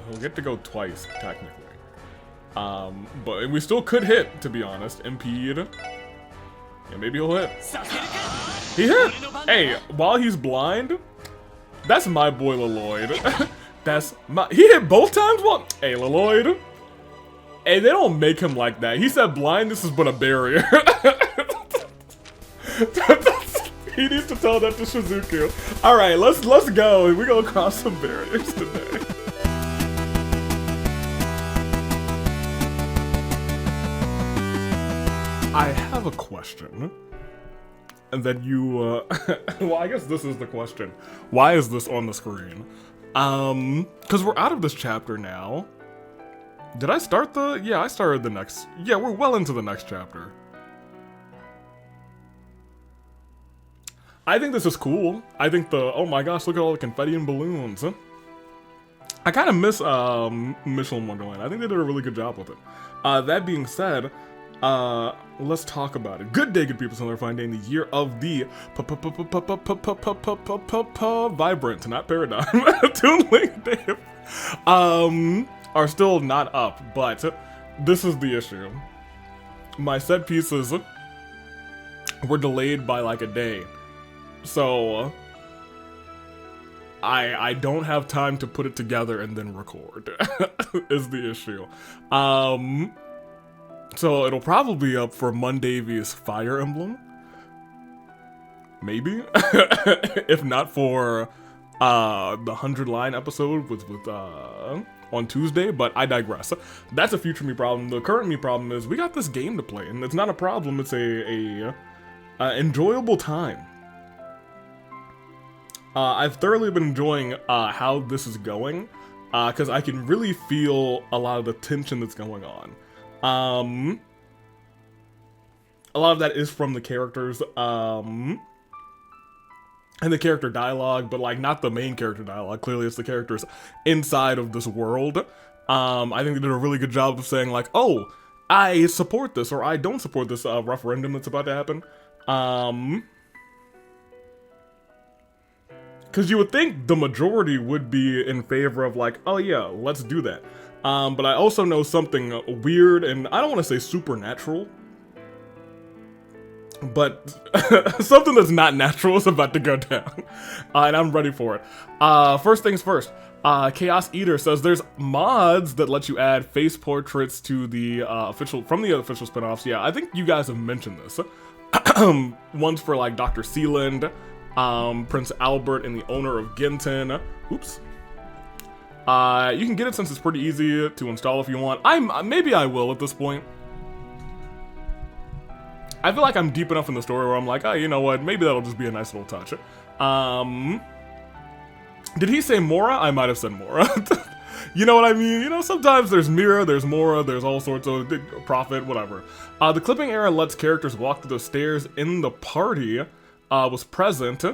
He'll get to go twice, technically. But we still could hit, to be honest. Impede. Yeah, maybe he'll hit. He hit! Hey, while he's blind, that's my boy Leloid. That's my— he hit both times? Well, hey, Leloid. Hey, they don't make him like that. He said blindness is but a barrier. He needs to tell that to Shizuku. Alright, let's go. We're gonna cross some barriers today. I have a question. And then you, well, I guess this is the question. Why is this on the screen? Because we're out of this chapter now. Did I start the— yeah, I started the next— yeah, we're well into the next chapter. I think this is cool. I think the— oh my gosh, look at all the confetti and balloons. I kind of miss Michelin Wonderland. I think they did a really good job with it. That being said, let's talk about it. Good day, good people. So they're finding the year of the Vibrant, not Paradigm. Toon Link Dave are still not up, but this is the issue. My set pieces were delayed by like a day. So I don't have time to put it together and then record is the issue. So it'll probably be up for Monday's Fire Emblem. Maybe. If not for the 100-line episode with on Tuesday, but I digress. That's a future me problem. The current me problem is we got this game to play, and it's not a problem, it's a enjoyable time. I've thoroughly been enjoying how this is going, because I can really feel a lot of the tension that's going on. A lot of that is from the characters, and the character dialogue, but like not the main character dialogue. Clearly it's the characters inside of this world. I think they did a really good job of saying like, oh, I support this, or I don't support this referendum that's about to happen. Because you would think the majority would be in favor of like, oh yeah, let's do that. But I also know something weird, and I don't want to say supernatural, but something that's not natural is about to go down. And I'm ready for it. First things first, Chaos Eater says there's mods that let you add face portraits to the official spinoffs. Yeah, I think you guys have mentioned this. One's for like Dr. Sealand, Prince Albert, and the owner of Ginton. Oops. You can get it since it's pretty easy to install if you want. Maybe I will at this point. I feel like I'm deep enough in the story where I'm like, oh, you know what? Maybe that'll just be a nice little touch. Did he say Mora? I might have said Mora. You know what I mean? You know, sometimes there's Mira, there's Mora, there's all sorts of Prophet, whatever. The clipping era lets characters walk through the stairs in the party, was present,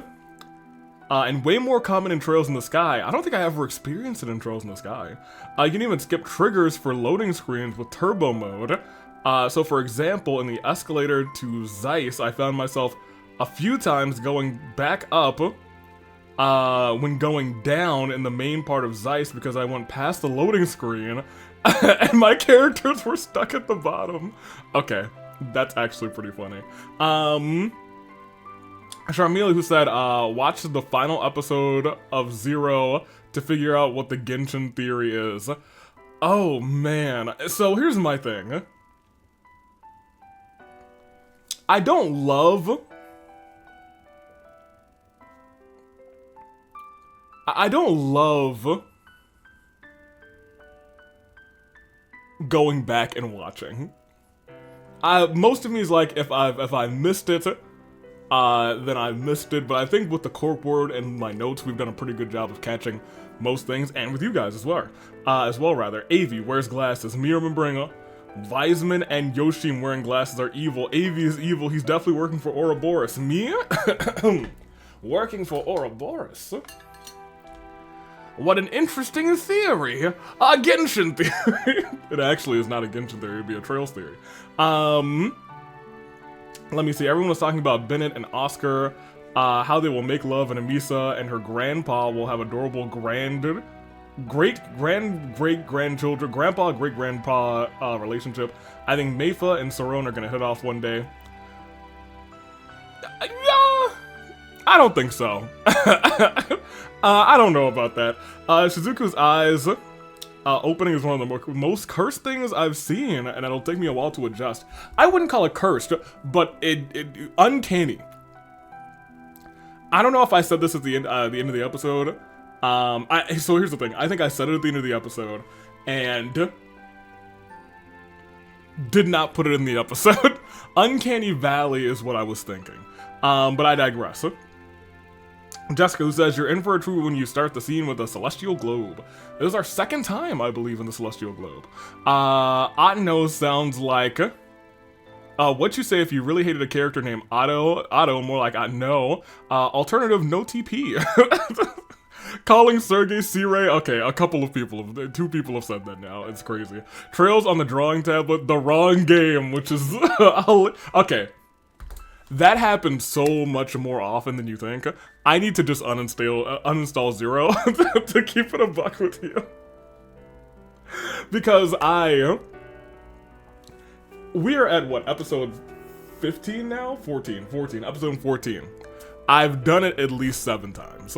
and way more common in Trails in the Sky. I don't think I ever experienced it in Trails in the Sky. You can even skip triggers for loading screens with turbo mode. So for example, in the escalator to Zeiss, I found myself a few times going back up when going down in the main part of Zeiss because I went past the loading screen and my characters were stuck at the bottom. Okay, that's actually pretty funny. Charmelia, who said, watch the final episode of Zero to figure out what the Genshin theory is. Oh man, so here's my thing. I don't love going back and watching. Most of me is like, if I missed it, then I missed it, but I think with the corkboard and my notes, we've done a pretty good job of catching most things, and with you guys as well. Avi wears glasses. Me remembering Wiseman and Yoshim wearing glasses are evil. Avi is evil. He's definitely working for Ouroboros. Me? Working for Ouroboros? What an interesting theory. A Genshin theory. It actually is not a Genshin theory. It'd be a Trails theory. Let me see. Everyone was talking about Bennett and Oscar, how they will make love, and Amisa and her grandpa will have adorable great-grandchildren, grandpa-great-grandpa relationship. I think Mayfa and Saron are gonna hit off one day. Yeah, I don't think so. I don't know about that. Shizuku's eyes opening is one of the most cursed things I've seen, and it'll take me a while to adjust. I wouldn't call it cursed, but it uncanny. I don't know if I said this at the end of the episode. So here's the thing. I think I said it at the end of the episode, and did not put it in the episode. Uncanny Valley is what I was thinking. But I digress. Jessica, who says, you're in for a treat when you start the scene with the Celestial Globe. This is our second time, I believe, in the Celestial Globe. Otno sounds like... what you say if you really hated a character named Otto, more like Otno. Alternative, no TP. Calling Sergey C-Ray. Okay, a couple of people, 2 people have said that now. It's crazy. Trails on the drawing tablet, the wrong game, which is... okay. That happens so much more often than you think. I need to just uninstall Zero to keep it a buck with you. Because we are at what, episode 15 now? 14, episode 14. I've done it at least 7 times.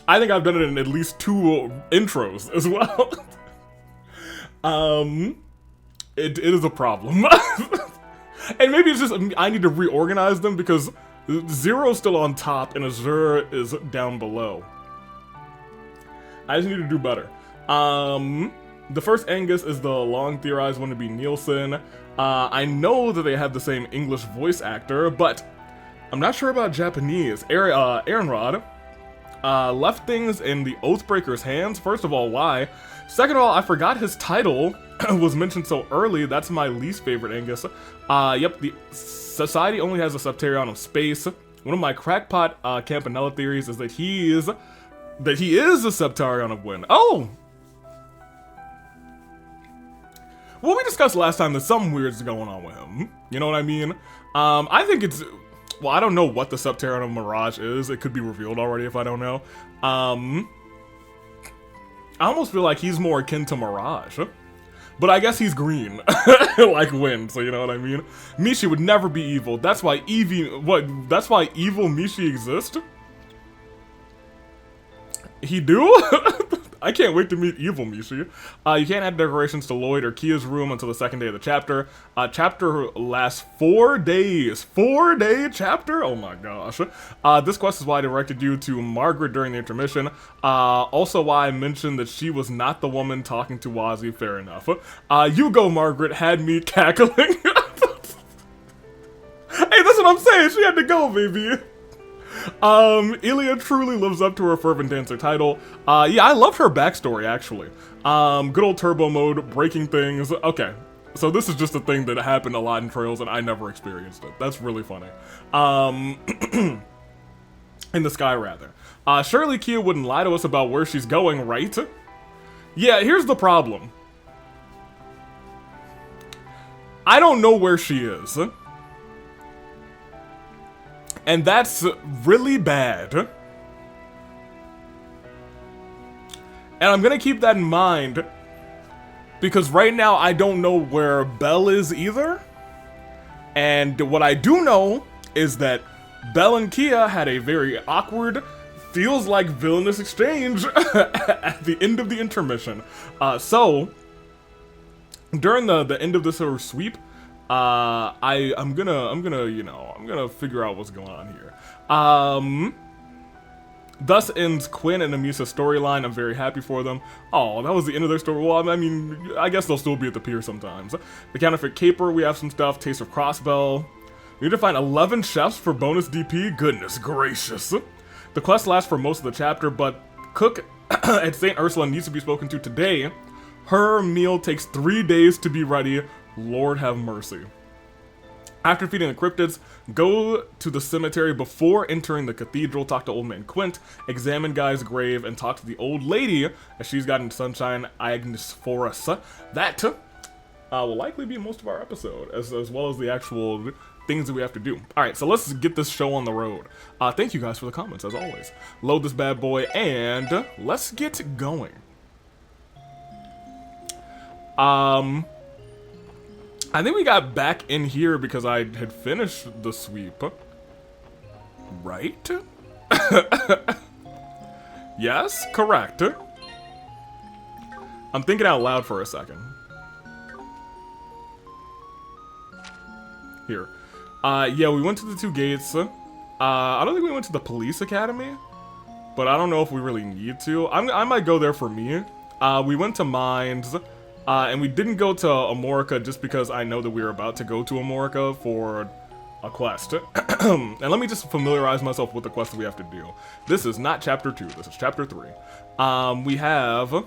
I think I've done it in at least 2 intros as well. It is a problem. And maybe it's just I need to reorganize them because Zero's still on top and Azure is down below. I just need to do better. The first Angus is the long theorized one to be Nielsen. I know that they have the same English voice actor, but I'm not sure about Japanese. Aaron Rod left things in the Oathbreaker's hands. First of all, why? Second of all, I forgot his title was mentioned so early. That's my least favorite Angus. Yep, the society only has a Septarion of space. One of my crackpot Campanella theories is that he is a Septarion of wind. Oh! Well, we discussed last time that something weird's going on with him. You know what I mean? I think it's... Well, I don't know what the Septarion of Mirage is. It could be revealed already if I don't know. I almost feel like he's more akin to Mirage. But I guess he's green. Like wind, so you know what I mean? Mishi would never be evil. That's why that's why evil Mishi exists? He do? I can't wait to meet evil Mishi. You can't add decorations to Lloyd or Kia's room until the second day of the chapter. Chapter lasts 4 days. 4-day chapter? Oh my gosh. This quest is why I directed you to Margaret during the intermission. Also why I mentioned that she was not the woman talking to Wazi. Fair enough. You go, Margaret, had me cackling. Hey, that's what I'm saying. She had to go, baby. Ilya truly lives up to her fervent dancer title. Yeah, I loved her backstory, actually. Good old turbo mode, breaking things. Okay, so this is just a thing that happened a lot in Trails and I never experienced it. That's really funny. In the sky, rather. Surely Kia wouldn't lie to us about where she's going, right? Yeah, here's the problem. I don't know where she is. And that's really bad. And I'm gonna keep that in mind because right now I don't know where Belle is either. And what I do know is that Belle and Kia had a very awkward, feels like villainous exchange at the end of the intermission. So during the end of this sort of sweep, I'm gonna figure out what's going on here. Thus ends Quinn and Amisa's storyline. I'm very happy for them. Oh, that was the end of their story. Well, I mean, I guess they'll still be at the pier sometimes. The Counterfeit Caper, we have some stuff. Taste of Crossbell. We need to find 11 chefs for bonus DP. Goodness gracious. The quest lasts for most of the chapter, but Cook at St. Ursula needs to be spoken to today. Her meal takes 3 days to be ready. Lord have mercy. After feeding the cryptids, go to the cemetery before entering the cathedral, talk to Old Man Quint, examine Guy's grave, and talk to the old lady as she's gotten Sunshine Agnes Forest. That will likely be most of our episode, as well as the actual things that we have to do. All right, so let's get this show on the road. Thank you guys for the comments, as always. Load this bad boy, and let's get going. I think we got back in here because I had finished the sweep. Right? Yes, correct. I'm thinking out loud for a second. Here. Yeah, we went to the 2 gates. I don't think we went to the police academy, but I don't know if we really need to. I might go there for me. We went to Mines, and we didn't go to Amorica just because I know that we were about to go to Amorica for a quest. And let me just familiarize myself with the quest that we have to do. This is not chapter 2, this is chapter 3. We have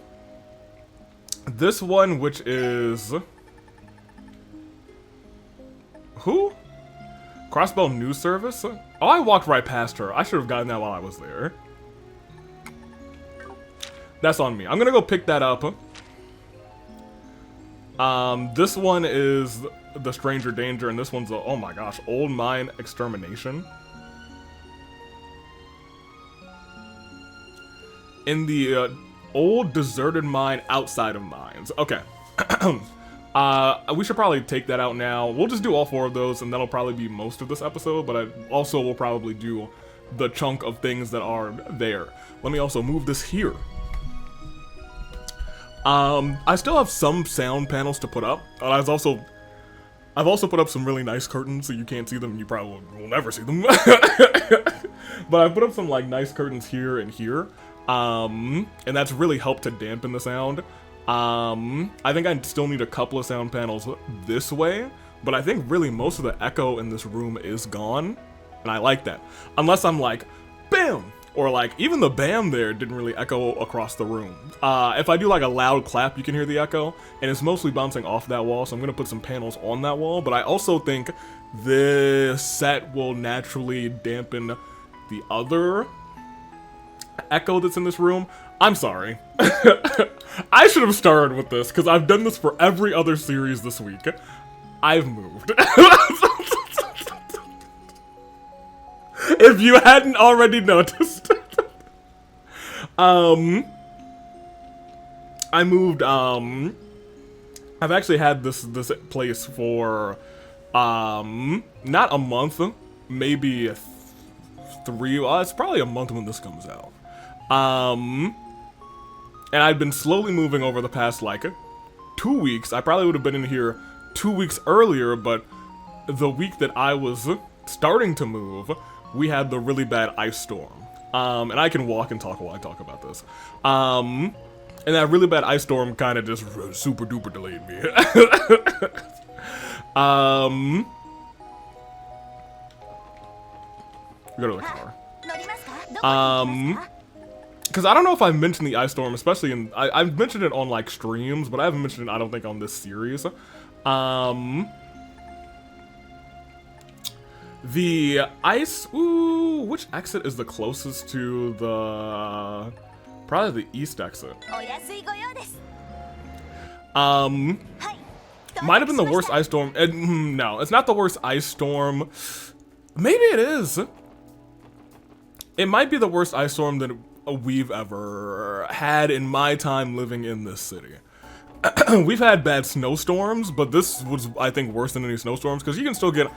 this one, which is who? Crossbow News Service? Oh, I walked right past her. I should have gotten that while I was there. That's on me. I'm gonna go pick that up. This one is the Stranger Danger, and this one's the, oh my gosh, Old Mine Extermination. In the old deserted mine outside of Mines. Okay. We should probably take that out now. We'll just do all 4 of those, and that'll probably be most of this episode, but I also will probably do the chunk of things that are there. Let me also move this here. I still have some sound panels to put up. I've also put up some really nice curtains, so you can't see them. You probably will never see them. But I put up some like nice curtains here and here, and that's really helped to dampen the sound. I think I still need a couple of sound panels this way, but I think really most of the echo in this room is gone, and I like that. Unless I'm like, BAM! Or like, even the BAM there didn't really echo across the room. If I do like a loud clap, you can hear the echo, and it's mostly bouncing off that wall, so I'm gonna put some panels on that wall, but I also think this set will naturally dampen the other echo that's in this room. I'm sorry. I should have started with this, because I've done this for every other series this week. I've moved. If you hadn't already noticed. I moved, I've actually had this place for, not a month, maybe 3, it's probably a month when this comes out. And I've been slowly moving over the past, like, 2 weeks. I probably would have been in here 2 weeks earlier, but the week that I was starting to move, we had the really bad ice storm. And I can walk and talk while I talk about this. And that really bad ice storm kind of just super duper delayed me. We go to the car. Because I don't know if I've mentioned the ice storm, especially in, I've mentioned it on like streams, but I haven't mentioned it, I don't think, on this series. The ice, ooh, which exit is the closest to the, probably the east exit. Might have been the worst ice storm, no, it's not the worst ice storm, maybe it is. It might be the worst ice storm that we've ever had in my time living in this city. We've had bad snowstorms, but this was, I think, worse than any snowstorms, because you can still get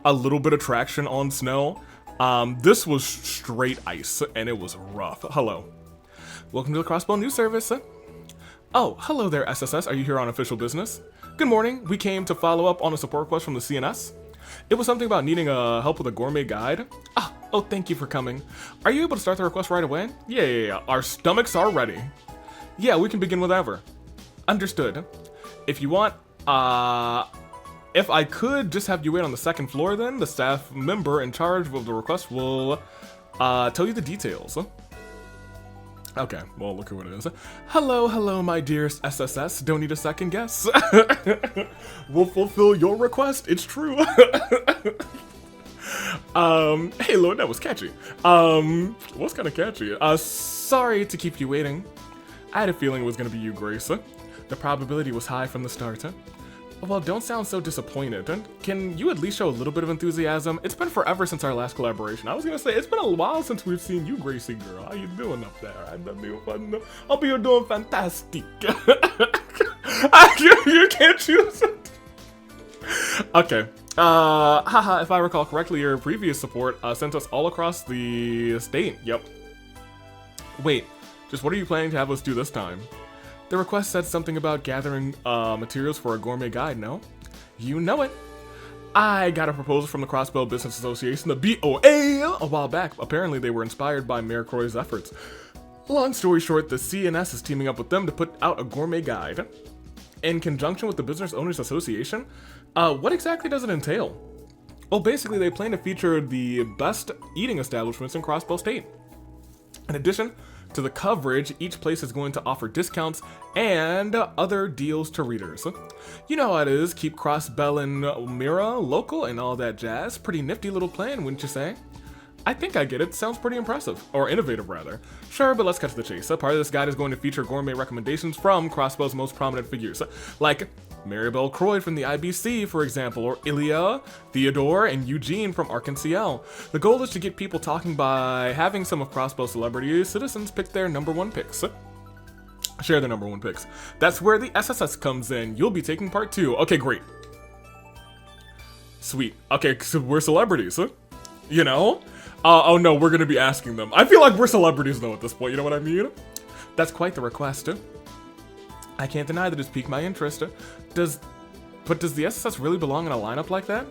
a little bit of traction on snow. This was straight ice, and it was rough. Hello. Welcome to the Crossbow News Service. Oh, hello there, SSS. Are you here on official business? Good morning. We came to follow up on a support request from the CNS. It was something about needing help with a gourmet guide. Oh, thank you for coming. Are you able to start the request right away? Yeah. Our stomachs are ready. Yeah, we can begin whenever. Understood. If you want, if I could just have you wait on the 2nd floor, then the staff member in charge of the request will tell you the details. Okay, well, look who it is. Hello, my dearest SSS. Don't need a second guess. We'll fulfill your request. It's true. Hey, Lord, that was catchy. What's kind of catchy? Sorry to keep you waiting. I had a feeling it was gonna be you, Grace. The probability was high from the start. Well, don't sound so disappointed. Can you at least show a little bit of enthusiasm? It's been forever since our last collaboration. I was gonna say, it's been a while since we've seen you, Gracie girl. How you doing up there? I'll be doing fantastic. You can't choose it. Okay. Haha, if I recall correctly, your previous support sent us all across the state. Yep. Wait, just what are you planning to have us do this time? The request said something about gathering materials for a gourmet guide, no? You know it. I got a proposal from the Crossbow Business Association, the BOA, a while back. Apparently they were inspired by Mayor Croy's efforts. Long story short, the CNS is teaming up with them to put out a gourmet guide. In conjunction with the Business Owners Association? What exactly does it entail? Well, basically they plan to feature the best eating establishments in Crossbow State. In addition to the coverage, each place is going to offer discounts and other deals to readers. You know how it is, keep Crossbell and Mira local and all that jazz. Pretty nifty little plan, wouldn't you say? I think I get it. Sounds pretty impressive. Or innovative, rather. Sure, but let's cut to the chase. Part of this guide is going to feature gourmet recommendations from Crossbow's most prominent figures, like Maribel Croy from the IBC, for example, or Ilya, Theodore, and Eugene from ArcNCL. The goal is to get people talking by having some of Crossbow's celebrity citizens pick their #1 picks. Share their #1 picks. That's where the SSS comes in. You'll be taking part 2. Okay, great. Sweet. Okay, so we're celebrities, huh? You know? Oh no, we're gonna be asking them. I feel like we're celebrities though at this point, you know what I mean? That's quite the request. I can't deny that it's piqued my interest. But does the SSS really belong in a lineup like that?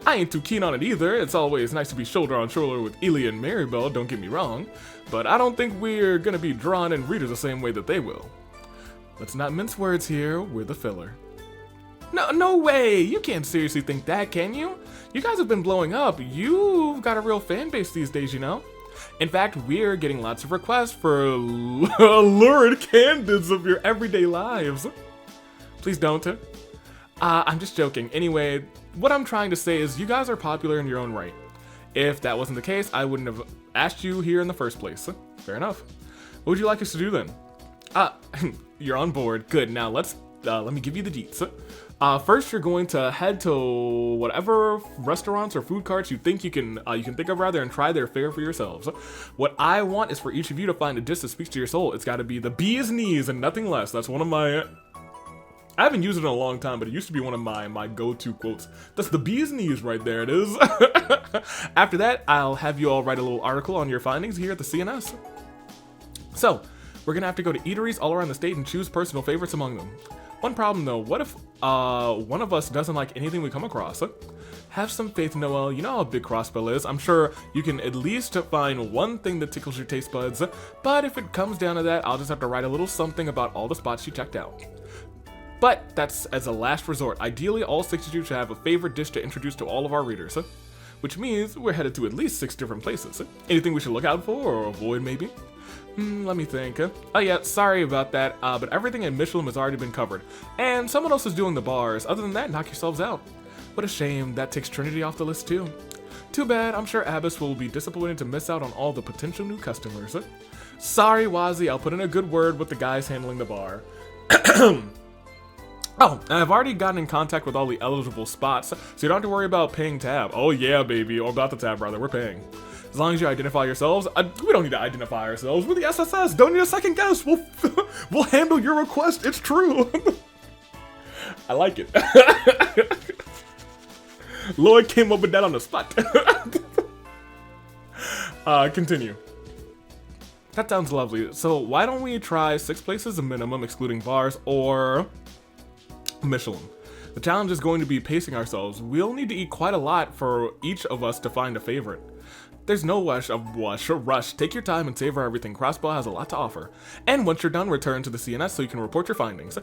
I ain't too keen on it either. It's always nice to be shoulder on shoulder with Ilya and Maribel, don't get me wrong. But I don't think we're gonna be drawn in readers the same way that they will. Let's not mince words here, we're the filler. No way! You can't seriously think that, can you? You guys have been blowing up. You've got a real fan base these days, you know? In fact, we're getting lots of requests for lurid candidates of your everyday lives. Please don't. I'm just joking. Anyway, what I'm trying to say is you guys are popular in your own right. If that wasn't the case, I wouldn't have asked you here in the first place. Fair enough. What would you like us to do then? You're on board. Good. Now let me give you the deets. First, you're going to head to whatever restaurants or food carts you think you can think of rather, and try their fare for yourselves. What I want is for each of you to find a dish that speaks to your soul. It's got to be the bee's knees and nothing less. That's one of my. I haven't used it in a long time, but it used to be one of my go-to quotes. That's the bee's knees right there. It is. After that, I'll have you all write a little article on your findings here at the CNS. So, we're gonna have to go to eateries all around the state and choose personal favorites among them. One problem though, what if one of us doesn't like anything we come across? Have some faith, Noel. You know how big Crossbell is. I'm sure you can at least find one thing that tickles your taste buds, but if it comes down to that, I'll just have to write a little something about all the spots you checked out. But that's as a last resort. Ideally, all 6 of you should have a favorite dish to introduce to all of our readers, which means we're headed to at least 6 different places. Anything we should look out for or avoid, maybe? Let me think. Oh yeah, sorry about that, but everything in Michelin has already been covered. And someone else is doing the bars. Other than that, knock yourselves out. What a shame, that takes Trinity off the list too. Too bad, I'm sure Abbas will be disappointed to miss out on all the potential new customers. Sorry, Wazzy, I'll put in a good word with the guys handling the bar. Oh, and I've already gotten in contact with all the eligible spots, so you don't have to worry about paying tab. Oh yeah, baby, or about the tab, rather, we're paying. As long as you identify yourselves, we don't need to identify ourselves. We're the SSS. Don't need a second guess. We'll handle your request. It's true. I like it. Lloyd came up with that on the spot. Continue. That sounds lovely. So why don't we try 6 places a minimum, excluding bars, or Michelin? The challenge is going to be pacing ourselves. We'll need to eat quite a lot for each of us to find a favorite. There's no rush. Take your time and savor everything. Crossbow has a lot to offer. And once you're done, return to the CNS so you can report your findings.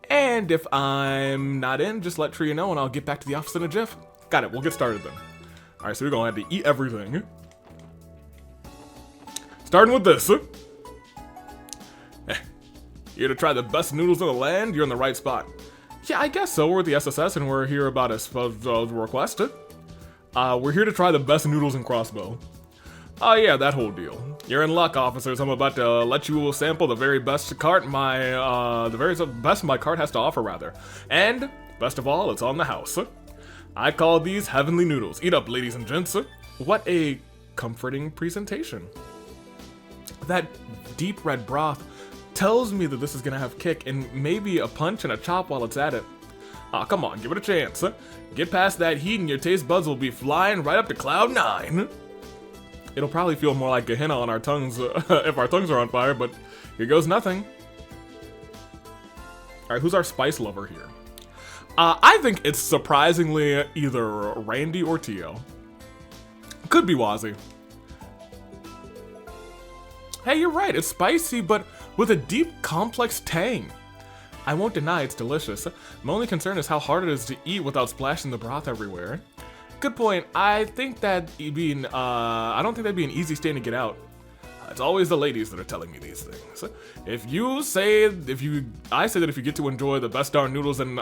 And if I'm not in, just let Tria know and I'll get back to the office in a jiff. Got it, we'll get started then. Alright, so we're gonna have to eat everything. Starting with this. Here to try the best noodles in the land? You're in the right spot. Yeah, I guess so. We're the SSS and we're here about a request. We're here to try the best noodles in Crossbow. Oh yeah, that whole deal. You're in luck, officers. I'm about to let you sample the very best my cart has to offer, rather. And Best of all, it's on the house. I call these heavenly noodles. Eat up, ladies and gents. What a comforting presentation. That deep red broth tells me that this is gonna have kick and maybe a punch and a chop while it's at it. Aw, come on, give it a chance. Get past that heat and your taste buds will be flying right up to cloud 9. It'll probably feel more like Gehenna on our tongues if our tongues are on fire, but here goes nothing. Alright, who's our spice lover here? I think it's surprisingly either Randy or Tio. Could be Wazzy. Hey, you're right, it's spicy, but with a deep, complex tang. I won't deny it's delicious. My only concern is how hard it is to eat without splashing the broth everywhere. Good point. I don't think that'd be an easy stain to get out. It's always the ladies that are telling me these things. I say that if you get to enjoy the best darn noodles in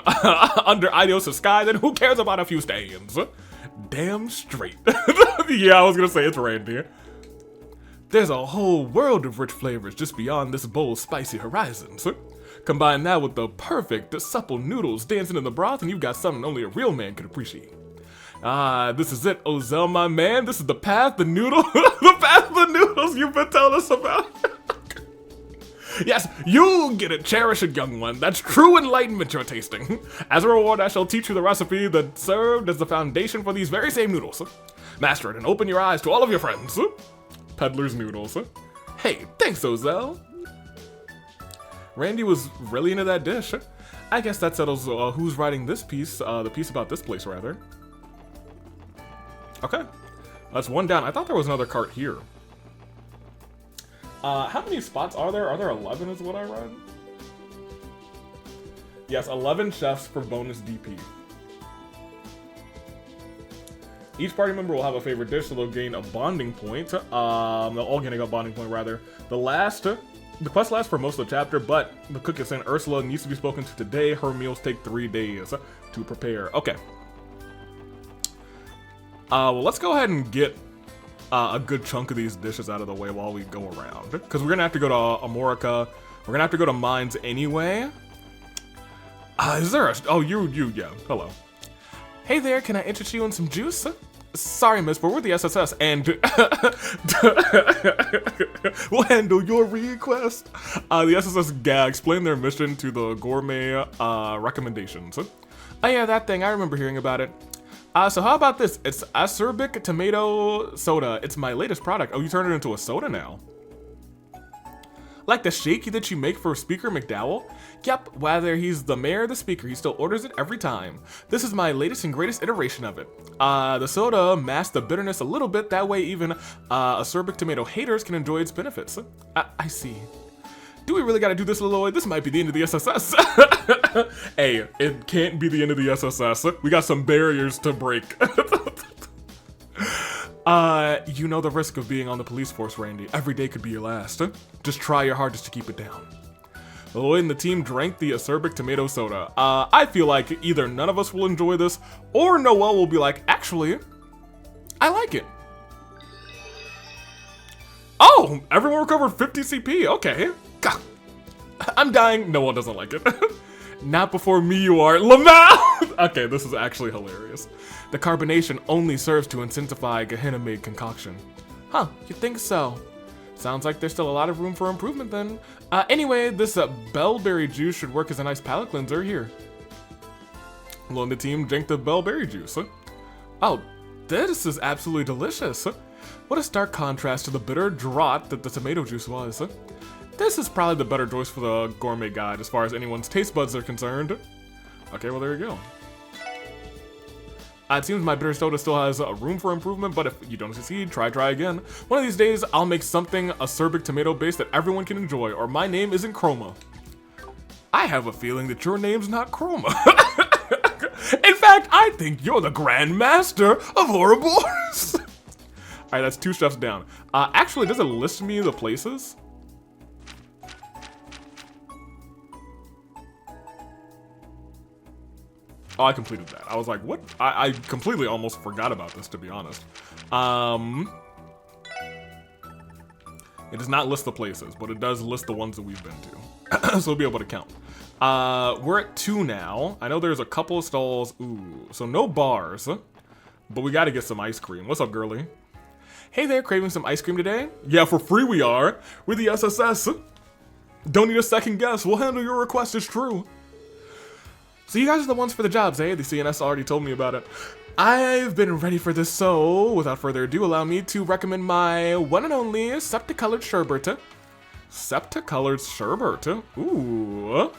under Idiosa's sky, then who cares about a few stains? Damn straight. Yeah, I was gonna say it's Randy. There's a whole world of rich flavors just beyond this bowl's spicy horizons. Combine that with the perfect, supple noodles dancing in the broth, and you've got something only a real man could appreciate. This is it, Ozell, my man. This is the path, the noodle, the path, the noodles you've been telling us about. Yes, you get it, cherish it, young one. That's true enlightenment you're tasting. As a reward, I shall teach you the recipe that served as the foundation for these very same noodles. Master it and open your eyes to all of your friends. Peddler's noodles. Hey, thanks, Ozell. Randy was really into that dish. I guess that settles who's writing this piece, the piece about this place, rather. Okay, that's one down. I thought there was another cart here. How many spots are there? Are there 11 is what I read? Yes, 11 chefs for bonus DP. Each party member will have a favorite dish, so they'll gain a bonding point. They'll all gain a bonding point, rather. The quest lasts for most of the chapter, but the cook is saying Ursula needs to be spoken to today. Her meals take 3 days to prepare. Okay. Well, let's go ahead and get a good chunk of these dishes out of the way while we go around. Because we're going to have to go to Amorica. We're going to have to go to Mines anyway. Is there a... Oh, yeah. Hello. Hey there, can I interest you in some juice? Sorry, miss, but we're the SSS, and we'll handle your request. The SSS explained their mission to the gourmet recommendations. Oh yeah, that thing, I remember hearing about it. So how about this? It's acerbic tomato soda. It's my latest product. Oh, you turned it into a soda now. Like the shake that you make for Speaker McDowell? Yep, whether he's the mayor or the speaker, he still orders it every time. This is my latest and greatest iteration of it. The soda masks the bitterness a little bit, that way even acerbic tomato haters can enjoy its benefits. I see. Do we really gotta do this, Leloy? This might be the end of the SSS. Hey, it can't be the end of the SSS. We got some barriers to break. You know the risk of being on the police force, Randy. Every day could be your last. Just try your hardest to keep it down. Leloy and the team drank the acerbic tomato soda. I feel like either none of us will enjoy this, or Noelle will be like, actually, I like it. Oh, everyone recovered 50 CP, okay. God, I'm dying. Noelle doesn't like it. Not before me you are. Lamau! Okay, this is actually hilarious. The carbonation only serves to intensify Gehenna-made concoction. Huh, you think so? Sounds like there's still a lot of room for improvement then. Anyway, this bellberry juice should work as a nice palate cleanser here. Lo and the team drank the bellberry juice. Oh, this is absolutely delicious. What a stark contrast to the bitter draught that the tomato juice was. This is probably the better choice for the gourmet guide as far as anyone's taste buds are concerned. Okay, well there you go. It seems my bitter soda still has room for improvement, but if you don't succeed, try again. One of these days, I'll make something acerbic tomato based that everyone can enjoy, or my name isn't Chroma. I have a feeling that your name's not Chroma. In fact, I think you're the Grand Master of Ouroboros. Alright, that's 2 chefs down. Actually, does it list me the places? Oh, I completed that. I was like, what? I completely almost forgot about this, to be honest. It does not list the places, but it does list the ones that we've been to. so we'll be able to count. We're at 2 now. I know there's a couple of stalls. Ooh, so no bars, but we got to get some ice cream. What's up, girly? Hey there, craving some ice cream today? Yeah, for free we are. We're the SSS. Don't need a second guess. We'll handle your request, it's true. So you guys are the ones for the jobs, eh? The CNS already told me about it. I've been ready for this, so without further ado, allow me to recommend my one and only Septicolored Sherbet. Septicolored Sherbet? Ooh.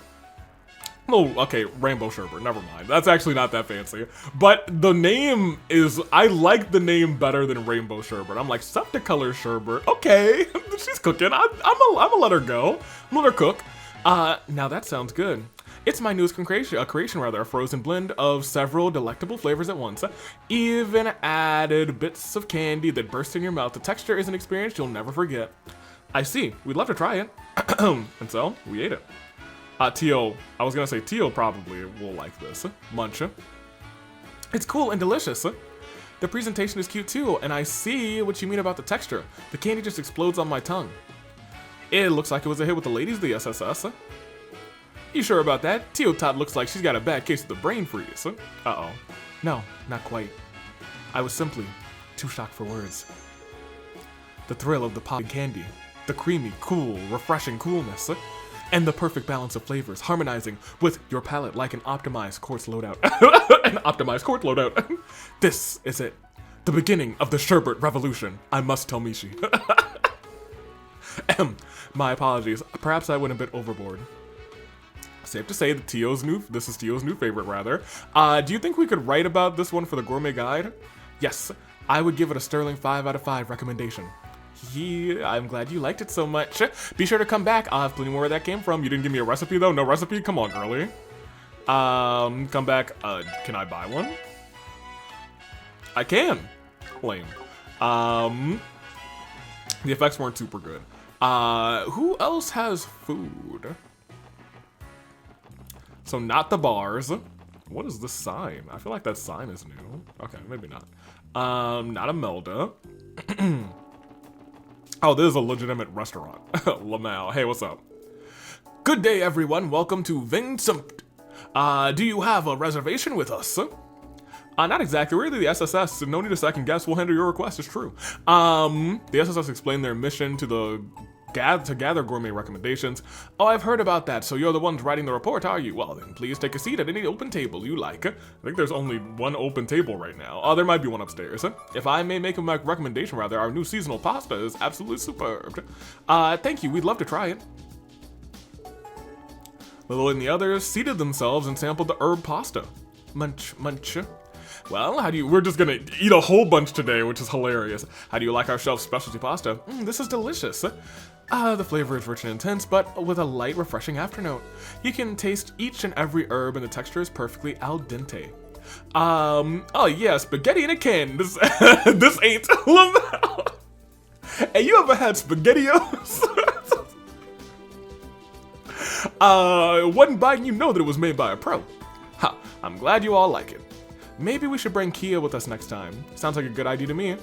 Oh, okay, Rainbow Sherbet, never mind. That's actually not that fancy. But the name is, I like the name better than Rainbow Sherbet. I'm like, Septicolored Sherbet, okay, she's cooking. I'm gonna let her go. I'm gonna let her cook. Now that sounds good. It's my newest creation, a frozen blend of several delectable flavors at once. Even added bits of candy that burst in your mouth. The texture is an experience you'll never forget. I see, we'd love to try it. And so, we ate it. Tio, I was gonna say Tio probably will like this. Munch. It's cool and delicious. The presentation is cute too, and I see what you mean about the texture. The candy just explodes on my tongue. It looks like it was a hit with the ladies, the SSS. You sure about that? Tio Tot looks like she's got a bad case of the brain freeze. Uh-oh. No, not quite. I was simply too shocked for words. The thrill of the popping candy, the creamy, cool, refreshing coolness, and the perfect balance of flavors harmonizing with your palate like an optimized quartz loadout. An optimized quartz loadout. This is it. The beginning of the sherbet revolution. I must tell Mishi. My apologies. Perhaps I went a bit overboard. Safe to say that this is Tio's new favorite, rather. Do you think we could write about this one for the gourmet guide? Yes, I would give it a sterling 5 out of 5 recommendation. I'm glad you liked it so much. Be sure to come back. I'll have plenty more where that came from. You didn't give me a recipe though? No recipe? Come on, girly. Come back. Can I buy one? I can. Lame. The effects weren't super good. Who else has food? So not the bars. What is this sign? I feel like that sign is new. Okay, maybe not. Not a Melda. Oh, this is a legitimate restaurant. Lamau. Hey, what's up? Good day, everyone. Welcome to Vincent. Do you have a reservation with us? Not exactly. We're the SSS, so no need a second guess. We'll handle your request. It's true. The SSS explained their mission to gather gourmet recommendations. Oh, I've heard about that. So you're the ones writing the report, are you? Well, then please take a seat at any open table you like. I think there's only one open table right now. Oh, there might be one upstairs. If I may make a recommendation, rather, our new seasonal pasta is absolutely superb. Thank you. We'd love to try it. Lilo and the others seated themselves and sampled the herb pasta. Munch, munch. Well, we're just gonna eat a whole bunch today, which is hilarious. How do you like our shelf specialty pasta? This is delicious. The flavor is rich and intense, but with a light, refreshing afternote. You can taste each and every herb, and the texture is perfectly al dente. Oh yeah, spaghetti in a can. This ain't Lamau. Hey, you ever had SpaghettiOs? One bite and you know that it was made by a pro. Ha, I'm glad you all like it. Maybe we should bring Kia with us next time. Sounds like a good idea to me.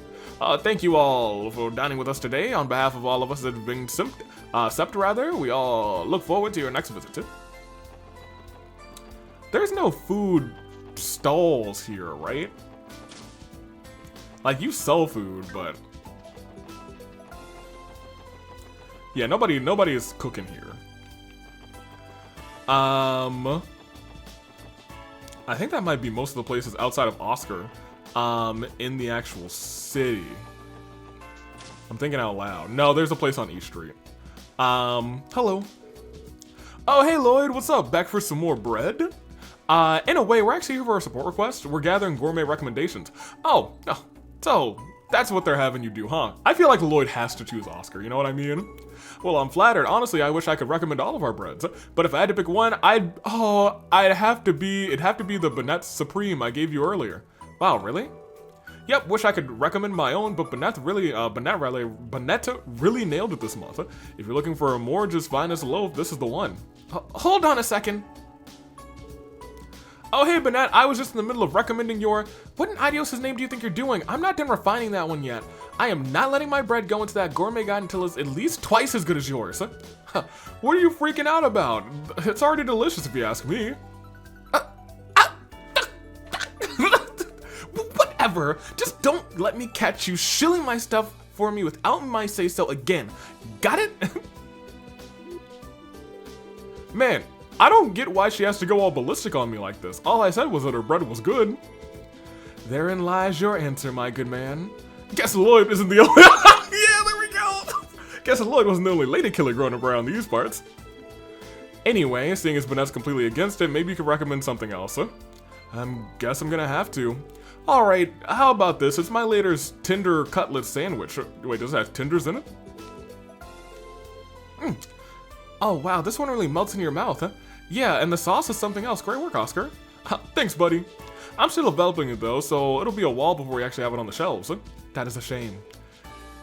Thank you all for dining with us today. On behalf of all of us at Vincent, we all look forward to your next visit. There's no food stalls here, right? Like, you sell food, but... yeah, nobody is cooking here. I think that might be most of the places outside of Oscar, in the actual city. I'm thinking out loud. No, there's a place on East Street. Hello. Oh, hey Lloyd, what's up? Back for some more bread? In a way, we're actually here for a support request. We're gathering gourmet recommendations. Oh, so that's what they're having you do, huh? I feel like Lloyd has to choose Oscar, you know what I mean? Well, I'm flattered. Honestly, I wish I could recommend all of our breads. But if I had to pick one, it'd have to be the Bonnette Supreme I gave you earlier. Wow, really? Yep, wish I could recommend my own, but Bonnette really nailed it this month. If you're looking for a more just finest loaf, this is the one. Hold on a second. Oh, hey, Bonnette, I was just in the middle of recommending your... what in Idios' name do you think you're doing? I'm not done refining that one yet. I am not letting my bread go into that gourmet guide until it's at least twice as good as yours. What are you freaking out about? It's already delicious if you ask me. Whatever. Just don't let me catch you shilling my stuff for me without my say-so again. Got it? Man, I don't get why she has to go all ballistic on me like this. All I said was that her bread was good. Therein lies your answer, my good man. Guess Lloyd isn't the only... Yeah, there we go! Guess Lloyd wasn't the only lady killer growing up around these parts. Anyway, seeing as Bonette's completely against it, maybe you could recommend something else, huh? Guess I'm gonna have to. Alright, how about this? It's my latest tender cutlet sandwich. Wait, does it have tenders in it? Oh wow, this one really melts in your mouth, huh? Yeah, and the sauce is something else. Great work, Oscar. Thanks, buddy. I'm still developing it though, so it'll be a while before we actually have it on the shelves. That is a shame.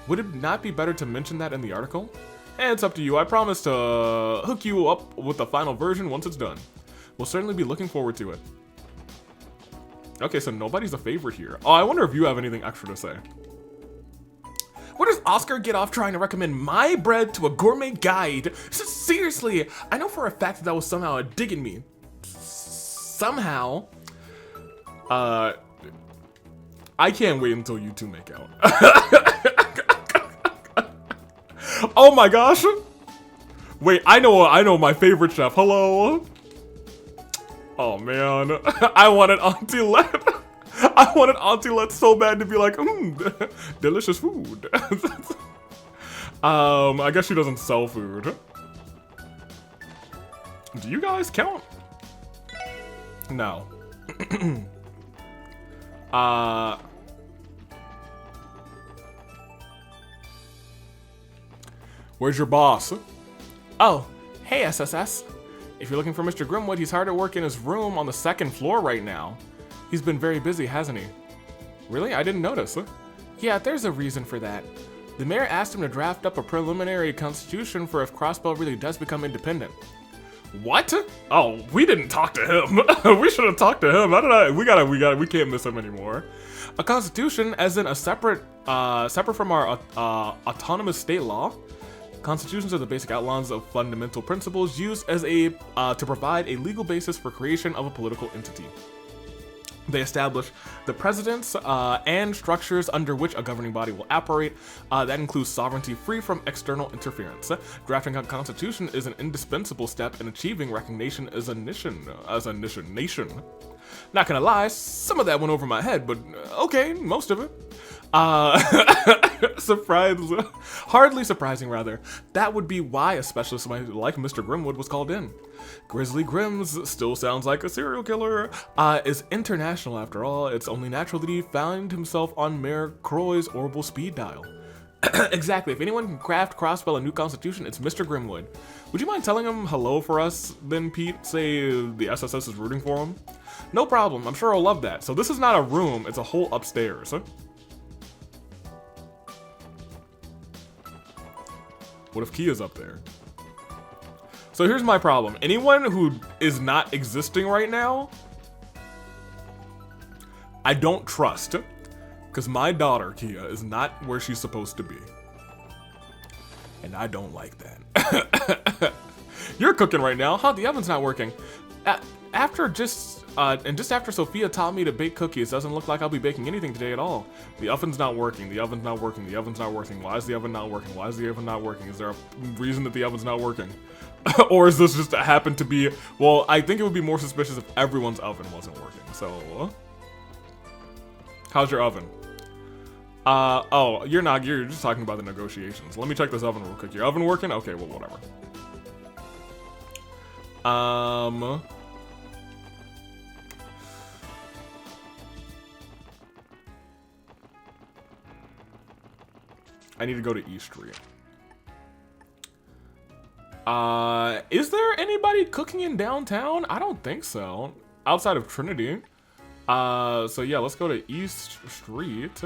Would it not be better to mention that in the article? It's up to you. I promise to hook you up with the final version once it's done. We'll certainly be looking forward to it. Okay, so nobody's a favorite here. Oh, I wonder if you have anything extra to say. Where does Oscar get off trying to recommend my bread to a gourmet guide? Seriously, I know for a fact that was somehow a dig at me. Somehow. I can't wait until you two make out. Oh my gosh. Wait, I know my favorite chef. Hello. Oh man. I wanted Auntie Let. I wanted Auntie Let so bad to be like, delicious food. I guess she doesn't sell food. Do you guys count? No. Where's your boss? Oh, hey SSS. If you're looking for Mr. Grimwood, he's hard at work in his room on the 2nd floor right now. He's been very busy, hasn't he? Really? I didn't notice. Yeah, there's a reason for that. The mayor asked him to draft up a preliminary constitution for if Crossbell really does become independent. What? Oh, we didn't talk to him. We should have talked to him. We can't miss him anymore. A constitution, as in a separate from our autonomous state law. Constitutions are the basic outlines of fundamental principles used as to provide a legal basis for creation of a political entity. They establish the precedents and structures under which a governing body will operate. That includes sovereignty free from external interference. Drafting a constitution is an indispensable step in achieving recognition as a nation. Not gonna lie, some of that went over my head, but okay, most of it. Hardly surprising rather. That would be why a specialist like Mr. Grimwood was called in. Grizzly Grimms still sounds like a serial killer. Is international after all. It's only natural that he found himself on Mayor Croy's orbital speed dial. Exactly. If anyone can craft Crossbell a new constitution, it's Mr. Grimwood. Would you mind telling him hello for us then, Pete? Say the SSS is rooting for him? No problem. I'm sure he'll love that. So this is not a room. It's a whole upstairs. What if Kia's up there? So here's my problem. Anyone who is not existing right now, I don't trust. Because my daughter, Kia, is not where she's supposed to be. And I don't like that. You're cooking right now. Huh, the oven's not working. Just after Sophia taught me to bake cookies, doesn't look like I'll be baking anything today at all. The oven's not working. The oven's not working. The oven's not working. Why is the oven not working? Why is the oven not working? Is there a reason that the oven's not working? Or is this just happen to be... Well, I think it would be more suspicious if everyone's oven wasn't working. So, how's your oven? Oh, you're just talking about the negotiations. Let me check this oven real quick. Your oven working? Okay, well, whatever. I need to go to East Street. Is there anybody cooking in downtown? I don't think so. Outside of Trinity. So yeah, let's go to East Street.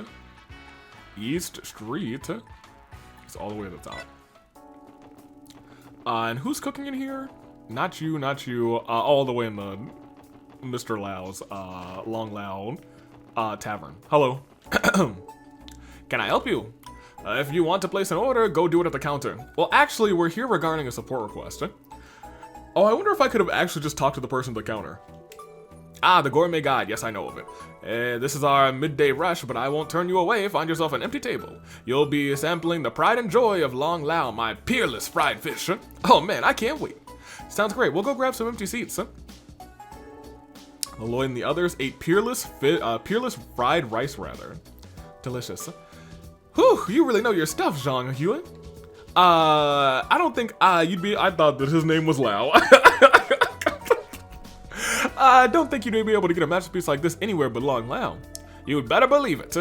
East Street. It's all the way to the top. And who's cooking in here? Not you, not you. All the way in the Mr. Lau's, Long Lao, tavern. Hello. Can I help you? If you want to place an order, go do it at the counter. Well, actually, we're here regarding a support request. Oh, I wonder if I could have actually just talked to the person at the counter. Ah, the gourmet guide. Yes, I know of it. This is our midday rush, but I won't turn you away. Find yourself an empty table. You'll be sampling the pride and joy of Long Lao, my peerless fried fish. Oh man, I can't wait. Sounds great. We'll go grab some empty seats. Lloyd and the others ate peerless fried rice, rather. Delicious. Whew, you really know your stuff, Zhang Huan. I don't think I thought that his name was Lao. I don't think you'd be able to get a masterpiece like this anywhere but Long Lao. You'd better believe it.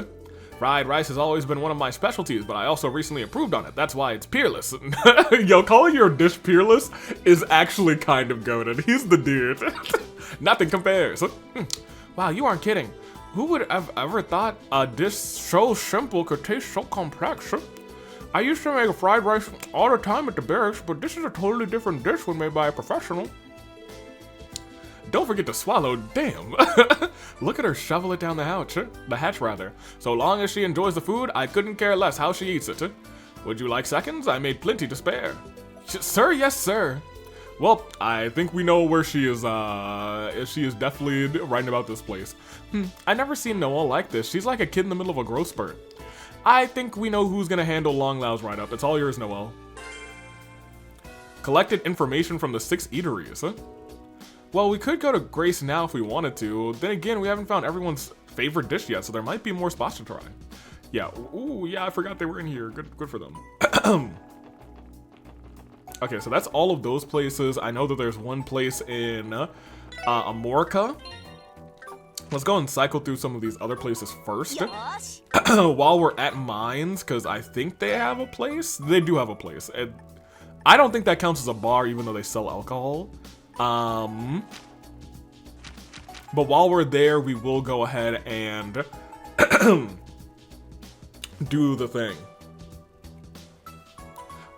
Fried rice has always been one of my specialties, but I also recently improved on it. That's why it's peerless. Yo, calling your dish peerless is actually kind of goated. He's the dude. Nothing compares. Wow, you aren't kidding. Who would have ever thought a dish so simple could taste so complex? I used to make fried rice all the time at the barracks, but this is a totally different dish when made by a professional. Don't forget to swallow, damn. Look at her shovel it down the hatch rather. So long as she enjoys the food, I couldn't care less how she eats it. Would you like seconds? I made plenty to spare. Sir, yes sir. Well, I think we know where she is. She is definitely writing about this place. I never seen Noelle like this. She's like a kid in the middle of a growth spurt. I think we know who's gonna handle Long Lao's write-up. It's all yours, Noelle. Collected information from the 6 eateries. Well, we could go to Grace now if we wanted to. Then again, we haven't found everyone's favorite dish yet, so there might be more spots to try. Yeah, ooh, yeah, I forgot they were in here. Good for them. Okay, so that's all of those places. I know that there's one place in Amorica. Let's go and cycle through some of these other places first. While we're at Mines, because I think they have a place. They do have a place. I don't think that counts as a bar, even though they sell alcohol. But while we're there, we will go ahead and do the thing.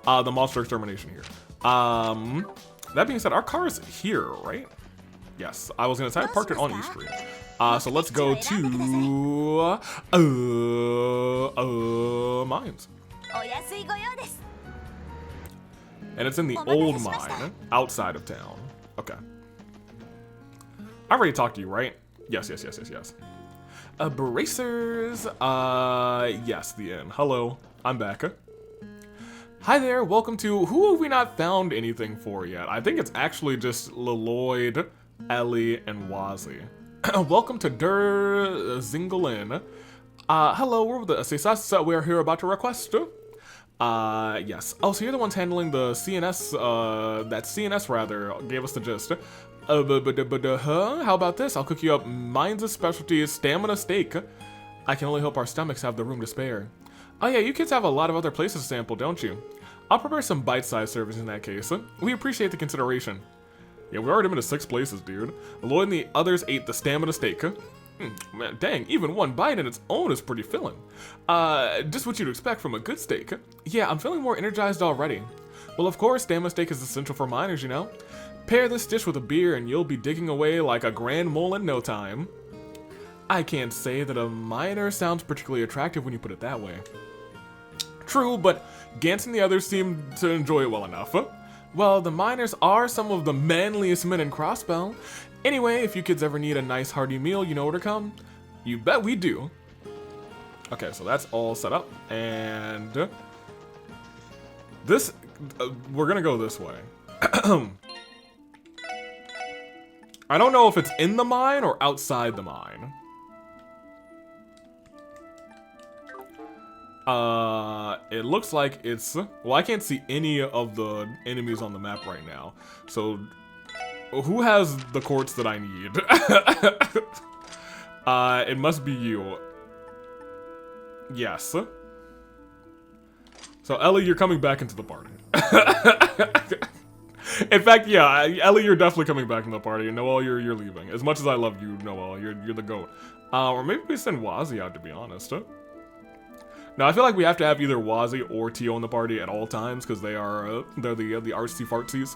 The monster extermination here. That being said, our car is here, right? Yes, I was gonna say I parked it on East Street. So let's go to Mines. And it's in the old mine, outside of town. Okay. I already talked to you, right? Yes. Bracers. Yes, the inn. Hello, I'm back. Hi there, welcome to... Who have we not found anything for yet? I think it's actually just Lloyd, Ellie, and Wazi. Welcome to Der Zingelin. Hello, we're with the CSS. We're here about to request. Yes. Oh, so you're the ones handling the CNS, that CNS rather, gave us the gist. How about this? I'll cook you up Mines' specialty stamina steak. I can only hope our stomachs have the room to spare. Oh yeah, you kids have a lot of other places to sample, don't you? I'll prepare some bite-sized servings in that case. We appreciate the consideration. Yeah, we already been to 6 places, dude. Lloyd and the others ate the stamina steak. Man, dang, even one bite in its own is pretty filling. Just what you'd expect from a good steak. Yeah, I'm feeling more energized already. Well, of course, stamina steak is essential for miners, you know? Pair this dish with a beer and you'll be digging away like a grand mole in no time. I can't say that a miner sounds particularly attractive when you put it that way. True, but Gantz and the others seem to enjoy it well enough. Well, the miners are some of the manliest men in Crossbell. Anyway, if you kids ever need a nice hearty meal, you know where to come. You bet we do. Okay, so that's all set up, and this, we're gonna go this way. I don't know if it's in the mine or outside the mine. It looks like it's... Well, I can't see any of the enemies on the map right now. So, who has the quartz that I need? It must be you. Yes. So, Ellie, you're coming back into the party. In fact, yeah, Ellie, you're definitely coming back into the party. And Noelle, you're leaving. As much as I love you, Noelle, you're the GOAT. Or maybe we send Wazi out, to be honest. Now, I feel like we have to have either Wazi or Tio in the party at all times, because they're the artsy fartsies.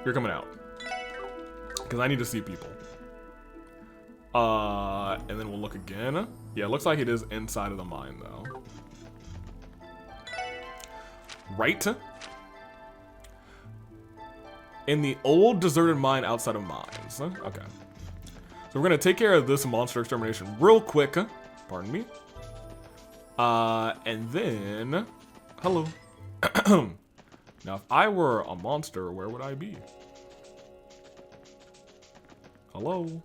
You're coming out. Because I need to see people. And then we'll look again. Yeah, it looks like it is inside of the mine, though. Right? In the old deserted mine outside of mines. Okay. So we're going to take care of this monster extermination real quick. Pardon me. And then... Hello. Now, if I were a monster, where would I be? Hello?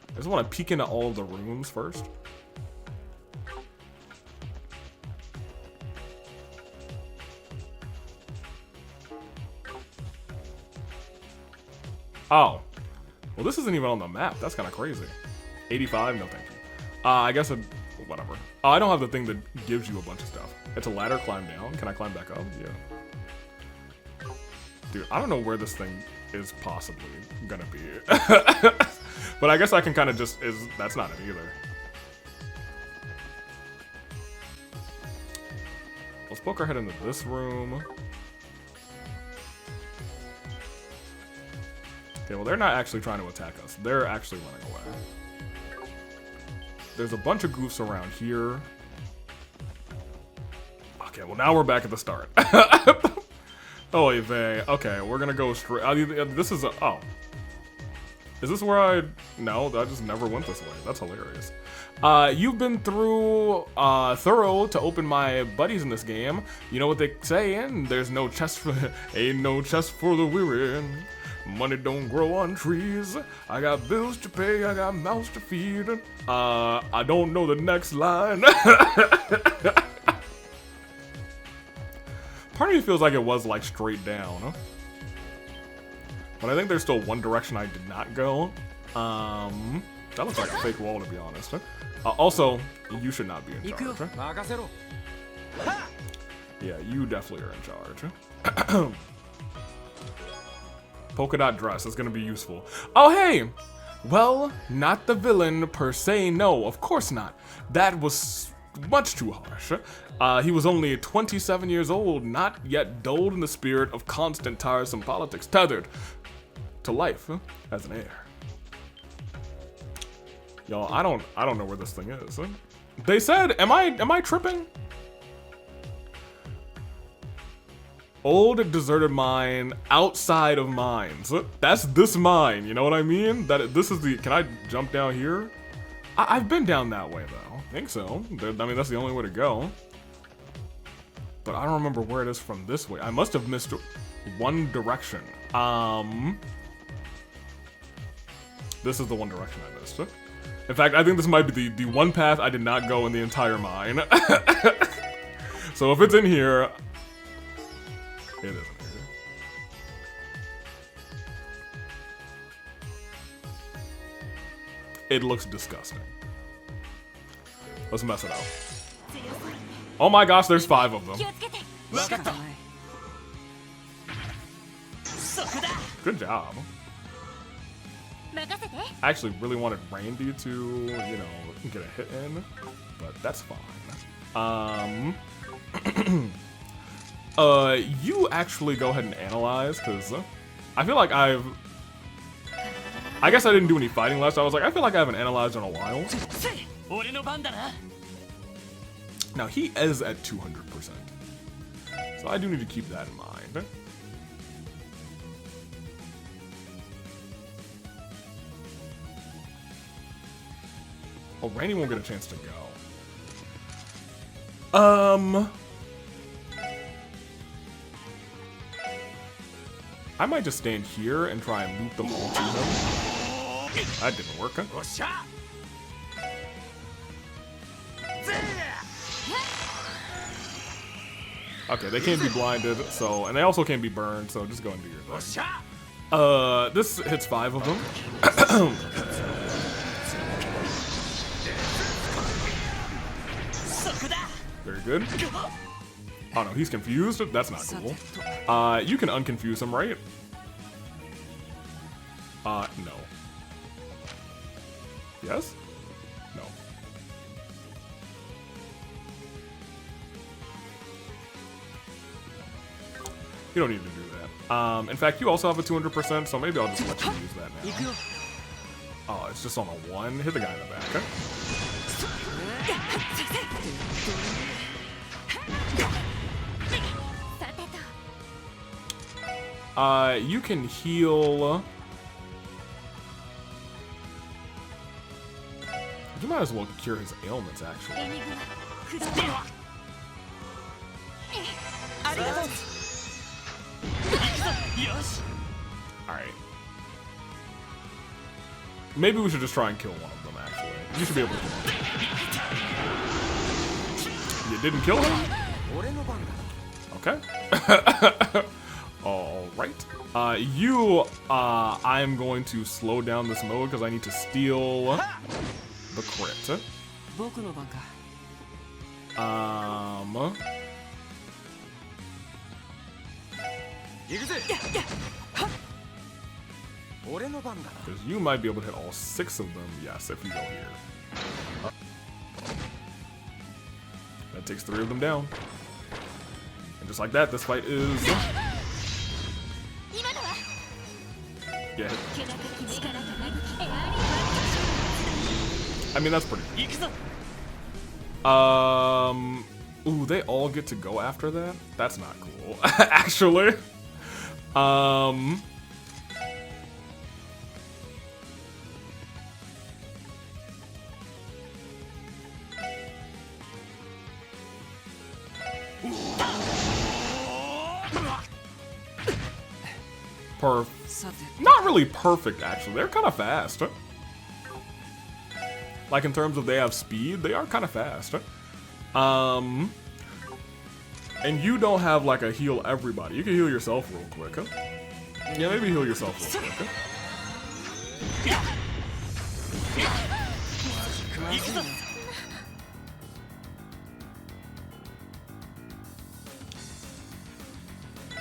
I just want to peek into all of the rooms first. Oh. Well, this isn't even on the map. That's kind of crazy. 85? No, thank you. I guess whatever. I don't have the thing that gives you a bunch of stuff. It's a ladder, climb down. Can I climb back up? Yeah. Dude, I don't know where this thing is possibly gonna be. But I guess I can kind of just... That's not it either. Let's poke our head into this room. Okay, well, they're not actually trying to attack us. They're actually running away. There's a bunch of goofs around here. Okay, well, now we're back at the start. Oy vey. Okay, we're gonna go straight. This is a... Oh. Is this where I... No, I just never went this way. That's hilarious. You've been through thorough to open my buddies in this game. You know what they say, and there's no chest for... Ain't no chest for the weary. Money don't grow on trees. I got bills to pay, I got mouths to feed. I don't know the next line. Part of me feels like it was like straight down. But I think there's still one direction I did not go. That looks like a fake wall, to be honest. Also, you should not be in charge. Yeah, you definitely are in charge. Polka dot dress is gonna be useful. Oh, hey! Well, not the villain per se, no, of course not. That was much too harsh. He was only 27 years old, not yet dulled in the spirit of constant tiresome politics, tethered to life as an heir. Y'all, I don't know where this thing is. They said, am I tripping? Old deserted mine outside of mines. That's this mine, you know what I mean? This is the... Can I jump down here? I've been down that way though. I think so. I mean, that's the only way to go. But I don't remember where it is from this way. I must have missed one direction. This is the one direction I missed. In fact, I think this might be the one path I did not go in the entire mine. So if it's in here... It isn't here. It looks disgusting. Let's mess it up. Oh my gosh, there's 5 of them. Good job. I actually really wanted Randy to, you know, get a hit in, but that's fine. You actually go ahead and analyze, because I feel like I guess I didn't do any fighting last time. I was like, I feel like I haven't analyzed in a while. Now, he is at 200%. So I do need to keep that in mind. Oh, Randy won't get a chance to go. I might just stand here and try and loop them all to him. That didn't work. Okay, they can't be blinded, so, and they also can't be burned, so just go and do your thing. This hits 5 of them. Very good. Oh no, he's confused? That's not cool. You can unconfuse him, right? No. Yes? No. You don't need to do that. In fact, you also have a 200%, so maybe I'll just let you use that now. Oh, it's just on a 1. Hit the guy in the back. You can heal. You might as well cure his ailments, actually. Alright. Maybe we should just try and kill one of them, actually. You should be able to kill him. You didn't kill him? Okay. Alright. I'm going to slow down this mode because I need to steal the crit. Because you might be able to hit all 6 of them, yes, if you go here. That takes 3 of them down. And just like that, this fight is... Yeah. I mean, that's pretty cool. Ooh, they all get to go after that? That's not cool, actually. Not really perfect, actually. They're kind of fast. Like, in terms of they have speed, they are kind of fast. And you don't have, like, a heal everybody. You can heal yourself real quick. Yeah, maybe heal yourself real quick.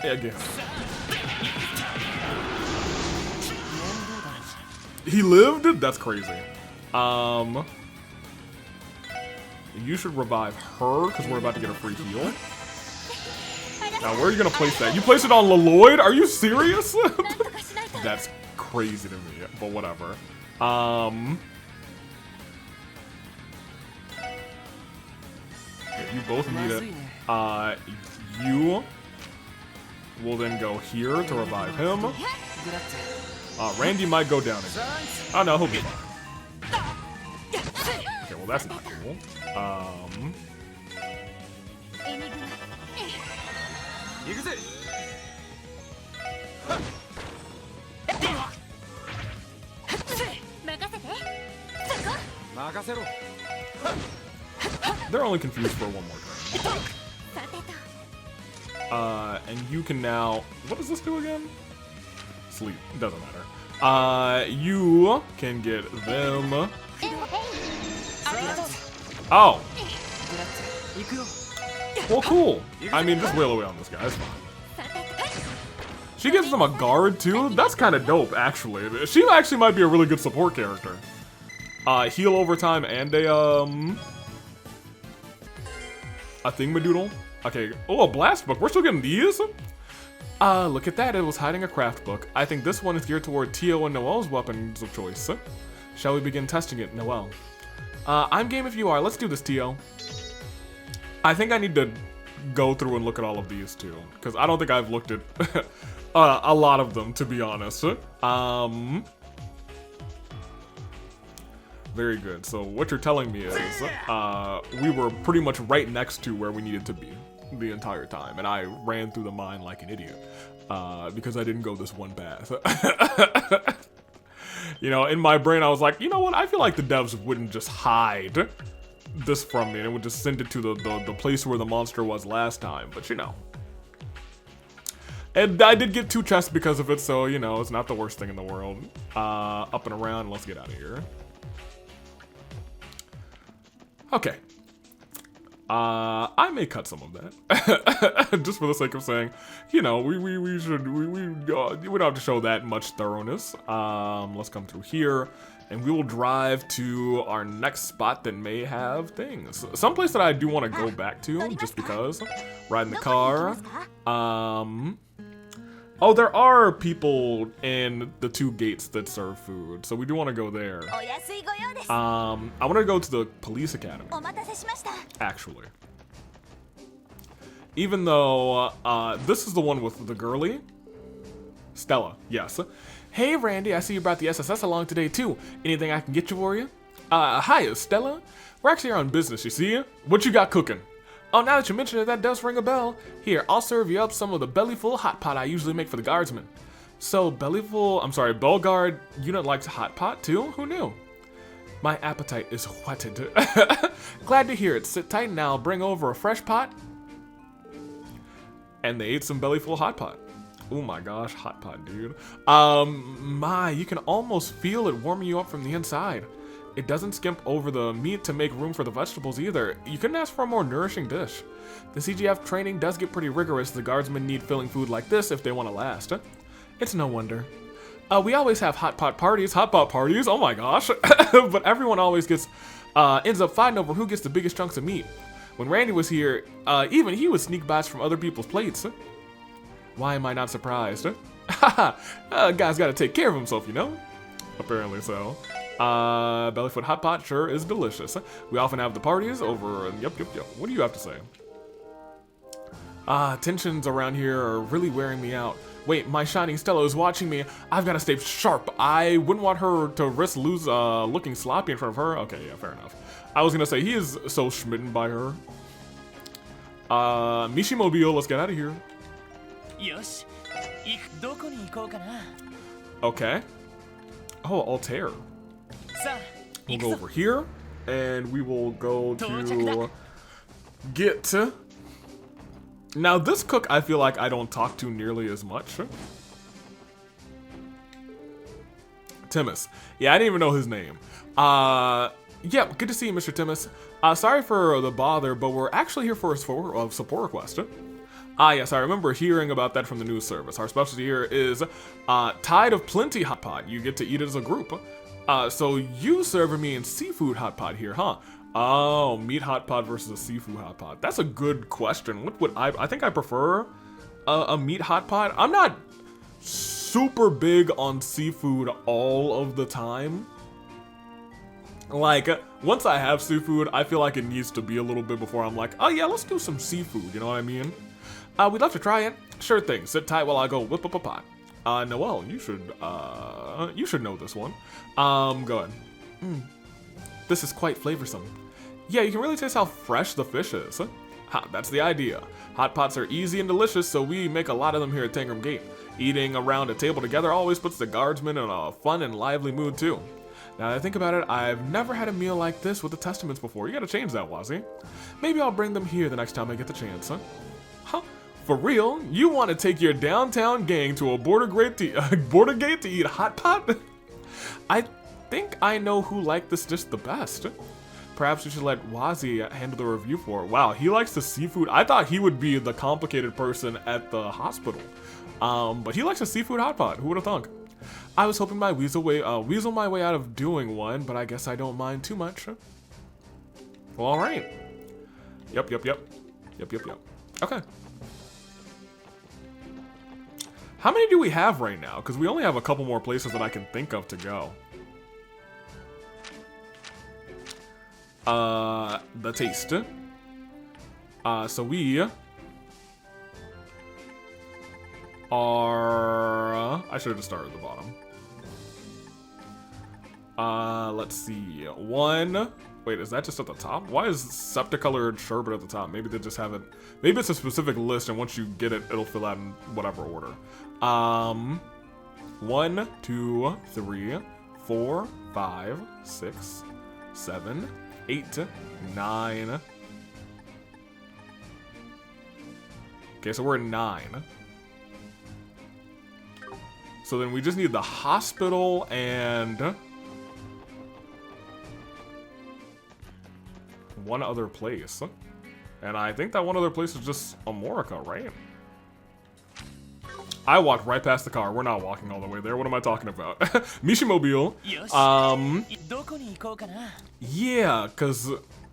Yeah, again. He lived? That's crazy. You should revive her, because we're about to get a free heal. Now, where are you going to place that? You place it on Lloyd? Are you serious? That's crazy to me, but whatever. You both need it. You will then go here to revive him. Randy might go down again. Oh no, he'll be fine. Okay, well that's not cool. They're only confused for one more turn. And you can now... What does this do again? Sleep. Doesn't matter. You can get them... Oh! Well, cool. I mean, just wail away on this guy. That's fine. She gives them a guard, too? That's kind of dope, actually. She actually might be a really good support character. Heal over time and a thingamadoodle. Okay. Oh, a blast book. We're still getting these? Look at that. It was hiding a craft book. I think this one is geared toward Tio and Noelle's weapons of choice. Shall we begin testing it, Noelle? I'm game if you are. Let's do this, Tio. I think I need to go through and look at all of these, too. Because I don't think I've looked at a lot of them, to be honest. Very good. So what you're telling me is we were pretty much right next to where we needed to be the entire time, and I ran through the mine like an idiot because I didn't go this one path. You know, in my brain I was like, you know what, I feel like the devs wouldn't just hide this from me and it would just send it to the place where the monster was last time, but you know. And I did get 2 chests because of it, so you know, it's not the worst thing in the world. Up and around, let's get out of here. Okay. I may cut some of that, just for the sake of saying, you know, we don't have to show that much thoroughness. Let's come through here, and we will drive to our next spot that may have things. Someplace that I do want to go back to, just because. Ride in the car. Oh, there are people in the 2 gates that serve food, so we do want to go there. お安いご用です。 I want to go to the police academy, お待たせしました。 actually. Even though, this is the one with the girly. Stella, yes. Hey, Randy, I see you brought the SSS along today, too. Anything I can get you for you? Hiya, Stella. We're actually here on business, you see? What you got cooking? Oh, now that you mention it, that does ring a bell. Here, I'll serve you up some of the bellyful hot pot I usually make for the guardsmen. So, Belguard unit likes hot pot, too? Who knew? My appetite is whetted. Glad to hear it. Sit tight and I'll bring over a fresh pot. And they ate some bellyful hot pot. Oh my gosh, hot pot, dude. You can almost feel it warming you up from the inside. It doesn't skimp over the meat to make room for the vegetables either. You couldn't ask for a more nourishing dish. The CGF training does get pretty rigorous. The guardsmen need filling food like this if they want to last. It's no wonder. We always have hot pot parties, oh my gosh. But everyone always ends up fighting over who gets the biggest chunks of meat. When Randy was here, even he would sneak bites from other people's plates. Why am I not surprised? Guy's gotta take care of himself, you know? Apparently so. Bellyfoot hot pot sure is delicious. We often have the parties over, yep. What do you have to say? Tensions around here are really wearing me out. Wait, my shining Stella is watching me. I've gotta stay sharp. I wouldn't want her to risk looking sloppy in front of her. Okay, yeah, fair enough. I was gonna say, he is so smitten by her. Mishimobile, let's get out of here. Okay. Oh, Altair. We'll go over here, and we will go to get. Now, this cook, I feel like I don't talk to nearly as much. Timus. Yeah, I didn't even know his name. Yeah, good to see you, Mr. Timus. Sorry for the bother, but we're actually here for a support request. Yes, I remember hearing about that from the news service. Our specialty here is Tide of Plenty Hot Pot. You get to eat it as a group. So you serving me in seafood hot pot here, huh? Oh, meat hot pot versus a seafood hot pot. That's a good question. What would I think I prefer a meat hot pot. I'm not super big on seafood all of the time. Like, once I have seafood, I feel like it needs to be a little bit before I'm like, oh yeah, let's do some seafood, you know what I mean? We'd love to try it. Sure thing, sit tight while I go whip up a pot. Noelle, you should know this one. Go ahead. This is quite flavorsome. Yeah, you can really taste how fresh the fish is. Ha, that's the idea. Hot pots are easy and delicious, so we make a lot of them here at Tangram Gate. Eating around a table together always puts the guardsmen in a fun and lively mood too. Now that I think about it, I've never had a meal like this with the Testaments before. You gotta change that, Wazzy. Maybe I'll bring them here the next time I get the chance, huh? Huh? For real? You want to take your downtown gang to a border gate to eat hot pot? I think I know who liked this dish the best. Perhaps we should let Wazzy handle the review for it. Wow, he likes the seafood. I thought he would be the complicated person at the hospital. But he likes a seafood hot pot. Who would have thunk? I was hoping my weasel my way out of doing one, but I guess I don't mind too much. Well, all right. Yep. Okay. How many do we have right now? Because we only have a couple more places that I can think of to go. The taste. So we are... I should have just started at the bottom. Let's see. One... Wait, is that just at the top? Why is septic-colored sherbet at the top? Maybe they just have it... Maybe it's a specific list, and once you get it, it'll fill out in whatever order. 1, 2, 3, 4, 5, 6, 7, 8, 9. Okay, so we're at 9. So then we just need the hospital and... one other place. And I think that one other place is just Amorica, right? I walked right past the car. We're not walking all the way there. What am I talking about? Mishimobile. Yeah, because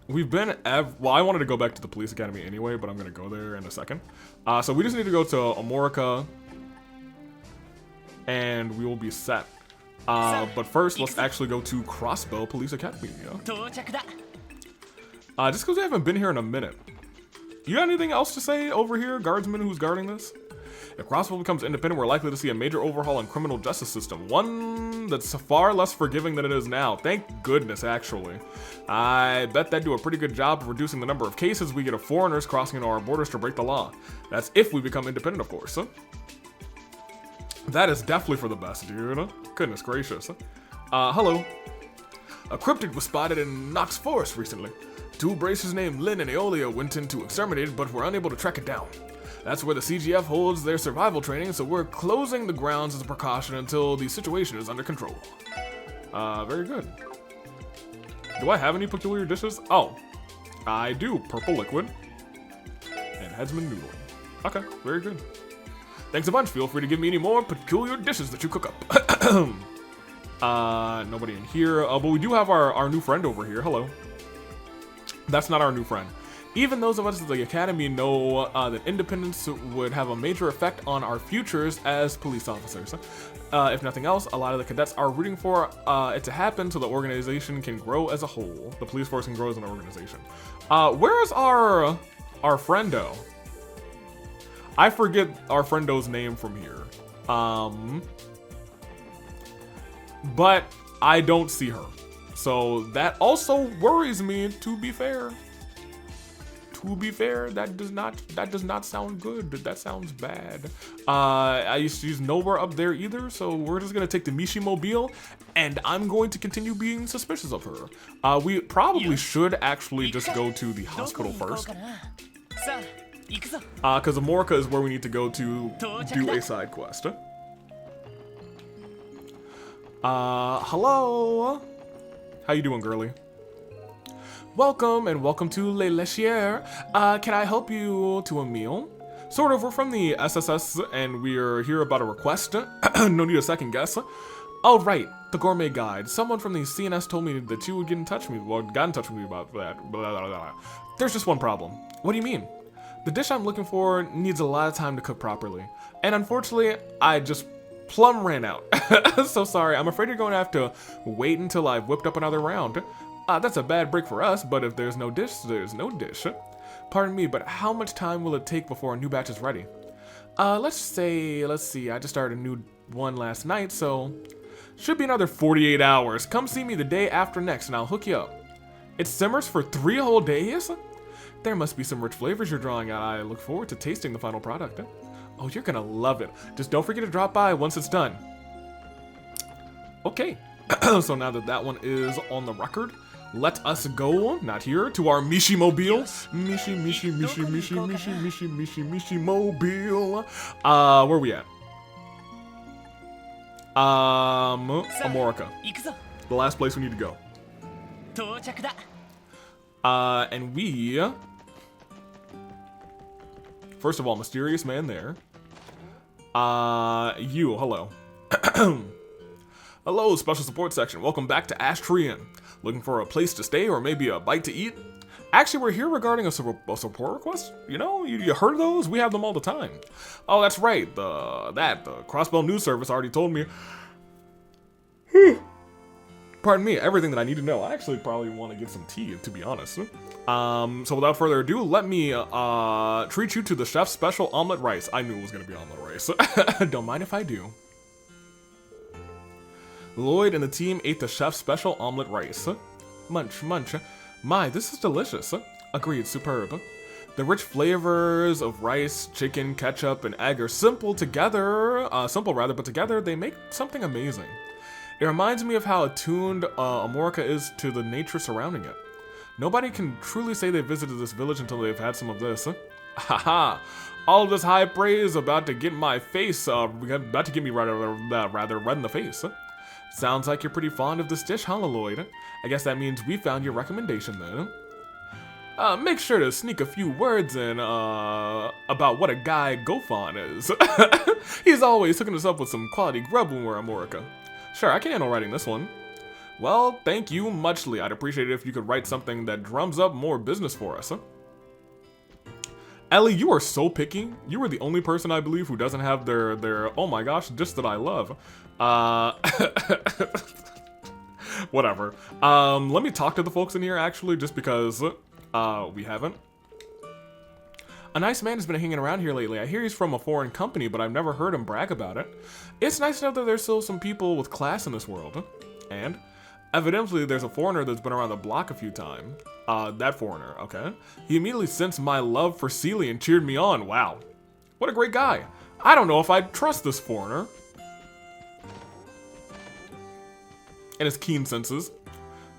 we've been... well, I wanted to go back to the police academy anyway, but I'm going to go there in a second. So we just need to go to Amorica. and we will be set. But first, let's actually go to Crossbow Police Academy. Just because we haven't been here in a minute. You got anything else to say over here, guardsman who's guarding this? If Crossbow becomes independent, we're likely to see a major overhaul in criminal justice system. One that's far less forgiving than it is now. Thank goodness, actually. I bet that'd do a pretty good job of reducing the number of cases we get of foreigners crossing into our borders to break the law. That's if we become independent, of course. That is definitely for the best, dude. Goodness gracious. Hello. A cryptid was spotted in Knox Forest recently. Two bracers named Lynn and Aeolia went in to exterminate it, but were unable to track it down. That's where the CGF holds their survival training, so we're closing the grounds as a precaution until the situation is under control. Very good. Do I have any peculiar dishes? Oh, I do. Purple liquid and headsman noodle. Okay, very good. Thanks a bunch. Feel free to give me any more peculiar dishes that you cook up. Nobody in here. But we do have our new friend over here. Hello. That's not our new friend. Even those of us at the Academy know that independence would have a major effect on our futures as police officers. If nothing else, a lot of the cadets are rooting for it to happen so the organization can grow as a whole. The police force can grow as an organization. Where is our friendo? I forget our friendo's name from here. But I don't see her. So that also worries me, to be fair. To be fair, that does not sound good. That sounds bad. She's nowhere up there either, so we're just gonna take the Mishi Mobile, and I'm going to continue being suspicious of her. We probably should actually just go to the hospital first. Because Amorica is where we need to go to do a side quest. Hello? How you doing, girly? Welcome, and welcome to Le Lechier. Can I help you to a meal? Sort of, we're from the SSS, and we're here about a request. No need a second guess. Oh, right, the gourmet guide. Someone from the CNS told me that you would get in touch with me, well, got in touch with me about that. Blah, blah, blah. There's just one problem. What do you mean? The dish I'm looking for needs a lot of time to cook properly. And unfortunately, I just plumb ran out. So sorry, I'm afraid you're going to have to wait until I've whipped up another round. That's a bad break for us, but if there's no dish, there's no dish. Pardon me, but how much time will it take before a new batch is ready? Let's see, I just started a new one last night, so should be another 48 hours. Come see me the day after next and I'll hook you up. It simmers for 3 whole days? There must be some rich flavors you're drawing out. I look forward to tasting the final product. Oh, you're gonna love it. Just don't forget to drop by once it's done. Okay, so now that that one is on the record, let us go, not here, to our Mishi Mobile. Mishi Mobile. Where are we at? Amorica. The last place we need to go. And we... First of all, mysterious man there. You, hello. Hello, special support section. Welcome back to Ashtrian. Looking for a place to stay or maybe a bite to eat? Actually, we're here regarding a support request. You know, you heard of those? We have them all the time. Oh, that's right. The Crossbow News Service already told me. Pardon me, everything that I need to know. I actually probably want to get some tea, to be honest. So without further ado, let me treat you to the chef's special omelet rice. I knew it was going to be omelet rice. Don't mind if I do. Lloyd and the team ate the chef's special omelet rice. Munch, munch. My, this is delicious. Agreed, superb. The rich flavors of rice, chicken, ketchup, and egg are simple rather, but together they make something amazing. It reminds me of how attuned Amorica is to the nature surrounding it. Nobody can truly say they visited this village until they've had some of this. Haha! All of this high praise about to get my face, about to get me rather red in the face. Sounds like you're pretty fond of this dish, huh, Lloyd? I guess that means we found your recommendation then. Make sure to sneak a few words in, about what a guy Gofon is. He's always hooking us up with some quality grub when we're at Amorica. Sure, I can handle writing this one. Well, thank you muchly. I'd appreciate it if you could write something that drums up more business for us. Ellie, you are so picky. You are the only person I believe who doesn't have their oh my gosh, just that I love. Whatever. Let me talk to the folks in here actually, just because we haven't. A nice man has been hanging around here lately. I hear he's from a foreign company, but I've never heard him brag about it. It's nice to know that there's still some people with class in this world. And evidently there's a foreigner that's been around the block a few times. That foreigner, okay. He immediately sensed my love for Celie and cheered me on. Wow. What a great guy. I don't know if I'd trust this foreigner. And his keen senses.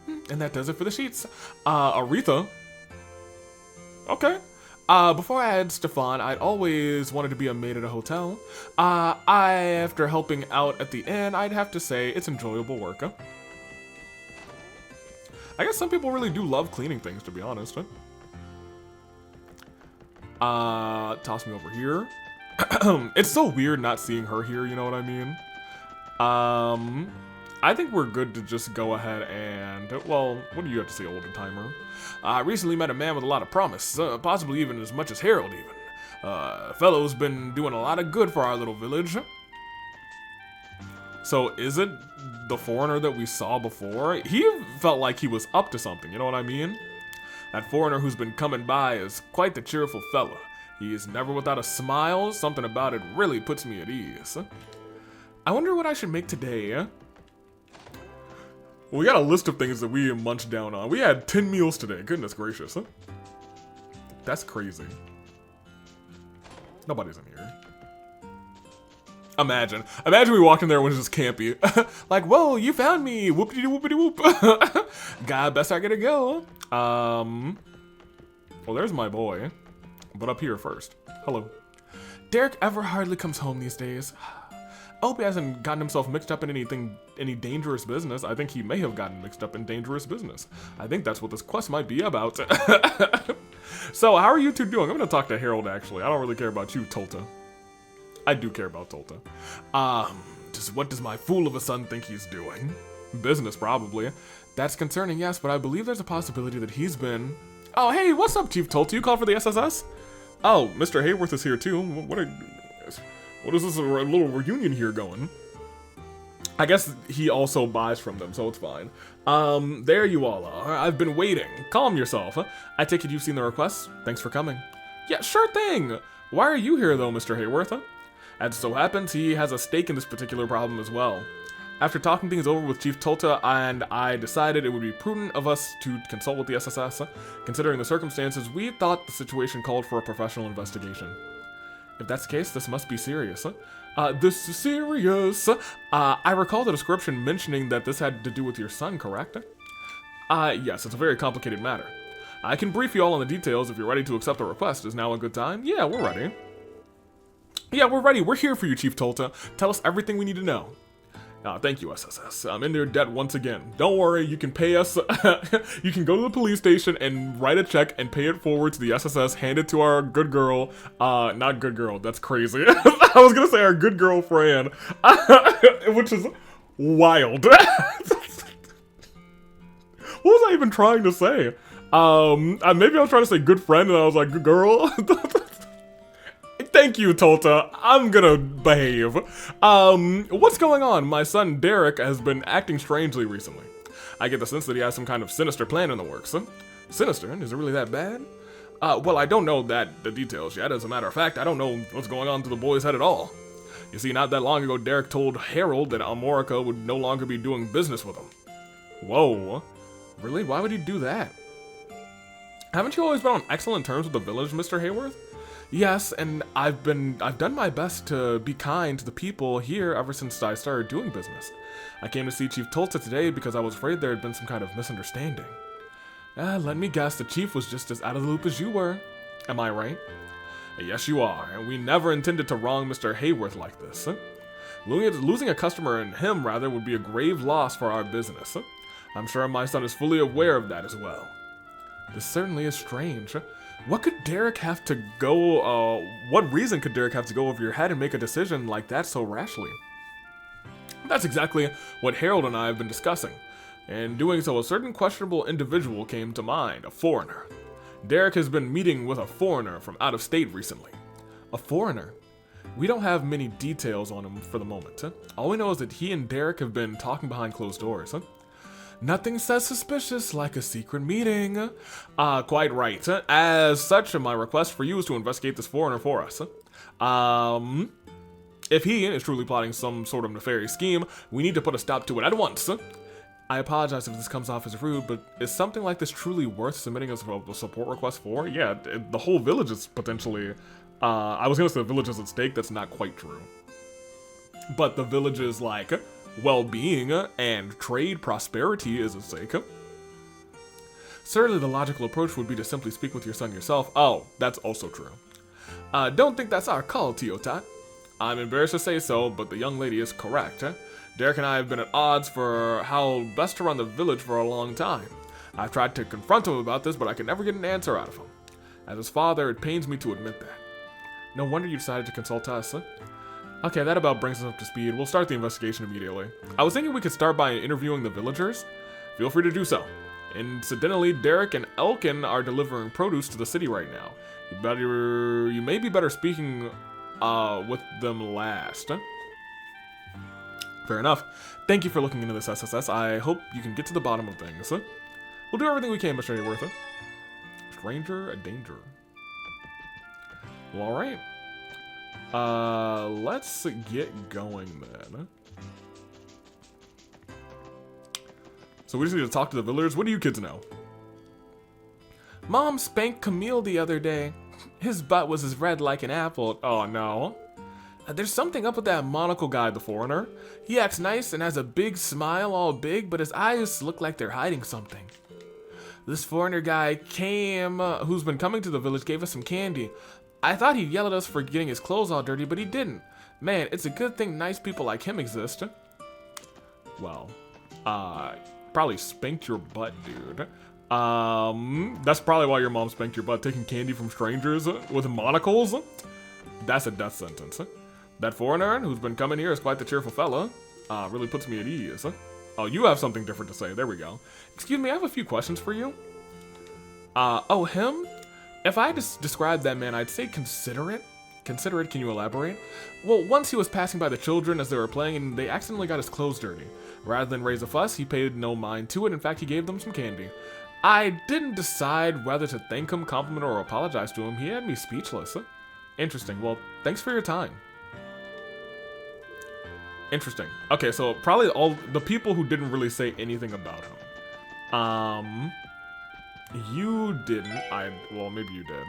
And that does it for the sheets. Aretha. Okay. Before I had Stefan, I'd always wanted to be a maid at a hotel. After helping out at the inn, I'd have to say it's enjoyable work. Huh? I guess some people really do love cleaning things, to be honest. Huh? Toss me over here. It's so weird not seeing her here, you know what I mean? I think we're good to just go ahead and, well, what do you have to say, older timer? I recently met a man with a lot of promise, possibly even as much as Harold even. Fellow's been doing a lot of good for our little village. So is it the foreigner that we saw before? He felt like he was up to something, you know what I mean? That foreigner who's been coming by is quite the cheerful fella. He is never without a smile. Something about it really puts me at ease. I wonder what I should make today. We got a list of things that we munched down on. We had 10 meals today. Goodness gracious. Huh? That's crazy. Nobody's in here. Imagine we walked in there when it was just campy. Like, whoa, you found me. Whoopity whoopity whoop. God, best I gotta go. Well, there's my boy. But up here first. Hello. Derek ever hardly comes home these days. I hope he hasn't gotten himself mixed up in any dangerous business. I think he may have gotten mixed up in dangerous business. I think that's what this quest might be about. So, how are you two doing? I'm gonna talk to Harold, actually. I don't really care about you, Tolta. I do care about Tolta. Just what does my fool of a son think he's doing? Business, probably. That's concerning, yes, but I believe there's a possibility that he's been... Oh, hey, what's up, Chief Tolta? You called for the SSS? Oh, Mr. Hayworth is here, too. What is this, a little reunion here going? I guess he also buys from them, so it's fine. There you all are. I've been waiting. Calm yourself. I take it you've seen the request? Thanks for coming. Yeah, sure thing. Why are you here, though, Mr. Hayworth? As so happens, he has a stake in this particular problem as well. After talking things over with Chief Tolta and I decided it would be prudent of us to consult with the SSS. Considering the circumstances, we thought the situation called for a professional investigation. If that's the case, this must be serious. This is serious. I recall the description mentioning that this had to do with your son, correct? Yes, it's a very complicated matter. I can brief you all on the details if you're ready to accept the request. Is now a good time? Yeah, we're ready. Yeah, we're ready. We're here for you, Chief Tolta. Tell us everything we need to know. Thank you, SSS. I'm in your debt once again. Don't worry, you can pay us. You can go to the police station and write a check and pay it forward to the SSS, hand it to our good girl. Not good girl, that's crazy. I was gonna say our good girl Fran, which is wild. What was I even trying to say? Maybe I was trying to say good friend and I was like, good girl? Thank you, Tolta. I'm gonna behave. What's going on? My son Derek has been acting strangely recently. I get the sense that he has some kind of sinister plan in the works. Sinister? Is it really that bad? Well, I don't know the details yet. As a matter of fact, I don't know what's going on to the boy's head at all. You see, not that long ago, Derek told Harold that Amorica would no longer be doing business with him. Whoa. Really? Why would he do that? Haven't you always been on excellent terms with the village, Mr. Hayworth? Yes, and I've done my best to be kind to the people here ever since I started doing business. I came to see Chief Tolta today because I was afraid there had been some kind of misunderstanding. Let me guess, the chief was just as out of the loop as you were. Am I right? Yes, you are, and we never intended to wrong Mr. Hayworth like this. Losing a customer, and him rather, would be a grave loss for our business. I'm sure my son is fully aware of that as well. This certainly is strange. What could Derek have to go, what reason could Derek have to go over your head and make a decision like that so rashly? That's exactly what Harold and I have been discussing. In doing so, a certain questionable individual came to mind, a foreigner. Derek has been meeting with a foreigner from out of state recently. A foreigner? We don't have many details on him for the moment. All we know is that he and Derek have been talking behind closed doors. Nothing says suspicious like a secret meeting. Quite right. As such, my request for you is to investigate this foreigner for us. If he is truly plotting some sort of nefarious scheme, we need to put a stop to it at once. I apologize if this comes off as rude, but is something like this truly worth submitting as a support request for? Yeah, the whole village is potentially... I was gonna say the village is at stake, that's not quite true. But the village's, like, well-being and trade prosperity is at stake. Certainly the logical approach would be to simply speak with your son yourself. Oh, that's also true. Don't think that's our call, Tiotat. I'm embarrassed to say so, but the young lady is correct. Derek and I have been at odds for how best to run the village for a long time. I've tried to confront him about this, but I can never get an answer out of him. As his father, it pains me to admit that. No wonder you decided to consult us. Okay, that about brings us up to speed. We'll start the investigation immediately. I was thinking we could start by interviewing the villagers. Feel free to do so. Incidentally, Derek and Elkin are delivering produce to the city right now. You may be better speaking with them last. Fair enough. Thank you for looking into this SSS. I hope you can get to the bottom of things. We'll do everything we can, Mr. Hayworth. Stranger, a danger. Well, alright. Let's get going then. So we just need to talk to the villagers. What do you kids know? Mom spanked Camille the other day. His butt was as red like an apple. Oh no. There's something up with that monocle guy, the foreigner. He acts nice and has a big smile, all big, but his eyes look like they're hiding something. This foreigner guy came, who's been coming to the village, gave us some candy. I thought he'd yell at us for getting his clothes all dirty, but he didn't. Man, it's a good thing nice people like him exist. Well, probably spanked your butt, dude. That's probably why your mom spanked your butt, taking candy from strangers with monocles. That's a death sentence. That foreigner who's been coming here is quite the cheerful fella. Really puts me at ease. Oh, you have something different to say. There we go. Excuse me, I have a few questions for you. Oh, him? If I just described that man, I'd say considerate. Considerate, can you elaborate? Well, once he was passing by the children as they were playing and they accidentally got his clothes dirty. Rather than raise a fuss, he paid no mind to it. In fact, he gave them some candy. I didn't decide whether to thank him, compliment, or apologize to him. He had me speechless. Interesting. Well, thanks for your time. Interesting. Okay, so probably all the people who didn't really say anything about him. You didn't. Well, maybe you did.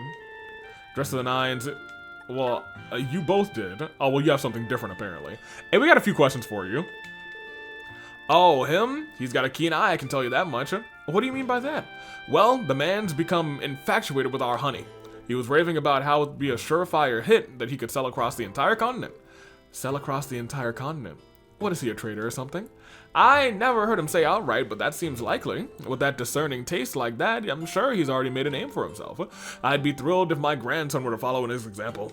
Dress to the nines. Well, you both did. Oh, well, you have something different, apparently. Hey, we got a few questions for you. Oh, him? He's got a keen eye, I can tell you that much. What do you mean by that? Well, the man's become infatuated with our honey. He was raving about how it would be a surefire hit that he could sell across the entire continent. Sell across the entire continent? What is he, a trader or something? I never heard him say outright, but that seems likely. With that discerning taste like that, I'm sure he's already made a name for himself. I'd be thrilled if my grandson were to follow in his example.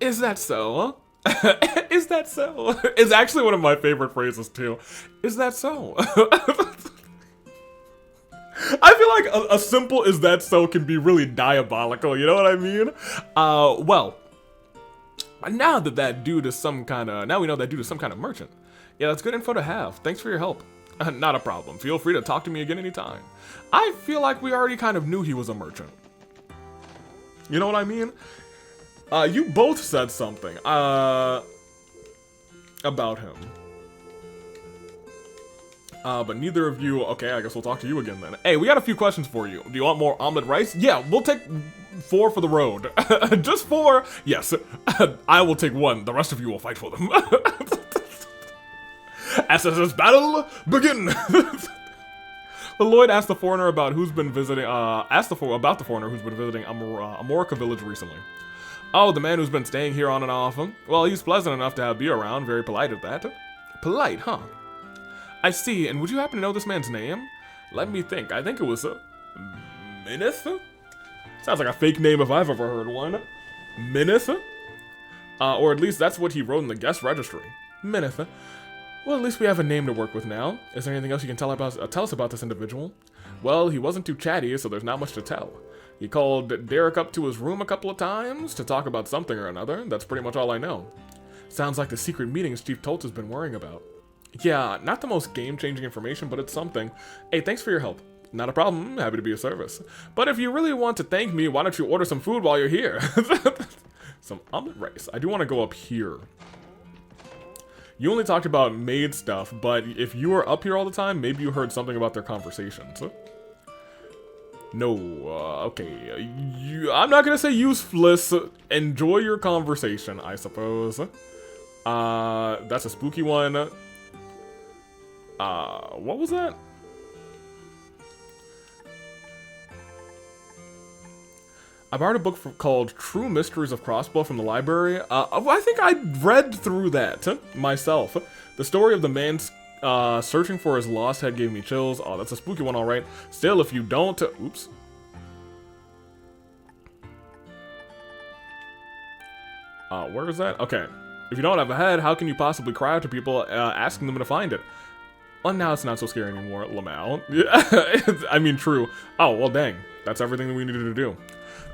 Is that so? Is that so? It's actually one of my favorite phrases too. Is that so? I feel like a simple "is that so" can be really diabolical, you know what I mean? Well, now we know that dude is some kind of merchant. Yeah, that's good info to have. Thanks for your help. Not a problem. Feel free to talk to me again anytime. I feel like we already kind of knew he was a merchant. You know what I mean? You both said something about him. But neither of you... Okay, I guess we'll talk to you again then. Hey, we got a few questions for you. Do you want more omelet rice? Yeah, we'll take 4 for the road. Just 4? Yes. I will take 1. The rest of you will fight for them. SSS battle, begin! Lloyd asked the foreigner about who's been visiting... about the foreigner who's been visiting Amorica village recently. Oh, the man who's been staying here on and off. Well, he's pleasant enough to be around. Very polite at that. Polite, huh? I see, and would you happen to know this man's name? Let me think. I think it was, Minith? Sounds like a fake name if I've ever heard one. Minith? Or at least that's what he wrote in the guest registry. Minith. Well, at least we have a name to work with now. Is there anything else you can tell us about this individual? Well, he wasn't too chatty, so there's not much to tell. He called Derek up to his room a couple of times to talk about something or another. That's pretty much all I know. Sounds like the secret meetings Chief Tolt has been worrying about. Yeah, not the most game-changing information, but it's something. Hey, thanks for your help. Not a problem, happy to be of service. But if you really want to thank me, why don't you order some food while you're here? Some omelet rice. I do want to go up here. You only talked about maid stuff, but if you were up here all the time, maybe you heard something about their conversations. No, okay. I'm not gonna say useless. Enjoy your conversation, I suppose. That's a spooky one. What was that? I borrowed a book called True Mysteries of Crossbow from the library. I think I read through that myself. The story of the man searching for his lost head gave me chills. Oh, that's a spooky one, all right. Still, if you don't... Oops. Where is that? Okay. If you don't have a head, how can you possibly cry out to people asking them to find it? Well, now it's not so scary anymore, Lamal. I mean, true. Oh, well, dang. That's everything that we needed to do.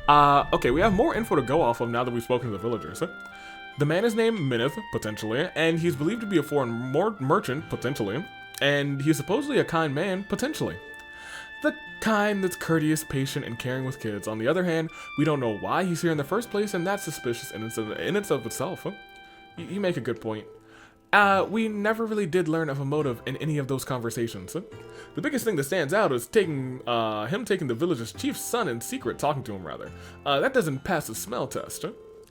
Okay, we have more info to go off of now that we've spoken to the villagers. The man is named Minith, potentially, and he's believed to be a foreign merchant, potentially, and he's supposedly a kind man, potentially. The kind that's courteous, patient, and caring with kids. On the other hand, we don't know why he's here in the first place, and that's suspicious in and of itself. You make a good point. We never really did learn of a motive in any of those conversations. The biggest thing that stands out is him taking the village's chief's son in secret, talking to him rather. That doesn't pass the smell test.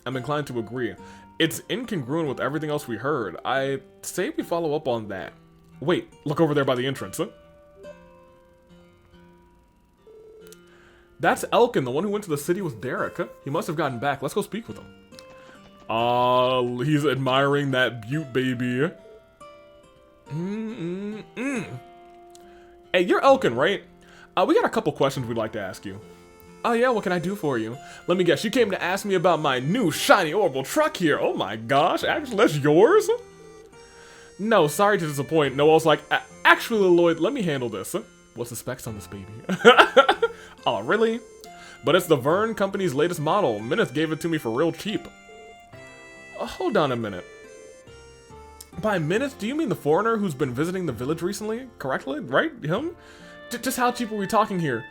I'm inclined to agree. It's incongruent with everything else we heard. I say we follow up on that. Wait, look over there by the entrance. That's Elkin, the one who went to the city with Derek. He must have gotten back. Let's go speak with him. He's admiring that butte baby. Hey, you're Elkin, right? We got a couple questions we'd like to ask you. Oh yeah, what can I do for you? Let me guess, you came to ask me about my new shiny orbital truck here. Oh my gosh, actually that's yours? No, sorry to disappoint. Noel's like, actually Lloyd, let me handle this. What's the specs on this baby? Oh, really? But it's the Vern Company's latest model. Minith gave it to me for real cheap. Hold on a minute. By Minith, do you mean the foreigner who's been visiting the village recently? Correctly, right? Him? Just how cheap are we talking here?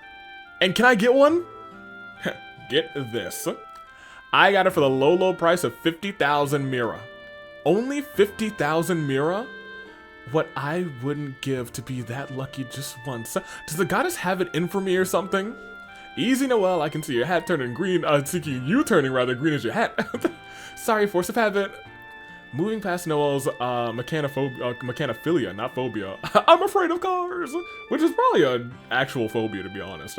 And can I get one? Get this. I got it for the low price of 50,000 Mira. Only 50,000 Mira? What I wouldn't give to be that lucky just once. Does the goddess have it in for me or something? Easy, Noel, I can see your hat turning green. You turning rather green as your hat. Sorry, force of habit. Moving past Noel's mechanophilia, not phobia. I'm afraid of cars, which is probably an actual phobia, to be honest.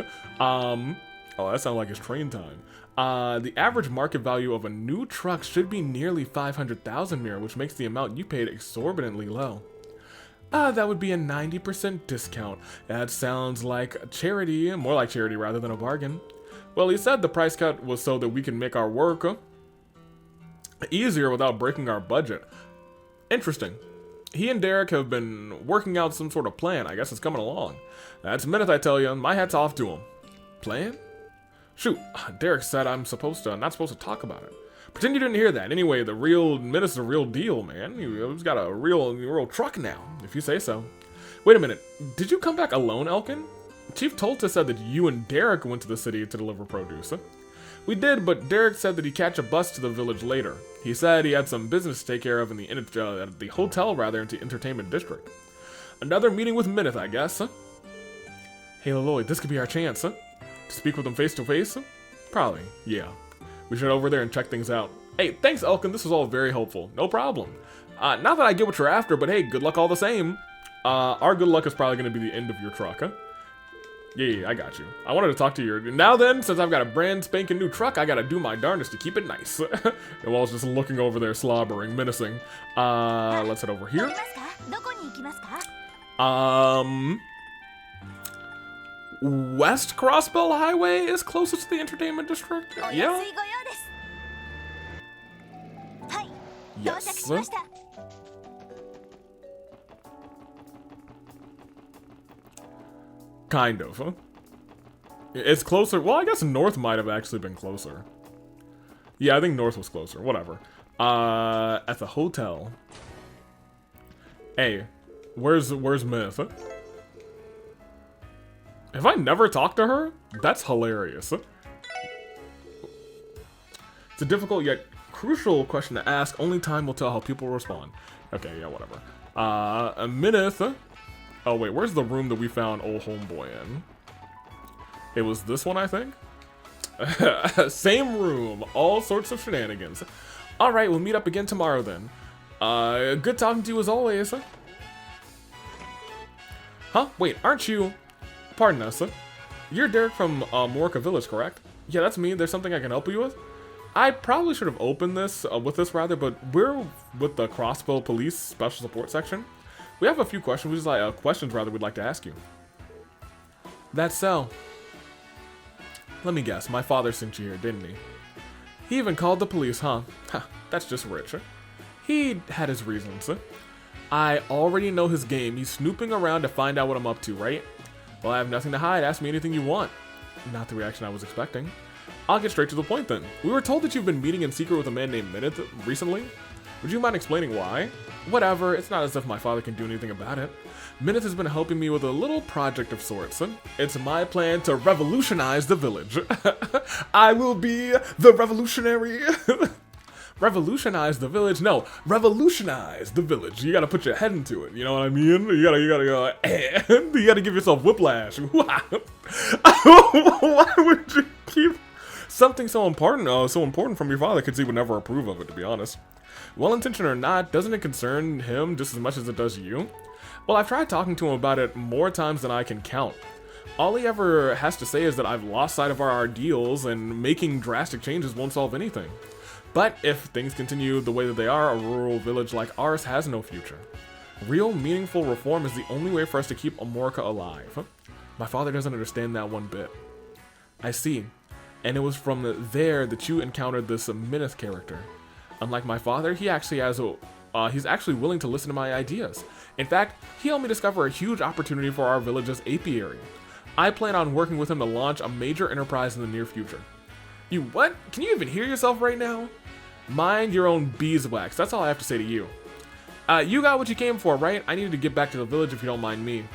Oh, that sounds like it's train time. The average market value of a new truck should be nearly 500,000 Mira, which makes the amount you paid exorbitantly low. That would be a 90% discount. That sounds like charity, more like charity rather than a bargain. Well, he said the price cut was so that we can make our work easier without breaking our budget. Interesting. He and Derek have been working out some sort of plan. I guess it's coming along. That's a minute, I tell you. My hat's off to him. Plan? Shoot, Derek said I'm not supposed to talk about it. Pretend you didn't hear that. Anyway, the real Minith's the real deal, man. He's got a real truck now, if you say so. Wait a minute. Did you come back alone, Elkin? Chief Tolta said that you and Derek went to the city to deliver produce. We did, but Derek said that he'd catch a bus to the village later. He said he had some business to take care of in the hotel, rather, in the entertainment district. Another meeting with Minith, I guess. Hey, Lloyd, this could be our chance, To speak with him face to face? Probably, yeah. We should head over there and check things out. Hey, thanks, Elkin. This was all very helpful. No problem. Not that I get what you're after, but hey, good luck all the same. Our good luck is probably going to be the end of your truck, Yeah, I got you. I wanted to talk to you. Now then, since I've got a brand spanking new truck, I gotta do my darndest to keep it nice. And while I was just looking over there, slobbering, menacing. Let's head over here. West Crossbell Highway is closest to the entertainment district. Yeah. Yes. Kind of. It's closer. Well, I guess north might have actually been closer. Yeah, I think north was closer. Whatever. At the hotel. Hey, where's Myth? Have I never talked to her? That's hilarious. It's a difficult yet crucial question to ask. Only time will tell how people respond. Okay, yeah, whatever. A minute. Oh, wait, where's the room that we found old homeboy in? It was this one, I think? Same room, all sorts of shenanigans. Alright, we'll meet up again tomorrow then. Good talking to you as always. Huh? Wait, aren't you... Pardon us. You're Derek from Morka Village, correct? Yeah, that's me. There's something I can help you with? I probably should have opened this, but we're with the Crossbow Police Special Support Section. We have a few questions, we'd like to ask you. That's so. Let me guess, my father sent you here, didn't he? He even called the police, huh? Ha, that's just rich. He had his reasons. I already know his game. He's snooping around to find out what I'm up to, right? Well, I have nothing to hide. Ask me anything you want. Not the reaction I was expecting. I'll get straight to the point then. We were told that you've been meeting in secret with a man named Minute recently. Would you mind explaining why? Whatever, it's not as if my father can do anything about it. Minute has been helping me with a little project of sorts. It's my plan to revolutionize the village. I will be the revolutionary. Revolutionize the village? No, revolutionize the village. You gotta put your head into it. You know what I mean? You gotta go, and you gotta give yourself whiplash. Why would you keep something so important from your father? Because he would never approve of it, to be honest. Well-intentioned or not, doesn't it concern him just as much as it does you? Well, I've tried talking to him about it more times than I can count. All he ever has to say is that I've lost sight of our ideals and making drastic changes won't solve anything. But if things continue the way that they are, a rural village like ours has no future. Real, meaningful reform is the only way for us to keep Amorica alive. My father doesn't understand that one bit. I see. And it was from there that you encountered this Minith character. Unlike my father, he's actually willing to listen to my ideas. In fact, he helped me discover a huge opportunity for our village's apiary. I plan on working with him to launch a major enterprise in the near future. You what? Can you even hear yourself right now? Mind your own beeswax, that's all I have to say to you. You got what you came for, right? I needed to get back to the village if you don't mind me.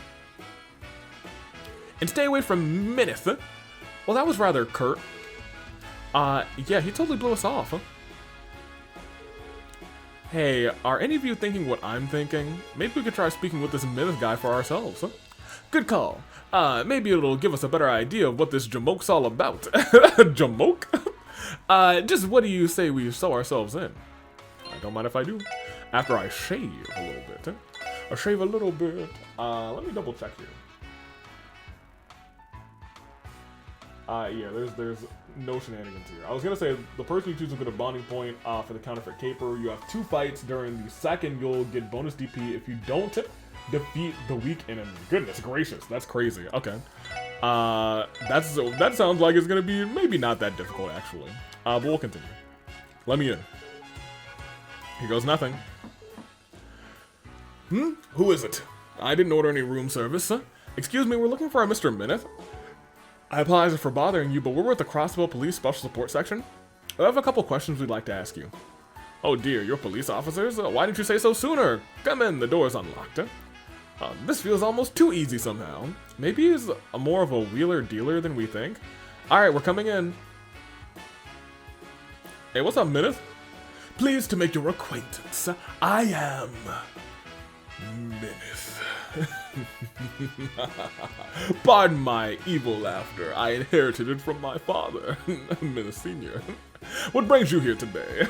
And stay away from Minith. Well, that was rather curt. Yeah, he totally blew us off, huh? Hey, are any of you thinking what I'm thinking? Maybe we could try speaking with this Minith guy for ourselves, huh? Good call. Maybe it'll give us a better idea of what this jamoke's all about. Jamoke? Just what do you say we sew ourselves in? I don't mind if I do. After I shave a little bit. Or shave a little bit. Let me double check here. Yeah, there's no shenanigans here. I was gonna say the person you choose will get a bonding point for the counterfeit caper. You have 2 fights. During the second, you'll get bonus DP if you don't defeat the weak enemy. Goodness gracious, that's crazy. Okay. That sounds like it's gonna be maybe not that difficult actually. But we'll continue. Let me in. Here goes nothing. Who is it? I didn't order any room service. Excuse me, we're looking for a Mr. Minith. I apologize for bothering you, but we're with the Crossbow Police Special Support Section. I have a couple questions we'd like to ask you. Oh dear, you're police officers? Why didn't you say so sooner? Come in, the door's unlocked. This feels almost too easy somehow. Maybe he's more of a wheeler-dealer than we think. Alright, we're coming in. Hey, what's up, Minith? Pleased to make your acquaintance. I am... Minith. Pardon my evil laughter. I inherited it from my father, Minith Sr. What brings you here today?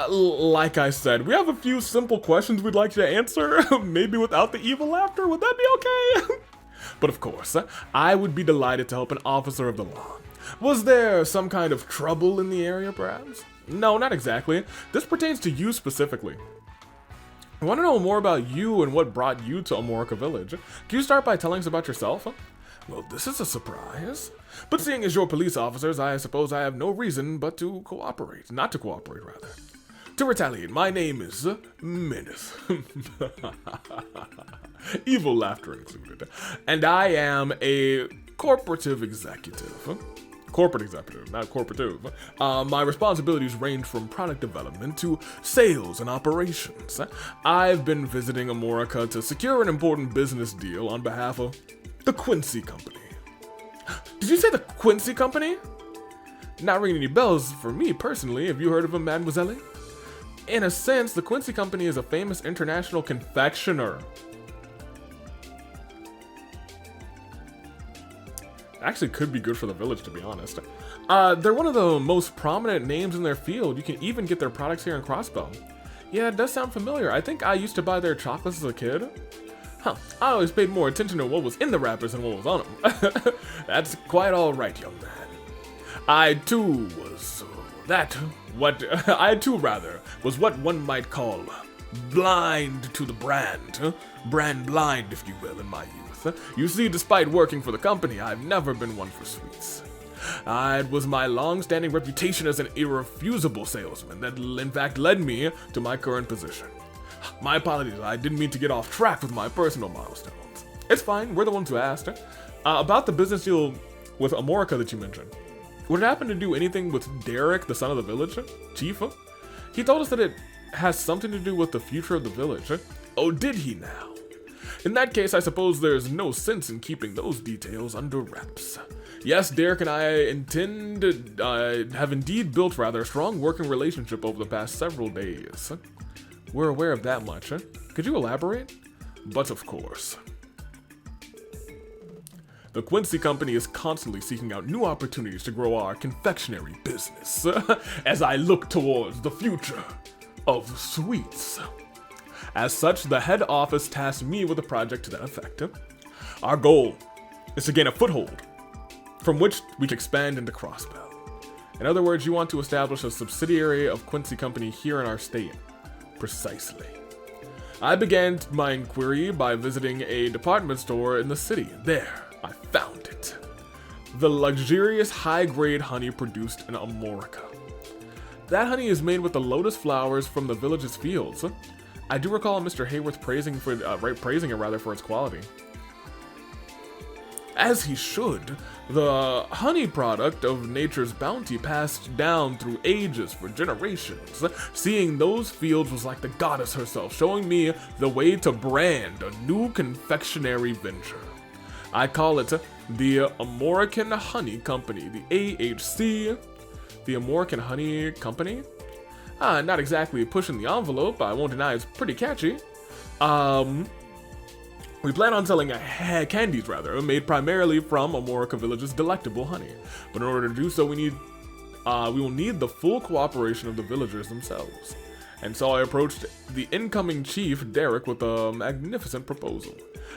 Like I said, we have a few simple questions we'd like you to answer, maybe without the evil laughter. Would that be okay? But of course, I would be delighted to help an officer of the law. Was there some kind of trouble in the area, perhaps? No, not exactly. This pertains to you specifically. I want to know more about you and what brought you to Amorica Village. Can you start by telling us about yourself? Well, this is a surprise. But seeing as you're police officers, I suppose I have no reason but to cooperate. Not to cooperate, rather. To retaliate, my name is Menace. Evil laughter included. And I am a corporate executive, not corporative. My responsibilities range from product development to sales and operations. I've been visiting Amorica to secure an important business deal on behalf of the Quincy Company. Did you say the Quincy Company? Not ringing any bells for me personally. Have you heard of them, Mademoiselle? In a sense, the Quincy Company is a famous international confectioner. Actually could be good for the village, to be honest. They're one of the most prominent names in their field. You can even get their products here in Crossbow. Yeah, it does sound familiar. I think I used to buy their chocolates as a kid. Huh, I always paid more attention to what was in the wrappers than what was on them. That's quite alright, young man. I too was what one might call blind to the brand. Brand blind, if you will, in my youth. You see, despite working for the company, I've never been one for sweets. It was my long-standing reputation as an irrefusable salesman that in fact led me to my current position. My apologies, I didn't mean to get off track with my personal milestones. It's fine, we're the ones who asked. About the business deal with Amorica that you mentioned. Would it happen to do anything with Derek, the son of the village, Chief? He told us that it has something to do with the future of the village. Oh, did he now? In that case, I suppose there's no sense in keeping those details under wraps. Yes, Derek and I have indeed built rather a strong working relationship over the past several days. We're aware of that much. Could you elaborate? But of course. The Quincy Company is constantly seeking out new opportunities to grow our confectionery business as I look towards the future of sweets. As such, the head office tasked me with a project to that effect. Our goal is to gain a foothold from which we can expand into Crossbell. In other words, you want to establish a subsidiary of Quincy Company here in our state. Precisely. I began my inquiry by visiting a department store in the city. There, I found it. The luxurious high-grade honey produced in Amorica. That honey is made with the lotus flowers from the village's fields. I do recall Mr. Hayworth praising it for its quality. As he should. The honey product of nature's bounty passed down through ages for generations. Seeing those fields was like the goddess herself, showing me the way to brand a new confectionery venture. I call it the American Honey Company, the AHC, the American Honey Company. Not exactly pushing the envelope, I won't deny it's pretty catchy. We plan on selling candies, made primarily from Amorica Village's delectable honey. But in order to do so, we will need the full cooperation of the villagers themselves. And so I approached the incoming chief, Derek, with a magnificent proposal.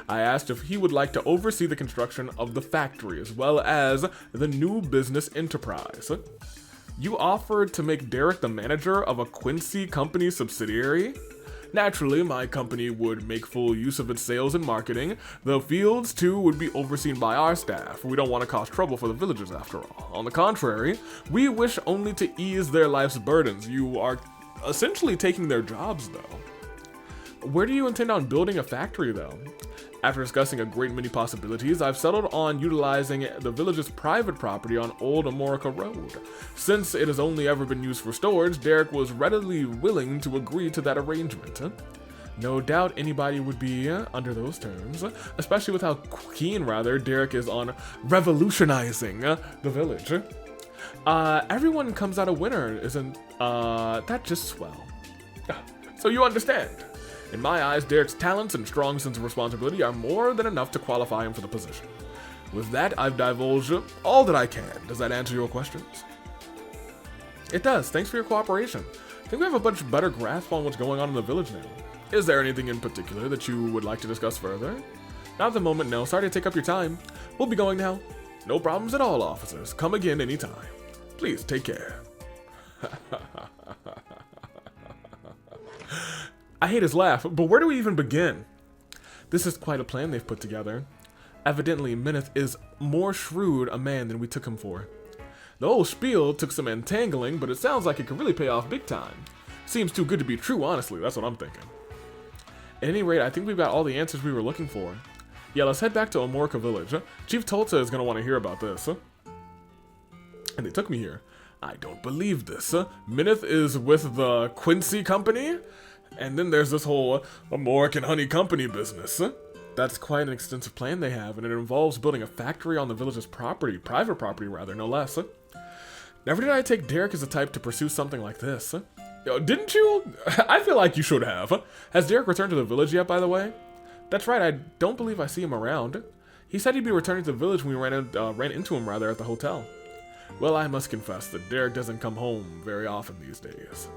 I asked if he would like to oversee the construction of the factory as well as the new business enterprise. You offered to make Derek the manager of a Quincy Company subsidiary? Naturally, my company would make full use of its sales and marketing. The fields, too, would be overseen by our staff. We don't want to cause trouble for the villagers, after all. On the contrary, we wish only to ease their life's burdens. You are essentially taking their jobs, though. Where do you intend on building a factory, though? After discussing a great many possibilities, I've settled on utilizing the village's private property on Old Amorica Road. Since it has only ever been used for storage, Derek was readily willing to agree to that arrangement. No doubt anybody would be under those terms, especially with how keen, Derek is on revolutionizing the village. Everyone comes out a winner, isn't that just swell? So you understand. In my eyes, Derek's talents and strong sense of responsibility are more than enough to qualify him for the position. With that, I've divulged all that I can. Does that answer your questions? It does. Thanks for your cooperation. I think we have a much better grasp on what's going on in the village now. Is there anything in particular that you would like to discuss further? Not at the moment, no. Sorry to take up your time. We'll be going now. No problems at all, officers. Come again anytime. Please, take care. I hate his laugh, but where do we even begin? This is quite a plan they've put together. Evidently, Mineth is more shrewd a man than we took him for. The whole spiel took some entangling, but it sounds like it could really pay off big time. Seems too good to be true, honestly. That's what I'm thinking. At any rate, I think we've got all the answers we were looking for. Yeah, let's head back to Omorica Village. Chief Tolta is going to want to hear about this. And they took me here. I don't believe this. Minith is with the Quincy Company? And then there's this whole Omorican Honey Company business. That's quite an extensive plan they have, and it involves building a factory on the village's property. Private property, rather, no less. Never did I take Derek as the type to pursue something like this. Didn't you? I feel like you should have. Has Derek returned to the village yet, by the way? That's right, I don't believe I see him around. He said he'd be returning to the village when we ran into him, rather, at the hotel. Well, I must confess that Derek doesn't come home very often these days.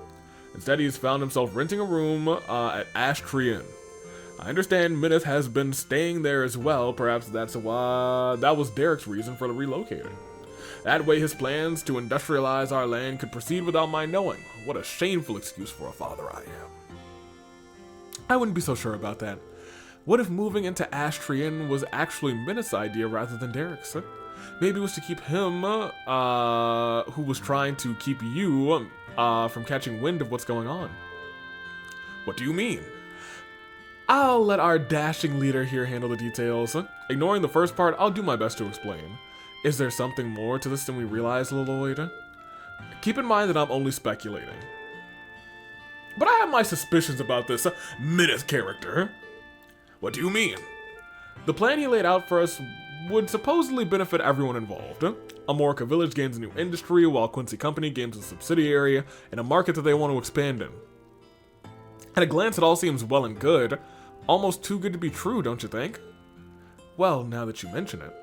Instead, he's found himself renting a room at Ash Tree Inn. I understand Minith has been staying there as well. Perhaps that's why that was Derek's reason for relocating. That way his plans to industrialize our land could proceed without my knowing. What a shameful excuse for a father I am. I wouldn't be so sure about that. What if moving into Ash Tree Inn was actually Minith's idea rather than Derek's? Maybe it was to keep him, who was trying to keep you, from catching wind of what's going on. What do you mean? I'll let our dashing leader here handle the details. Ignoring the first part, I'll do my best to explain. Is there something more to this than we realize, Lloyd? Keep in mind that I'm only speculating. But I have my suspicions about this Minith character. What do you mean? The plan he laid out for us would supposedly benefit everyone involved. Omorica Village gains a new industry, while Quincy Company gains a subsidiary and a market that they want to expand in. At a glance, it all seems well and good. Almost too good to be true, don't you think? Well, now that you mention it.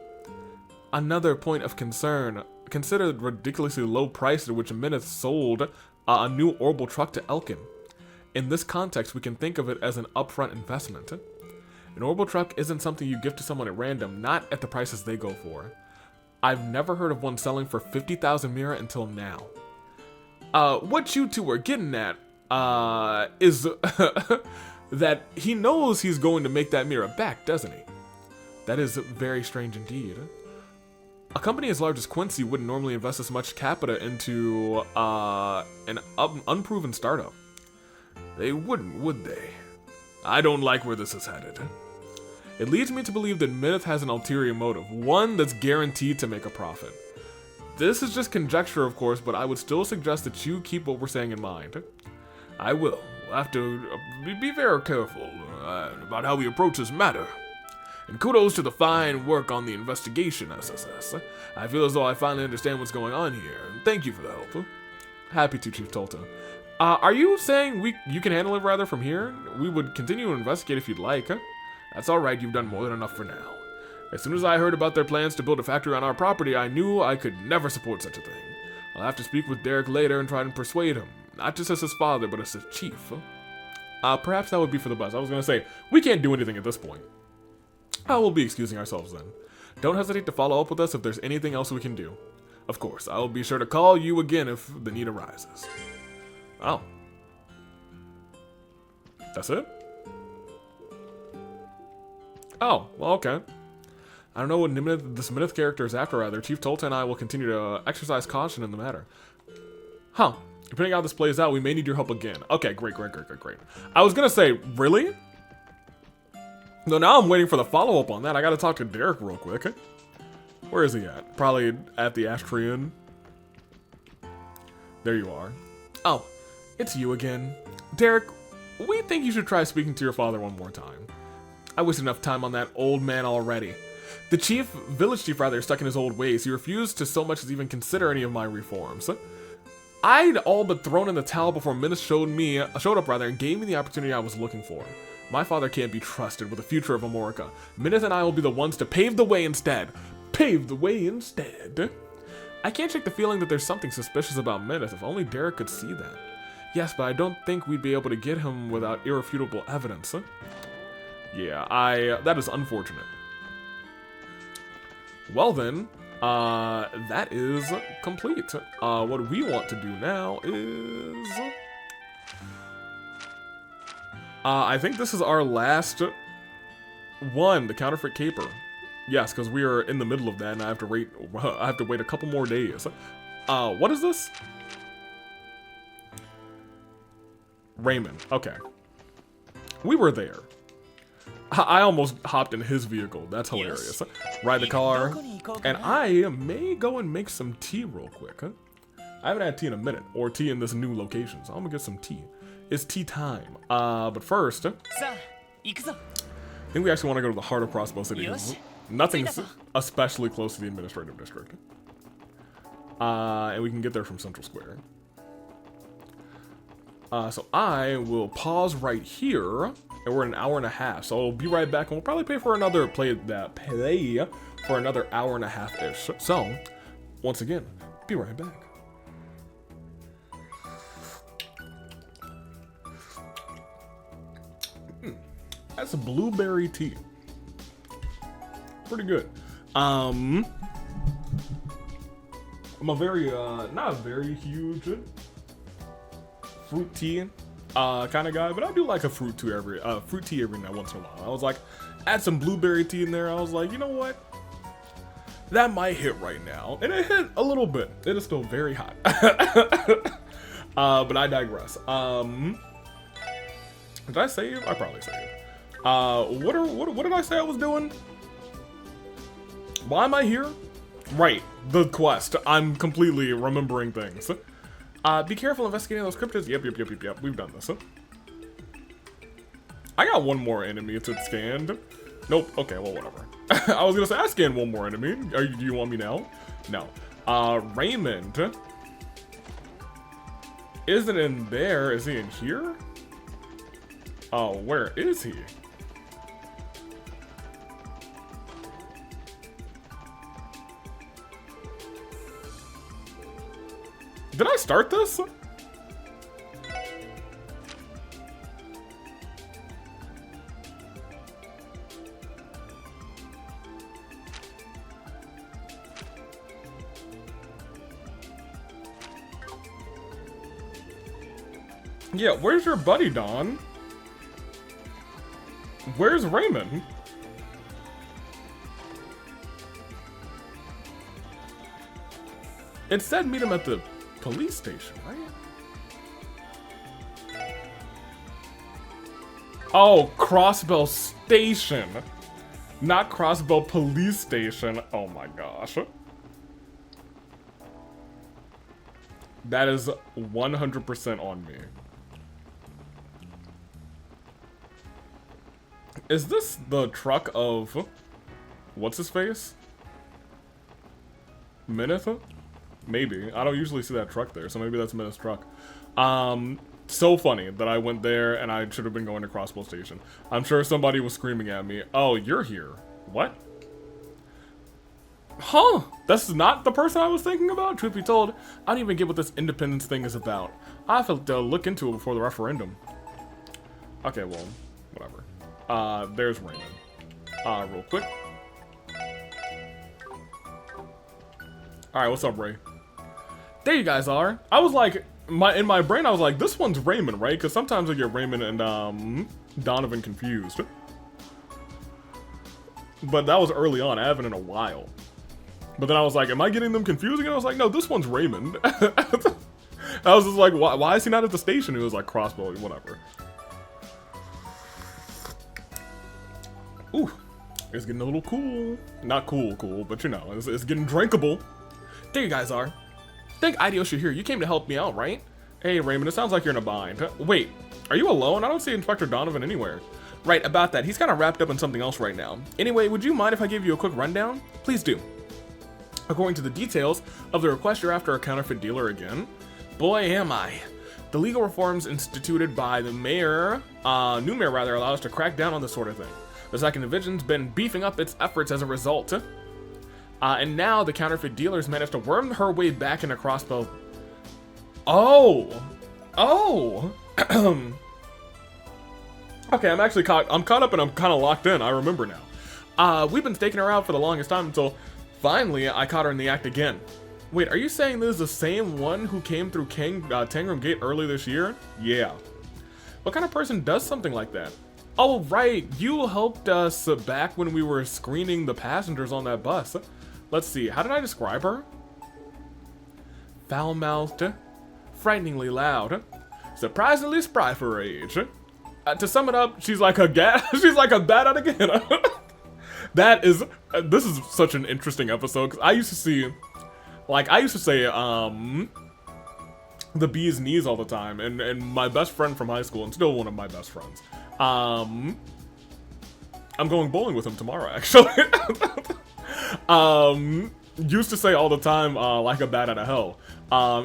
Another point of concern. Consider the ridiculously low price at which Minith sold a new orbital truck to Elkin. In this context, we can think of it as an upfront investment. An orbital truck isn't something you give to someone at random, not at the prices they go for. I've never heard of one selling for 50,000 mira until now. What you two are getting at, is that he knows he's going to make that mira back, doesn't he? That is very strange indeed. A company as large as Quincy wouldn't normally invest this much capita into an unproven startup. They wouldn't, would they? I don't like where this is headed. It leads me to believe that Minith has an ulterior motive, one that's guaranteed to make a profit. This is just conjecture, of course, but I would still suggest that you keep what we're saying in mind. I will. We'll have to be very careful about how we approach this matter. And kudos to the fine work on the investigation, SSS. I feel as though I finally understand what's going on here. Thank you for the help. Happy to, Chief Tolta. Are you saying you can handle it rather from here? We would continue to investigate if you'd like. That's alright, you've done more than enough for now. As soon as I heard about their plans to build a factory on our property, I knew I could never support such a thing. I'll have to speak with Derek later and try to persuade him, not just as his father, but as his chief. Perhaps that would be for the best. I was going to say, we can't do anything at this point. We'll be excusing ourselves then. Don't hesitate to follow up with us if there's anything else we can do. Of course, I will be sure to call you again if the need arises. Oh. That's it? Oh, well, okay. I don't know what this Minith character is after, rather. Chief Tolta and I will continue to exercise caution in the matter. Huh. Depending on how this plays out, we may need your help again. Okay, great. I was gonna say, really? No, now I'm waiting for the follow-up on that. I gotta talk to Derek real quick. Where is he at? Probably at the Ash Tree Inn. There you are. Oh, it's you again. Derek, we think you should try speaking to your father one more time. I wasted enough time on that old man already. The village chief rather, is stuck in his old ways. He refused to so much as even consider any of my reforms. I'd all but thrown in the towel before Minith showed up and gave me the opportunity I was looking for. My father can't be trusted with the future of Omorica. Minith and I will be the ones to pave the way instead. Pave the way instead. I can't shake the feeling that there's something suspicious about Minith. If only Derek could see that. Yes, but I don't think we'd be able to get him without irrefutable evidence. Yeah, that is unfortunate. Well then, that is complete. What we want to do now is... I think this is our last one, the counterfeit caper. Yes, because we are in the middle of that, and I have to wait a couple more days. What is this? Raymond. Okay. We were there. I almost hopped in his vehicle. That's hilarious. Ride the car. And I may go and make some tea real quick. Huh? I haven't had tea in a minute. Or tea in this new location. So I'm going to get some tea. It's tea time. But first, I think we actually want to go to the heart of Crossbow City. Nothing's especially close to the administrative district. And we can get there from Central Square. So I will pause right here, and we're at an hour and a half. So I'll be right back, and we'll probably pay for another for another hour and a half ish. So once again, be right back. That's a blueberry tea. Pretty good. I'm a very not a very huge fruit tea kind of guy, but I do like a fruit tea every now once in a while. I was like, add some blueberry tea in there. I was like, you know what? That might hit right now, and it hit a little bit. It is still very hot, but I digress. Did I save? I probably saved. What did I say I was doing? Why am I here? Right, the quest. I'm completely remembering things. Be careful investigating those cryptids. Yep. We've done this. I got one more enemy to scan. Nope. Okay, well, whatever. I was gonna say, I scanned one more enemy. Do you want me now? No. Raymond. Isn't in there. Is he in here? Oh, where is he? Did I start this? Yeah, where's your buddy, Don? Where's Raymond? It said meet him at the police station, right? Oh, Crossbow Station. Not Crossbow Police Station. Oh my gosh. That is 100% on me. Is this the truck of... what's his face? Minith? Maybe. I don't usually see that truck there, so maybe that's Minith's truck. So funny that I went there and I should have been going to Crossbow Station. I'm sure somebody was screaming at me, oh, you're here. What? Huh? That's not the person I was thinking about? Truth be told, I don't even get what this independence thing is about. I have to look into it before the referendum. Okay, well, whatever. There's Raymond. Real quick. Alright, what's up, Ray? There you guys are. I was like, in my brain, I was like, this one's Raymond, right? Because sometimes I get Raymond and Donovan confused. But that was early on. I haven't in a while. But then I was like, am I getting them confused again? I was like, no, this one's Raymond. I was just like, why is he not at the station? It was like Crossbow, whatever. Ooh, it's getting a little cool. Not cool, but you know, it's getting drinkable. There you guys are. Think Ideos, you're here. You came to help me out, right? Hey, Raymond, it sounds like you're in a bind. Wait, are you alone? I don't see Inspector Donovan anywhere. Right, about that. He's kind of wrapped up in something else right now. Anyway, would you mind if I gave you a quick rundown? Please do. According to the details of the request, you're after a counterfeit dealer again. Boy, am I. The legal reforms instituted by the mayor, new mayor rather, allow us to crack down on this sort of thing. The second division's been beefing up its efforts as a result. And now the counterfeit dealers managed to worm her way back into Crossbow. Oh! Okay, I'm caught up and I'm kind of locked in. I remember now. We've been staking her out for the longest time until finally I caught her in the act again. Wait, are you saying this is the same one who came through Tangram Gate early this year? Yeah. What kind of person does something like that? Oh, right. You helped us back when we were screening the passengers on that bus. Let's see. How did I describe her? Foul-mouthed, frighteningly loud, Surprisingly spry for her age. To sum it up, she's like a she's like a bat out of Ghana. That is, this is such an interesting episode, because I used to see, like, I used to say, the bee's knees all the time, and my best friend from high school, and still one of my best friends, I'm going bowling with him tomorrow, actually, used to say all the time, like a bat out of hell.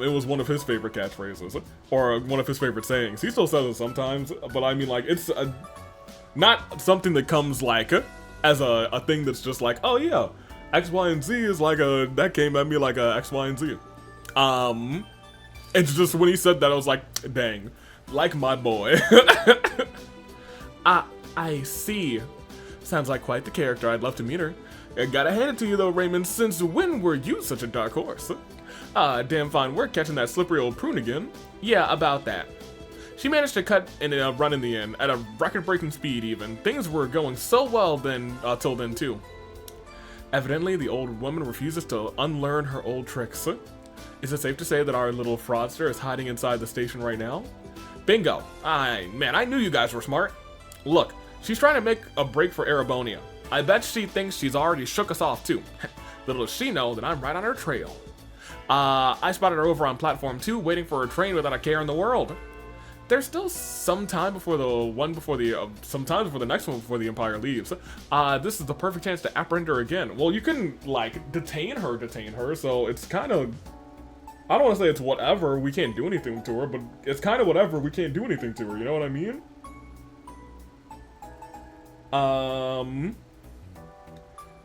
It was one of his favorite catchphrases, or one of his favorite sayings. He still says it sometimes, but I mean, like, it's not something that comes, like, as a thing that's just like, oh yeah, X, Y, and Z is like that came at me like a X, Y, and Z. It's just when he said that, I was like, dang, like my boy. I see. Sounds like quite the character. I'd love to meet her. I gotta hand it to you though, Raymond, since when were you such a dark horse? Damn fine work catching that slippery old prune again. Yeah, about that. She managed to cut in a run in the end, at a record-breaking speed even. Things were going so well then, till then too. Evidently, the old woman refuses to unlearn her old tricks. Is it safe to say that our little fraudster is hiding inside the station right now? Bingo. Man, I knew you guys were smart. Look, she's trying to make a break for Arabonia. I bet she thinks she's already shook us off too. Little does she know that I'm right on her trail. I spotted her over on platform 2, waiting for her train without a care in the world. There's still some time before sometimes before the next one before the Empire leaves. This is the perfect chance to apprehend her again. Well, you can, like, detain her, so it's kind of, I don't want to say it's whatever, we can't do anything to her, but it's kind of whatever, we can't do anything to her, you know what I mean?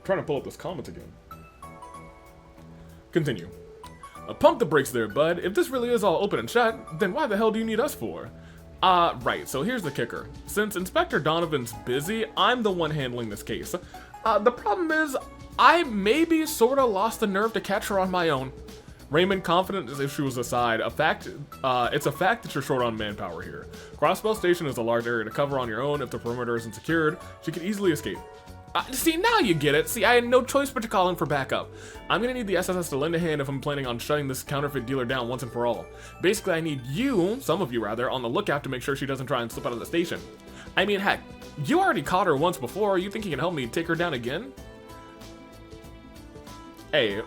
Trying to pull up this comment again. Continue. Pump the brakes there, bud. If this really is all open and shut, then why the hell do you need us for? Right, so here's the kicker. Since Inspector Donovan's busy, I'm the one handling this case. The problem is, I maybe sorta lost the nerve to catch her on my own. Raymond, confident as if she was aside, it's a fact that you're short on manpower here. Crossbell Station is a large area to cover on your own. If the perimeter isn't secured, she could easily escape. See, now you get it. See, I had no choice but to call in for backup. I'm gonna need the SSS to lend a hand if I'm planning on shutting this counterfeit dealer down once and for all. Basically, I need you, some of you rather, on the lookout to make sure she doesn't try and slip out of the station. I mean, heck, you already caught her once before. You think you can help me take her down again? Hey,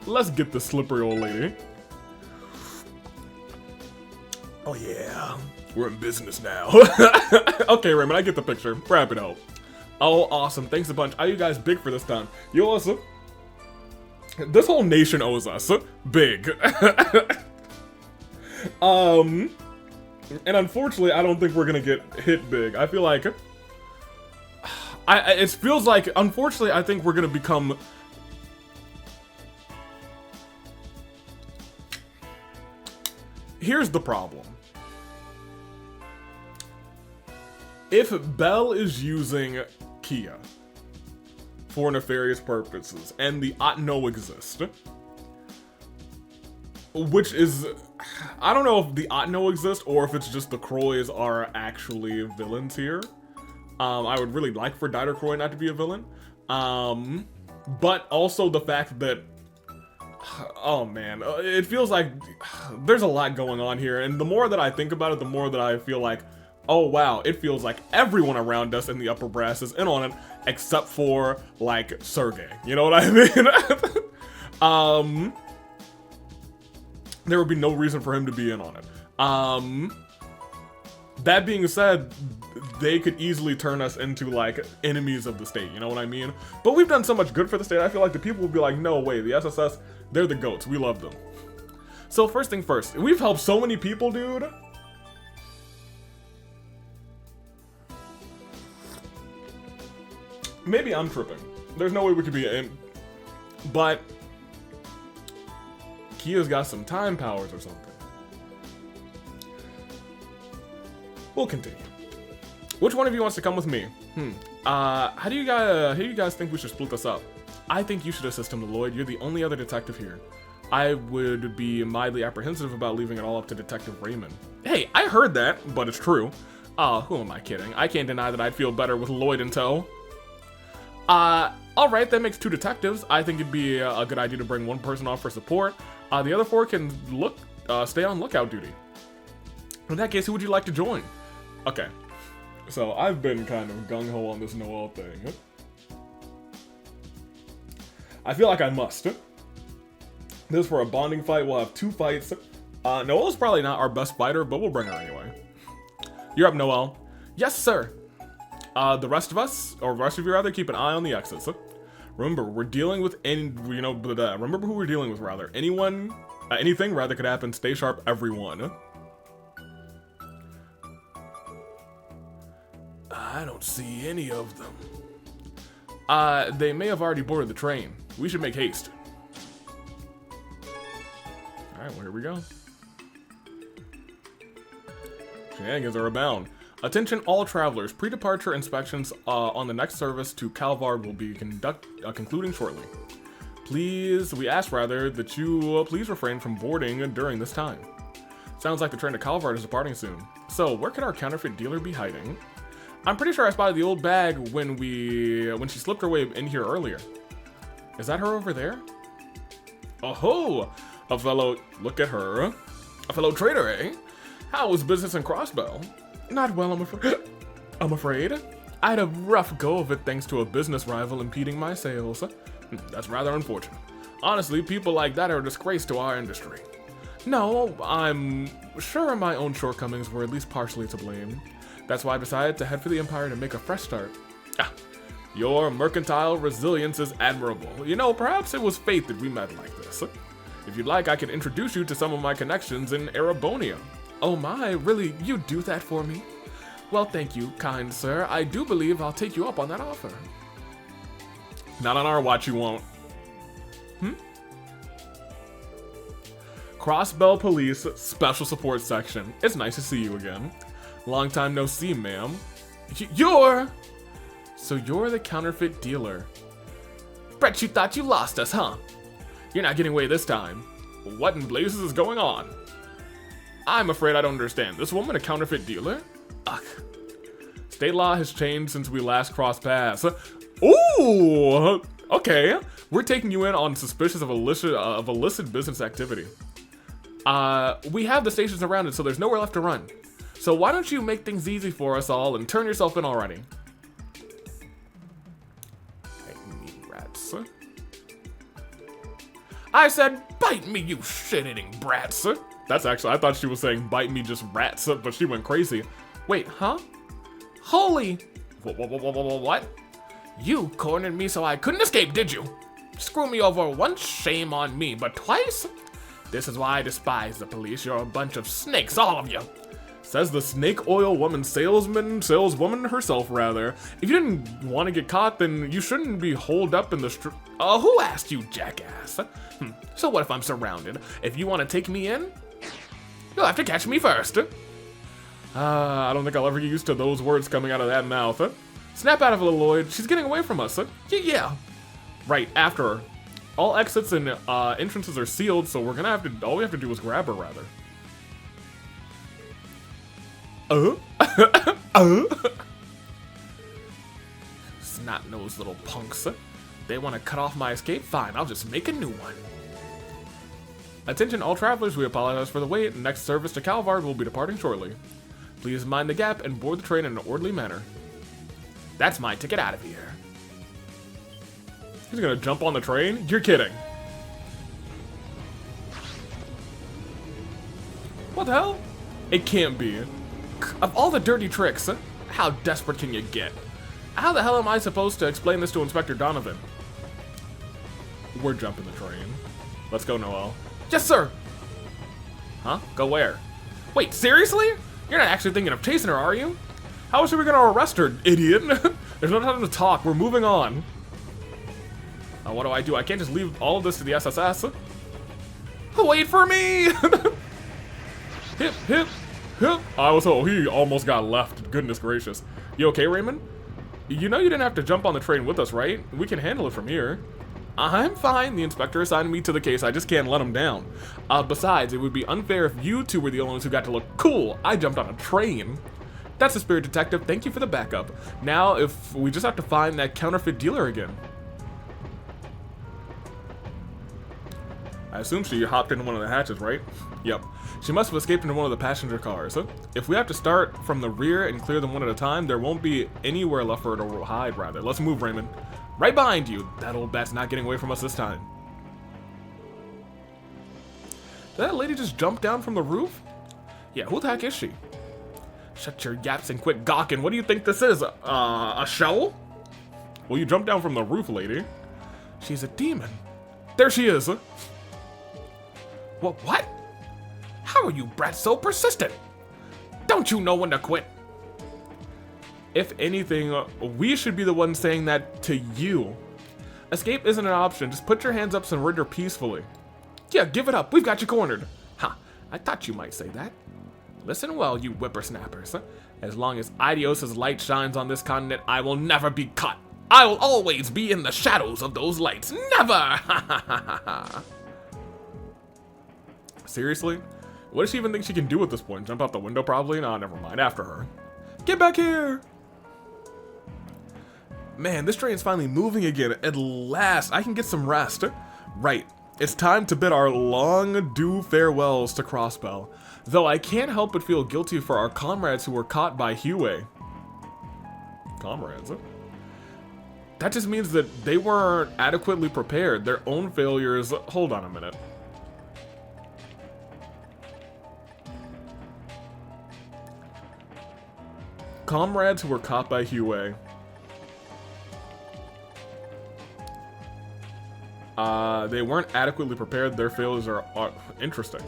let's get the slippery old lady. Oh yeah, we're in business now. Okay, Raymond, I get the picture. Wrap it up. Oh, awesome. Thanks a bunch. Are you guys big for this time? You also... This whole nation owes us. Big. And unfortunately, I don't think we're gonna get hit big. I feel like... It feels like, unfortunately, I think we're gonna become... Here's the problem. If Belle is using Kia for nefarious purposes, and the Otno exist, which is, I don't know if the Otno exist or if it's just the Croys are actually villains here. I would really like for Dieter Croy not to be a villain, but also the fact that, oh man, it feels like there's a lot going on here, and the more that I think about it, the more that I feel like, oh wow, it feels like everyone around us in the upper brass is in on it, except for, like, Sergey. You know what I mean? There would be no reason for him to be in on it. That being said, they could easily turn us into, like, enemies of the state, you know what I mean? But we've done so much good for the state, I feel like the people would be like, no way, the SSS, they're the goats, we love them. So first thing first, we've helped so many people, dude. Maybe I'm tripping. There's no way we could be in, but Kia's got some time powers or something. We'll continue. Which one of you wants to come with me? How do you guys think we should split this up? I think you should assist him, Lloyd. You're the only other detective here. I would be mildly apprehensive about leaving it all up to Detective Raymond. Hey, I heard that, but it's true. Who am I kidding? I can't deny that I'd feel better with Lloyd in tow. Alright, that makes 2 detectives. I think it'd be a good idea to bring one person on for support. The other 4 can stay on lookout duty. In that case, who would you like to join? Okay. So, I've been kind of gung-ho on this Noelle thing. I feel like I must. This is for a bonding fight. We'll have 2 fights. Noelle's probably not our best fighter, but we'll bring her anyway. You're up, Noelle. Yes, sir. The rest of us, or the rest of you rather, keep an eye on the exits. Remember, we're dealing with remember who we're dealing with, rather. Anyone, anything, rather, could happen. Stay sharp, everyone. I don't see any of them. They may have already boarded the train. We should make haste. Alright, well, here we go. Shenanigans are abound. Attention all travelers. Pre-departure inspections on the next service to Calvard will be concluding shortly. We ask rather that you please refrain from boarding during this time. Sounds like the train to Calvard is departing soon. So, where could our counterfeit dealer be hiding? I'm pretty sure I spotted the old bag when she slipped her way in here earlier. Is that her over there? Oh-ho! A fellow, look at her. A fellow trader, eh? How was business in Crossbell? Not well, I'm afraid. I had a rough go of it thanks to a business rival impeding my sales. That's rather unfortunate. Honestly, people like that are a disgrace to our industry. No, I'm sure my own shortcomings were at least partially to blame. That's why I decided to head for the Empire to make a fresh start. Your mercantile resilience is admirable. You know, perhaps it was fate that we met like this. If you'd like, I can introduce you to some of my connections in Erebonia. Oh my, really, you do that for me? Well, thank you, kind sir. I do believe I'll take you up on that offer. Not on our watch, you won't. Crossbell Police Special Support Section. It's nice to see you again. Long time no see, ma'am. So you're the counterfeit dealer. Bet you thought you lost us, huh? You're not getting away this time. What in blazes is going on? I'm afraid I don't understand. This woman a counterfeit dealer? Ugh. State law has changed since we last crossed paths. Ooh! Okay. We're taking you in on suspicious of illicit business activity. We have the stations around it, so there's nowhere left to run. So why don't you make things easy for us all and turn yourself in already? Rats. I said, bite me, you shit-eating brats. That's actually, I thought she was saying, bite me, just rats, but she went crazy. Wait, huh? Holy... What? You cornered me so I couldn't escape, did you? Screw me over once, shame on me, but twice? This is why I despise the police. You're a bunch of snakes, all of you. Says the snake oil woman saleswoman herself, rather. If you didn't want to get caught, then you shouldn't be holed up in the street. Who asked you, jackass? So what if I'm surrounded? If you want to take me in, you'll have to catch me first. I don't think I'll ever get used to those words coming out of that mouth. Snap out of it, Lloyd. She's getting away from us. Yeah. Right, after her. All exits and entrances are sealed, so we're gonna have to, all we have to do is grab her, rather. Snot-nosed little punks. They want to cut off my escape? Fine, I'll just make a new one. Attention all travelers, we apologize for the wait. Next service to Calvard will be departing shortly. Please mind the gap and board the train in an orderly manner. That's my ticket out of here. He's gonna jump on the train? You're kidding. What the hell? It can't be. Of all the dirty tricks, how desperate can you get? How the hell am I supposed to explain this to Inspector Donovan? We're jumping the train. Let's go, Noelle. Yes, sir! Huh? Go where? Wait, seriously? You're not actually thinking of chasing her, are you? How else are we gonna arrest her, idiot? There's no time to talk. We're moving on. What do? I can't just leave all of this to the SSS. Wait for me! Hip, hip, hip. He almost got left. Goodness gracious. You okay, Raymond? You know you didn't have to jump on the train with us, right? We can handle it from here. I'm fine. The inspector assigned me to the case. I just can't let him down. Besides, it would be unfair if you two were the only ones who got to look cool. I jumped on a train. That's the spirit, detective. Thank you for the backup. Now, if we just have to find that counterfeit dealer again. I assume she hopped into one of the hatches, right? Yep. She must have escaped into one of the passenger cars. If we have to start from the rear and clear them one at a time, there won't be anywhere left for her to hide, rather. Let's move, Raymond. Right behind you. That old bat's not getting away from us this time. Did that lady just jump down from the roof? Yeah, who the heck is she? Shut your yaps and quit gawking. What do you think this is? A show? Well, you jumped down from the roof, lady. She's a demon. There she is. What? How are you brats so persistent? Don't you know when to quit? If anything, we should be the ones saying that to you. Escape isn't an option. Just put your hands up and surrender peacefully. Yeah, give it up. We've got you cornered. Ha, I thought you might say that. Listen well, you whippersnappers. As long as Idios' light shines on this continent, I will never be caught. I will always be in the shadows of those lights. Never! Seriously? What does she even think she can do at this point? Jump out the window probably? Nah, never mind. After her. Get back here! Man, this train's finally moving again. At last, I can get some rest. Right. It's time to bid our long-due farewells to Crossbell. Though I can't help but feel guilty for our comrades who were caught by Huey. Comrades, huh? That just means that they weren't adequately prepared. Their own failures... Hold on a minute. Comrades who were caught by Huey. They weren't adequately prepared. Their failures are interesting.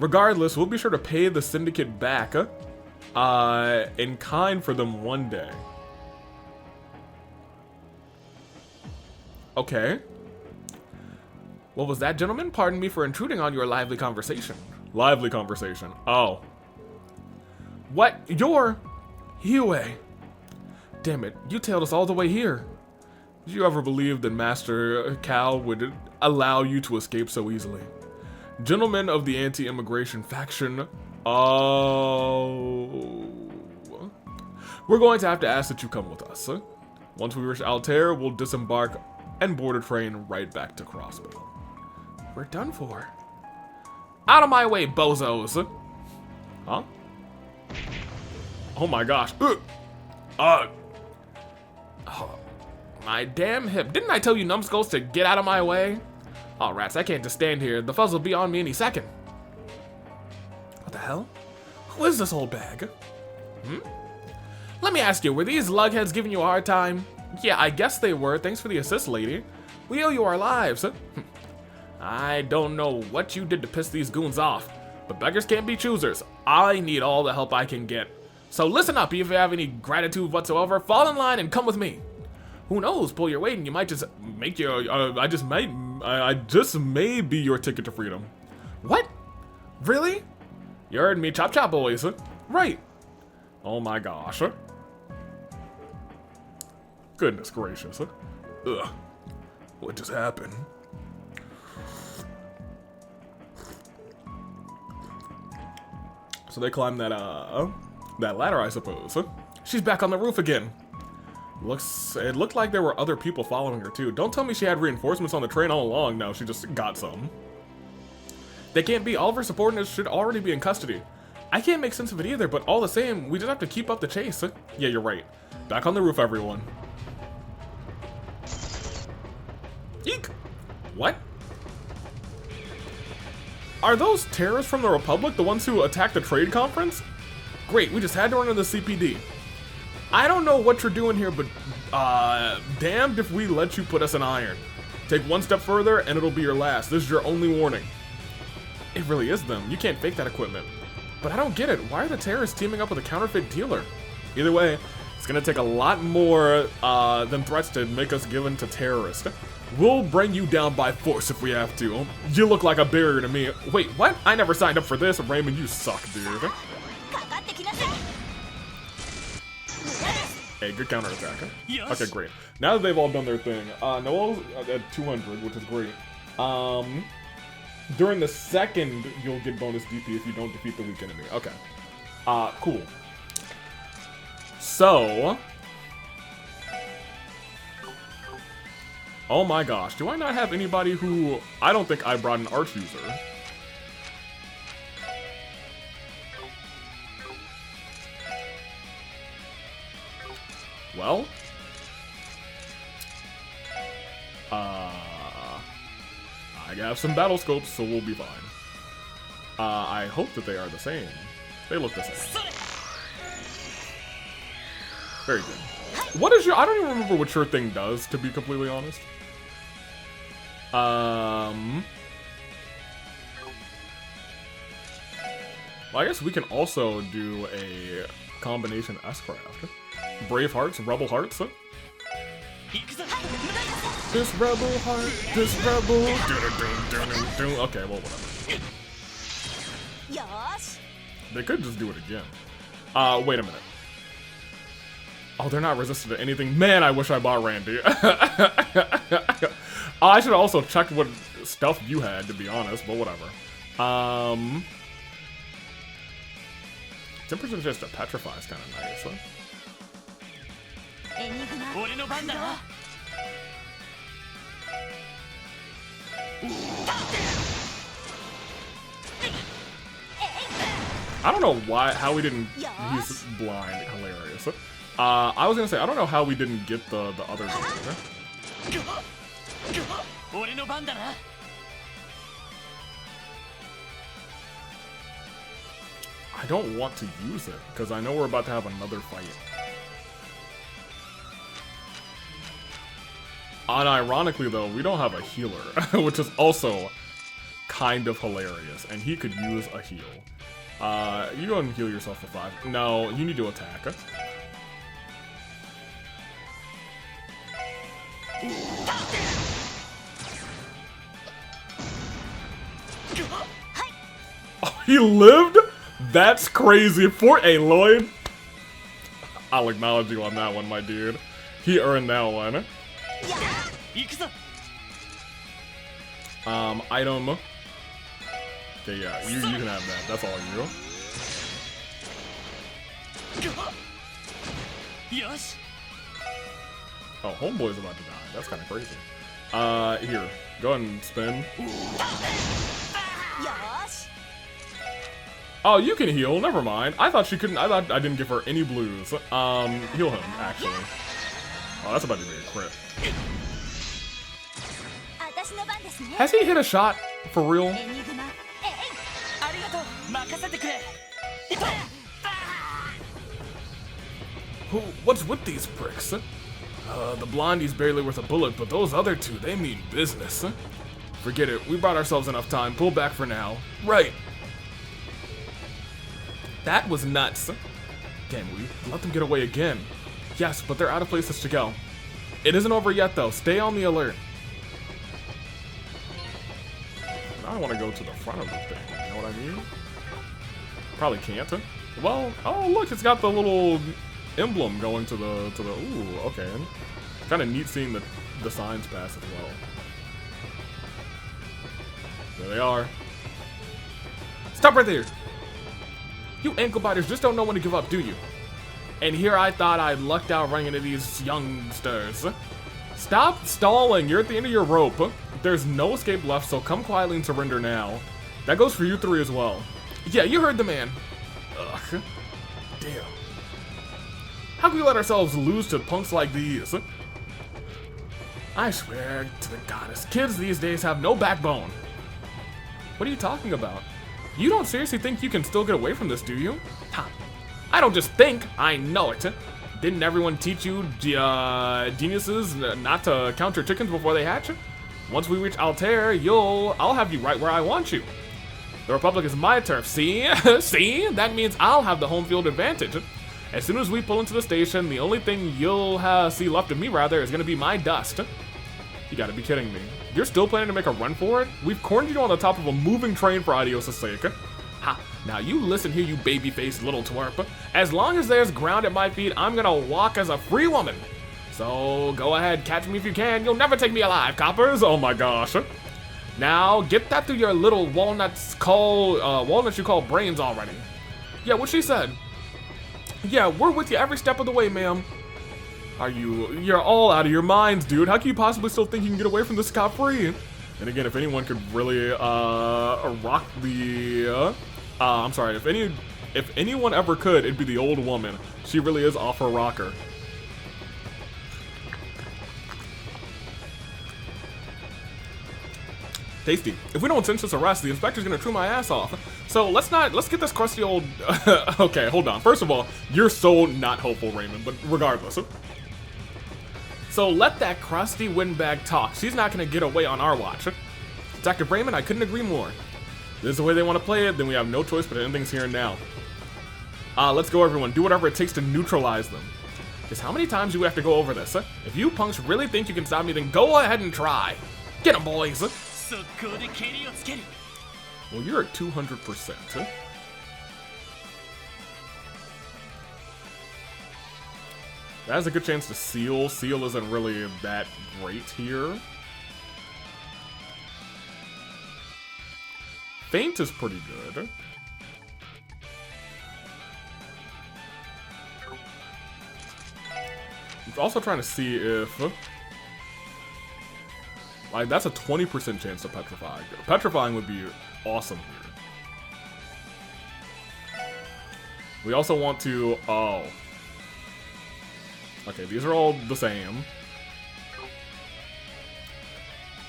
Regardless, we'll be sure to pay the syndicate back in kind for them one day. Okay. What was that, gentlemen? Pardon me for intruding on your lively conversation. Lively conversation. Oh. What? You're... Huey. Damn it, you tailed us all the way here. Did you ever believe that Master Cal would allow you to escape so easily? Gentlemen of the anti-immigration faction, oh... We're going to have to ask that you come with us. Once we reach Altair, we'll disembark and board a train right back to Crossbell. We're done for. Out of my way, bozos! Huh? Oh my gosh. Oh, my damn hip. Didn't I tell you numbskulls to get out of my way? Oh, rats, I can't just stand here. The fuzz will be on me any second. What the hell? Who is this old bag? Let me ask you, were these lugheads giving you a hard time? Yeah, I guess they were. Thanks for the assist, lady. We owe you our lives. I don't know what you did to piss these goons off, but beggars can't be choosers. I need all the help I can get. So listen up, if you have any gratitude whatsoever, fall in line and come with me. Who knows, pull your weight and you might just make your, I just may be your ticket to freedom. What? Really? You heard me, chop chop boys. Right. Oh my gosh. Goodness gracious. Ugh. What just happened? So they climbed that ladder, I suppose. She's back on the roof again. It looked like there were other people following her too. Don't tell me she had reinforcements on the train all along. No, she just got some. They can't be. All of her subordinates should already be in custody. I can't make sense of it either, but all the same, we just have to keep up the chase. Yeah, you're right. Back on the roof, everyone. Eek! What? Are those terrorists from the Republic the ones who attacked the trade conference? Great, we just had to run into the CPD. I don't know what you're doing here, but damned if we let you put us in iron. Take one step further and it'll be your last. This is your only warning. It really is them. You can't fake that equipment. But I don't get it. Why are the terrorists teaming up with a counterfeit dealer? Either way, it's gonna take a lot more than threats to make us give in to terrorists. We'll bring you down by force if we have to. You look like a barrier to me. Wait, what? I never signed up for this. Raymond, you suck, dude. Hey, good counterattack. Okay, great. Now that they've all done their thing, Noel's at 200, which is great. During the second, you'll get bonus DP if you don't defeat the weak enemy. Okay. Cool. So... Oh my gosh, do I not have anybody who... I don't think I brought an arch user. Well... I have some battle scopes, so we'll be fine. I hope that they are the same. They look the same. Very good. What is your... I don't even remember what your thing does, to be completely honest. Well, I guess we can also do a combination S-craft. Brave Hearts, Rebel Hearts. This rebel heart, this rebel... Okay, well, whatever. They could just do it again. Wait a minute. Oh, they're not resistant to anything. Man, I wish I bought Randy. I should have also checked what stuff you had, to be honest, but whatever. 10% just to petrify is kind of nice, huh? I don't know how we didn't... He's blind. Hilarious. I was gonna say, I don't know how we didn't get the other game. I don't want to use it, because I know we're about to have another fight. Unironically, though, we don't have a healer, which is also kind of hilarious, and he could use a heal. You go ahead and heal yourself for 5. No, you need to attack. Oh, he lived? That's crazy. For a Lloyd, I'll acknowledge you on that one, my dude. He earned that one. Item. Okay, yeah, you can have that. That's all you. Oh, Homeboy's about to die. That's kind of crazy. Here, go ahead and spin. Oh, you can heal. Never mind. I thought she couldn't. I thought I didn't give her any blues. Heal him, actually. Oh, that's about to be a crit. Has he hit a shot for real? What's with these pricks? The blondie's barely worth a bullet, but those other two, they mean business. Forget it. We brought ourselves enough time. Pull back for now. Right. That was nuts. Damn, we let them get away again. Yes, but they're out of places to go. It isn't over yet, though. Stay on the alert. Now I want to go to the front of the thing. You know what I mean? Probably can't. Well, oh look, it's got the little emblem going to the. Ooh, okay. Kind of neat seeing the signs pass as well. There they are. Stop right there. You ankle biters just don't know when to give up, do you? And here I thought I'd lucked out running into these youngsters. Stop stalling. You're at the end of your rope. There's no escape left, so come quietly and surrender now. That goes for you three as well. Yeah, you heard the man. Ugh. Damn. How can we let ourselves lose to punks like these? I swear to the goddess, kids these days have no backbone. What are you talking about? You don't seriously think you can still get away from this, do you? Ha. I don't just think, I know it. Didn't everyone teach you geniuses not to count your chickens before they hatch? Once we reach Altair, I'll have you right where I want you. The Republic is my turf, see? See? That means I'll have the home field advantage. As soon as we pull into the station, the only thing you'll see left of me, rather, is gonna be my dust. You gotta be kidding me. You're still planning to make a run for it? We've cornered you on the top of a moving train for Adios' sake. Ha, now you listen here, you baby-faced little twerp. As long as there's ground at my feet, I'm gonna walk as a free woman. So, go ahead, catch me if you can. You'll never take me alive, coppers. Oh my gosh. Now, get that through your little walnuts you call brains already. Yeah, what she said. Yeah, we're with you every step of the way, ma'am. You're all out of your minds, dude. How can you possibly still think you can get away from this scot-free? And again, if anyone could really, rock the, I'm sorry, if anyone ever could, it'd be the old woman. She really is off her rocker. Tasty. If we don't sense this arrest, the inspector's gonna chew my ass off. So let's get this crusty old, okay, hold on. First of all, you're so not hopeful, Raymond, but regardless. So let that crusty windbag talk. She's not gonna get away on our watch. Dr. Raymond, I couldn't agree more. This is the way they want to play it, then we have no choice but ending's here and now. Let's go, everyone. Do whatever it takes to neutralize them. Because how many times do we have to go over this? If you punks really think you can stop me, then go ahead and try. Get them, boys. Well, you're at 200%. That has a good chance to seal. Seal isn't really that great here. Feint is pretty good. I'm also trying to see if... like, that's a 20% chance to petrify. Petrifying would be awesome here. We also want to... oh. Okay, these are all the same.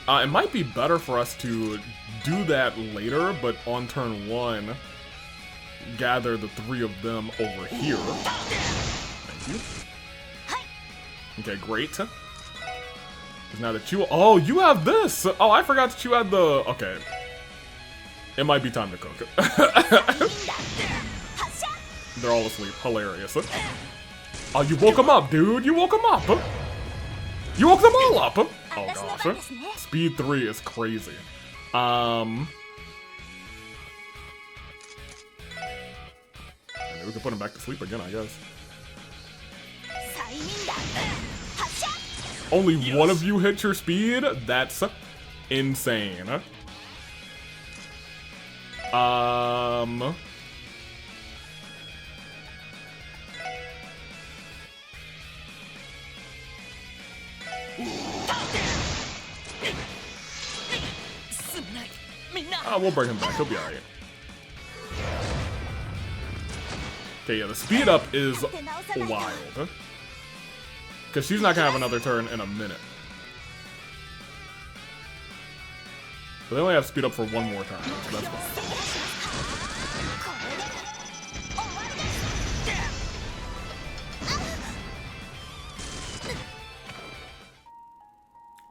It might be better for us to do that later, but on turn 1, gather the 3 of them over here. Thank you. Okay, great. Because now that you... oh, you have this! Oh, I forgot that you had the... okay. It might be time to cook. They're all asleep. Hilarious. Oh, you woke them up, dude! You woke them up! You woke them all up! Oh, gosh. Speed 3 is crazy. We can put him back to sleep again, I guess. Only one of you hit your speed? That's insane. We'll bring him back. He'll be alright. Okay, yeah, the speed up is wild. Because she's not gonna have another turn in a minute. But they only have speed up for one more turn, so that's fine.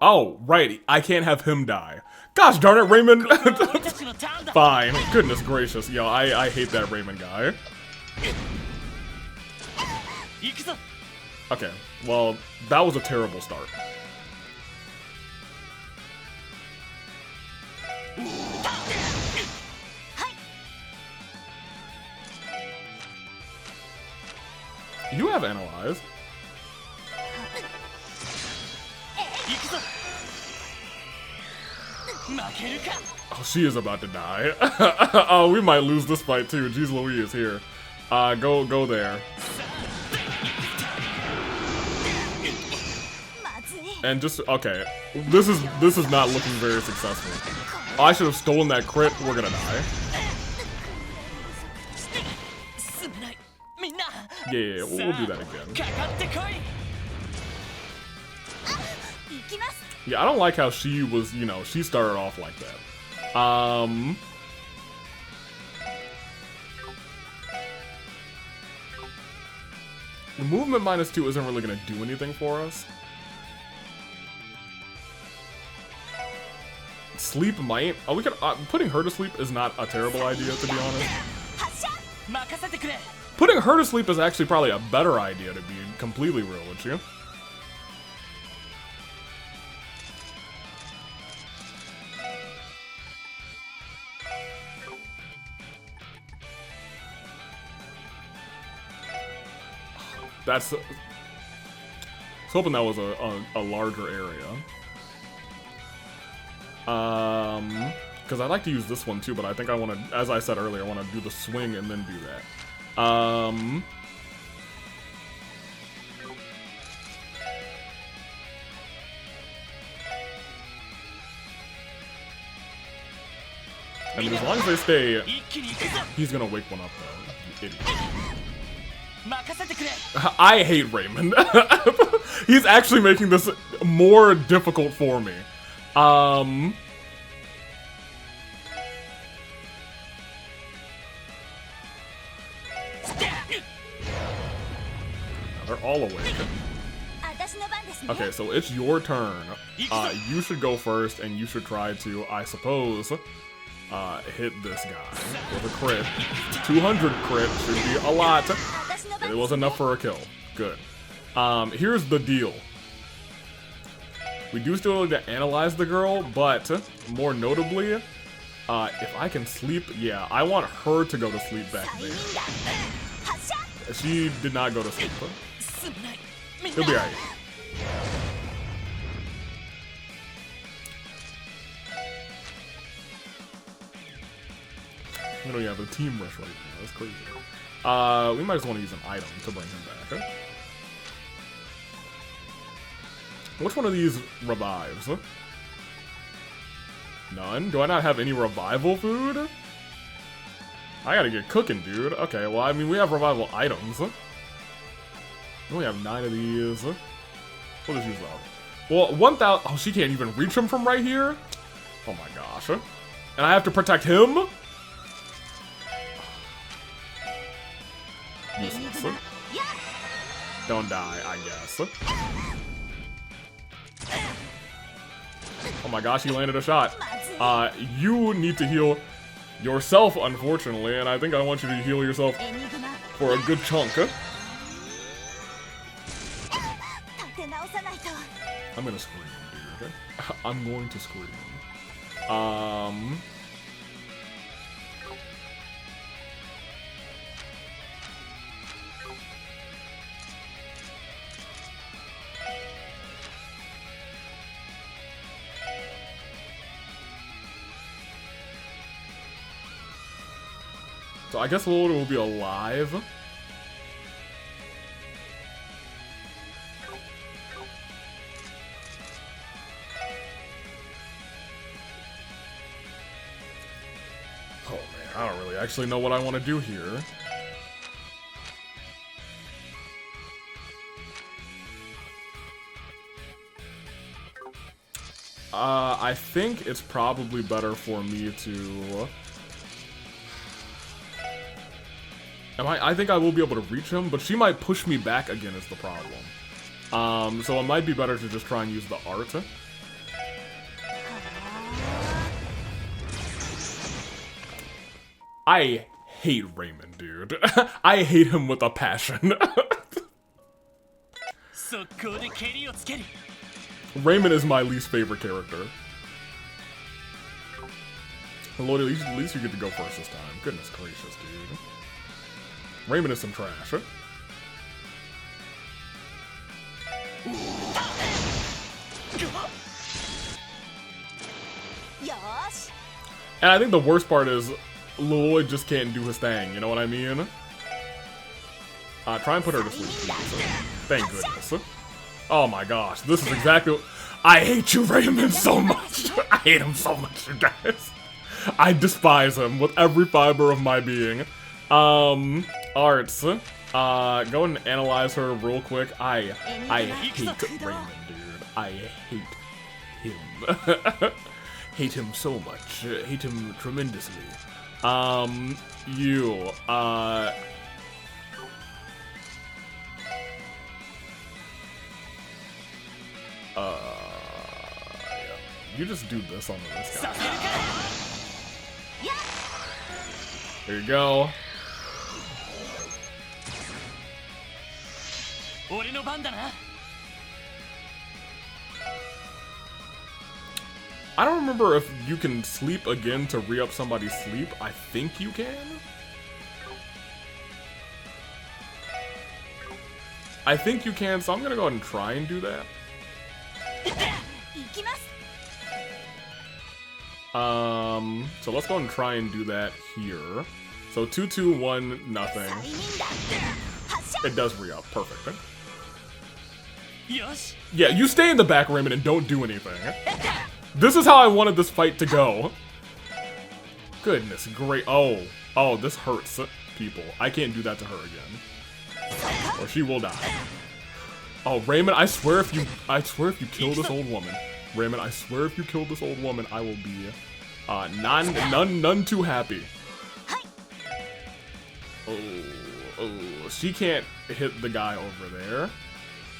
Oh, right, I can't have him die. Gosh darn it, Raymond! Fine. Goodness gracious. Yo, I hate that Raymond guy. Okay, well, that was a terrible start. You have analyze. Oh, she is about to die. Oh, we might lose this fight too. Jeez Louise, here. Go there. And just, okay. This is not looking very successful. Oh, I should have stolen that crit. We're gonna die. Yeah, we'll do that again. Yeah, I don't like how she was, you know, she started off like that. The movement -2 isn't really gonna do anything for us. Sleep might. Oh, we could. Putting her to sleep is not a terrible idea, to be honest. Putting her to sleep is actually probably a better idea, to be completely real with you. That's... I was hoping that was a larger area. Because I'd like to use this one too, but I think I want to, as I said earlier, I want to do the swing and then do that. I mean, as long as they stay, he's gonna wake one up though. You idiot. I hate Raymond. He's actually making this more difficult for me. They're all awake. Okay, so it's your turn. You should go first, and you should try to, I suppose, hit this guy with a crit. 200 crit should be a lot. But it was enough for a kill. Good. Here's the deal. We do still need to analyze the girl, but more notably, if I can sleep, yeah, I want her to go to sleep back there. She did not go to sleep. He'll be alright. We don't have a team rush right now. That's crazy. We might just want to use an item to bring him back. Okay? Which one of these revives? None? Do I not have any revival food? I gotta get cooking, dude. Okay, well, I mean, we have revival items. We only have 9 of these. We'll just use that. Well, 1,000. Oh, she can't even reach him from right here? Oh my gosh. And I have to protect him? Useless. Don't die, I guess. Oh my gosh, he landed a shot. You need to heal yourself, unfortunately, and I think I want you to heal yourself for a good chunk. I'm gonna scream, dude. I'm going to scream. So I guess Lola will be alive. Oh man, I don't really actually know what I want to do here. I think it's probably better for me to... I think I will be able to reach him, but she might push me back again is the problem. So it might be better to just try and use the art. I hate Raymond, dude. I hate him with a passion. Raymond is my least favorite character. Lord, at least you get to go first this time. Goodness gracious, dude. Raymond is some trash. And I think the worst part is Lloyd just can't do his thing, you know what I mean? Try and put her to sleep, please. Thank goodness. Oh my gosh, this is exactly... I hate you, Raymond, so much! I hate him so much, you guys. I despise him with every fiber of my being. Arts. Go and analyze her real quick. I hate Raymond, dude. I hate him. Hate him so much. Hate him tremendously. You just do this on this guy. There you go. I don't remember if you can sleep again to re-up somebody's sleep. I think you can. I think you can, so I'm gonna go ahead and try and do that. So let's go and try and do that here. So 2, 2, 1, nothing. It does re-up. Perfect. Yeah, you stay in the back, Raymond, and don't do anything. This is how I wanted this fight to go. Goodness, great. Oh, this hurts people. I can't do that to her again, or she will die. Oh, Raymond, I swear if you kill this old woman, Raymond, I swear if you kill this old woman, I will be none too happy. Oh, she can't hit the guy over there,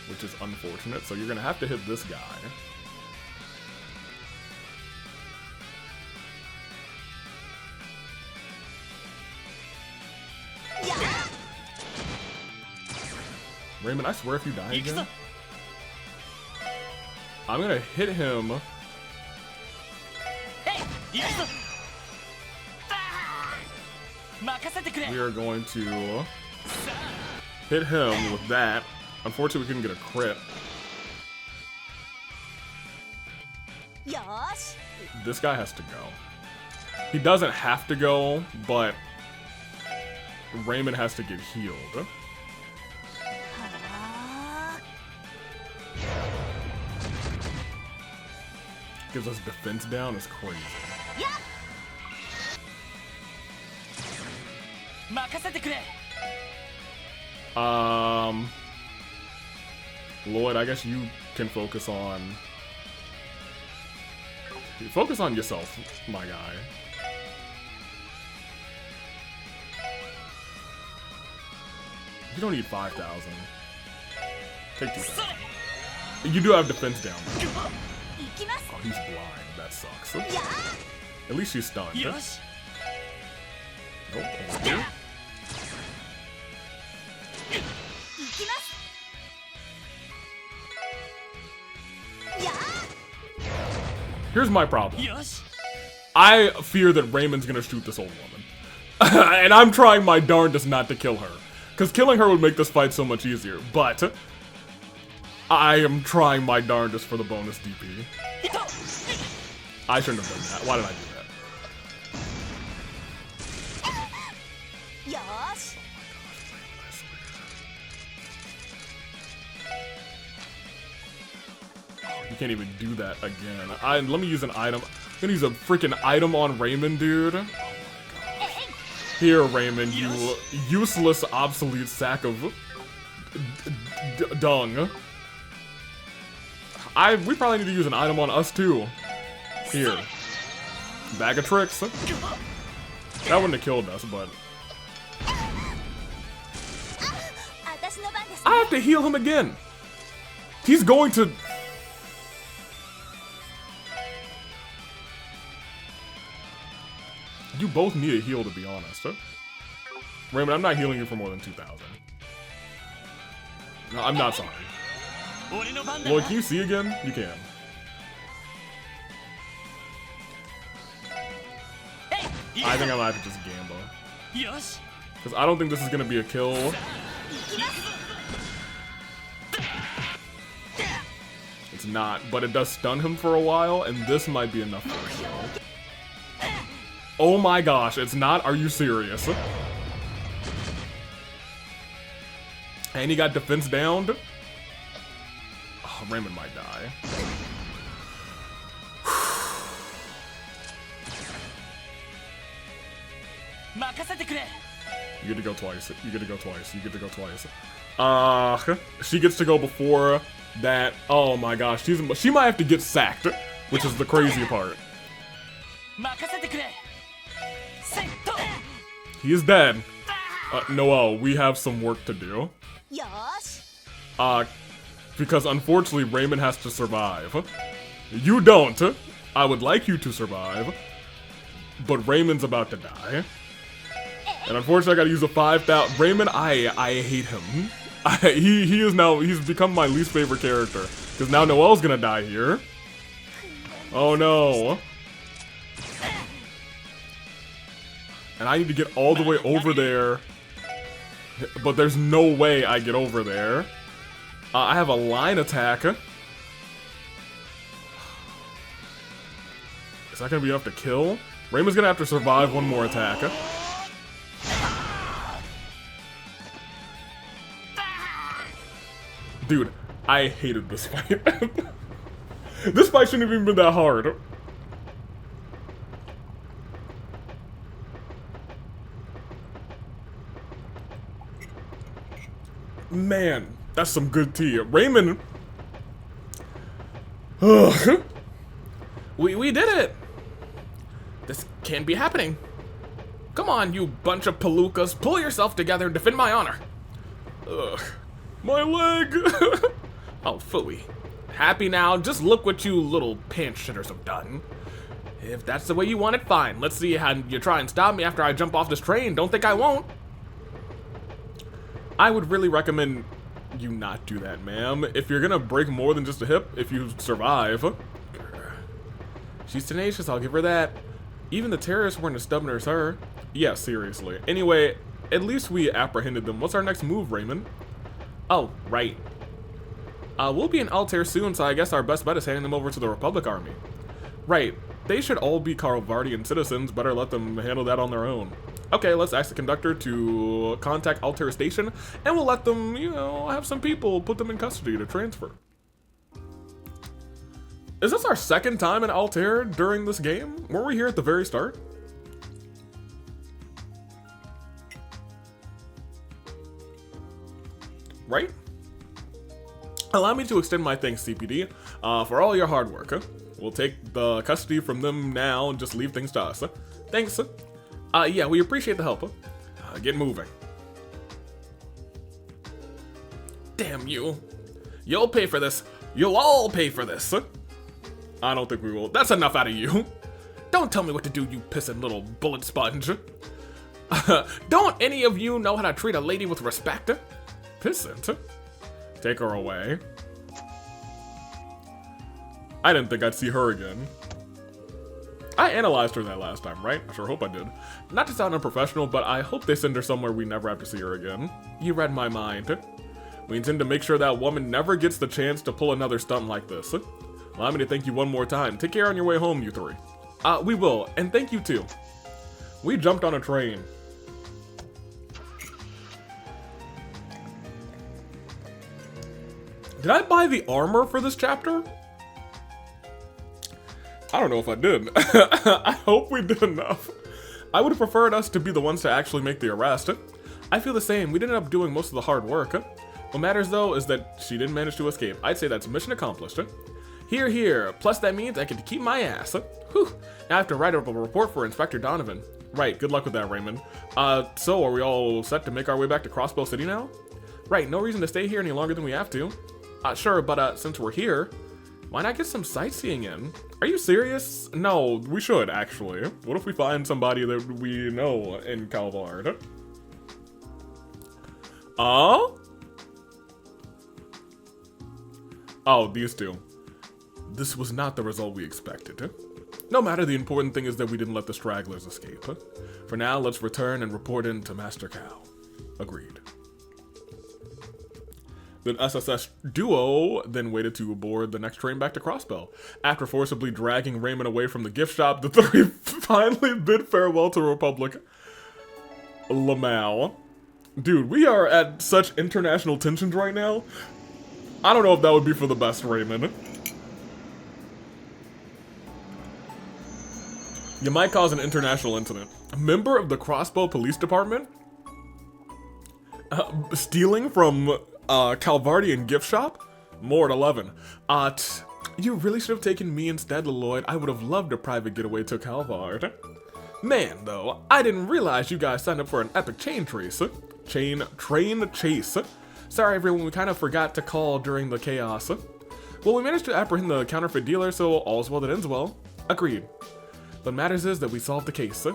which is unfortunate. So you're gonna have to hit this guy. Raymond, I swear if you die again, I'm gonna hit him. We are going to hit him with that. Unfortunately, we couldn't get a crit. This guy has to go. He doesn't have to go, but Raymond has to get healed. Gives us defense down is crazy. Lloyd, I guess you can focus on yourself, my guy. You don't need 5,000. Take 2,000. You do have defense down. Oh, he's blind. That sucks. At least she's stunned. Nope. Over here. Here's my problem. I fear that Raymond's gonna shoot this old woman. And I'm trying my darndest not to kill her. Because killing her would make this fight so much easier. But I am trying my darndest for the bonus DP. I shouldn't have done that. Why did I do that? You can't even do that again. Let me use an item. I'm gonna use a freaking item on Raymond, dude. Oh my gosh. Here, Raymond, you useless, obsolete sack of dung. We probably need to use an item on us too. Here. Bag of tricks. That wouldn't have killed us, but I have to heal him again. He's going to. You both need a heal, to be honest. Raymond, I'm not healing you for more than 2,000. No, I'm not sorry. Lloyd, can you see again? You can. I think I might have to just gamble. Because I don't think this is going to be a kill. It's not, but it does stun him for a while, and this might be enough for a kill. Oh my gosh, it's not? Are you serious? And he got defense downed? Oh, Raymond might die. You get to go twice. You get to go twice. You get to go twice. She gets to go before that. Oh my gosh, she might have to get sacked, which is the crazy part. He is dead. Noelle, we have some work to do. Because unfortunately Raymond has to survive. You don't. I would like you to survive. But Raymond's about to die. And unfortunately I gotta use a 5,000. Raymond, I hate him. He's become my least favorite character. Because now Noelle's gonna die here. Oh no. And I need to get all the way over there. But there's no way I get over there. I have a line attack. Is that gonna be enough to kill? Raymond's gonna have to survive one more attack. Dude, I hated this fight. This fight shouldn't have even been that hard. Man, that's some good tea. Raymond. Ugh. We did it. This can't be happening. Come on, you bunch of palookas. Pull yourself together and defend my honor. Ugh. My leg. Oh, phooey. Happy now? Just look what you little pants shitters have done. If that's the way you want it, fine. Let's see how you try and stop me after I jump off this train. Don't think I won't. I would really recommend you not do that, ma'am. If you're gonna break more than just a hip, if you survive. She's tenacious, I'll give her that. Even the terrorists weren't as stubborn as her. Yeah, seriously. Anyway, at least we apprehended them. What's our next move, Raymond? Oh, right. We'll be in Altair soon, so I guess our best bet is handing them over to the Republic Army. Right. They should all be Calvardian citizens. Better let them handle that on their own. Okay, let's ask the conductor to contact Altair Station, and we'll let them, you know, have some people put them in custody to transfer. Is this our second time in Altair during this game? Weren't we here at the very start? Right? Allow me to extend my thanks, CPD, for all your hard work. We'll take the custody from them now and just leave things to us. Thanks. Yeah, we appreciate the help. Get moving. Damn you. You'll pay for this. You'll all pay for this. I don't think we will. That's enough out of you. Don't tell me what to do, you pissing little bullet sponge. Don't any of you know how to treat a lady with respect? Pissant. Take her away. I didn't think I'd see her again. I analyzed her that last time, right? I sure hope I did. Not to sound unprofessional, but I hope they send her somewhere we never have to see her again. You read my mind. We intend to make sure that woman never gets the chance to pull another stunt like this. Allow me to thank you one more time. Take care on your way home, you three. We will, and thank you too. We jumped on a train. Did I buy the armor for this chapter? I don't know if I did. I hope we did enough. I would have preferred us to be the ones to actually make the arrest. I feel the same. We ended up doing most of the hard work. What matters though is that she didn't manage to escape. I'd say that's mission accomplished. Here, here. Plus that means I get to keep my ass. Whew. Now I have to write up a report for Inspector Donovan. Right, good luck with that, Raymond. So are we all set to make our way back to Crossbow City now? Right, no reason to stay here any longer than we have to. Sure, but since we're here, why not get some sightseeing in? Are you serious? No, we should, actually. What if we find somebody that we know in Calvard? Oh, these two. This was not the result we expected. No matter, the important thing is that we didn't let the stragglers escape. For now, let's return and report in to Master Cal. Agreed. The SSS duo then waited to board the next train back to Crossbell. After forcibly dragging Raymond away from the gift shop, the three finally bid farewell to Republic Lamal. Dude, we are at such international tensions right now. I don't know if that would be for the best, Raymond. You might cause an international incident. A member of the Crossbow Police Department? Stealing from Calvardian gift shop? More at 11. You really should have taken me instead, Lloyd. I would have loved a private getaway to Calvard. Man, though, I didn't realize you guys signed up for an epic train chase. Sorry, everyone, we kind of forgot to call during the chaos. Well, we managed to apprehend the counterfeit dealer, so all's well that ends well. Agreed. What matters is that we solved the case.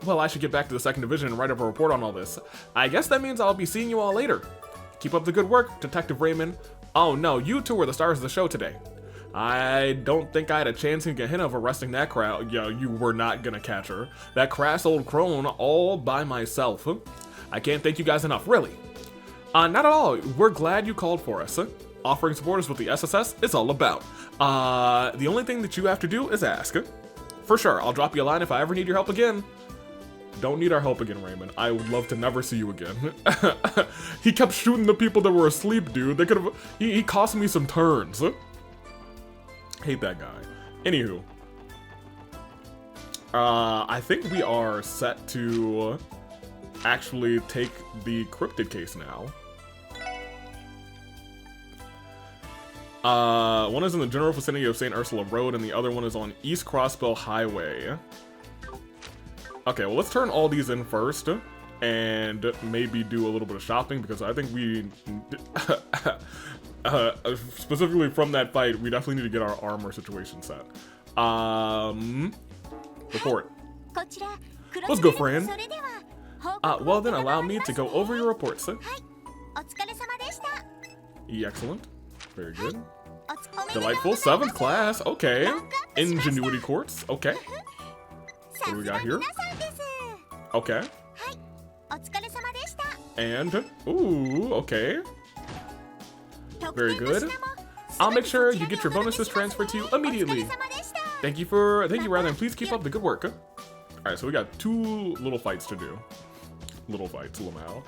Well, I should get back to the 2nd Division and write up a report on all this. I guess that means I'll be seeing you all later. Keep up the good work, Detective Raymond. Oh no, you two were the stars of the show today. I don't think I had a chance in Gehenna of arresting that crowd. Yeah, you were not gonna catch her. That crass old crone all by myself. I can't thank you guys enough, really. Not at all. We're glad you called for us. Offering support is what the SSS is all about. The only thing that you have to do is ask. For sure, I'll drop you a line if I ever need your help again. Don't need our help again, Raymond. I would love to never see you again. He kept shooting the people that were asleep, dude. They could have. He cost me some turns. Hate that guy. Anywho, I think we are set to actually take the cryptid case now. One is in the general vicinity of St. Ursula Road, and the other one is on East Crossbell Highway. Okay, well, let's turn all these in first, and maybe do a little bit of shopping, because I think we... specifically from that fight, we definitely need to get our armor situation set. Report. Let's go, friend. Well then, allow me to go over your reports. Excellent. Very good. Delightful. 7th class. Okay. Ingenuity quartz. Okay. What do we got here? Okay. And, ooh, okay. Very good. I'll make sure you get your bonuses transferred to you immediately. Thank you, rather, and please keep up the good work. Alright, so we got 2 little fights to do. Little fights, Lamau.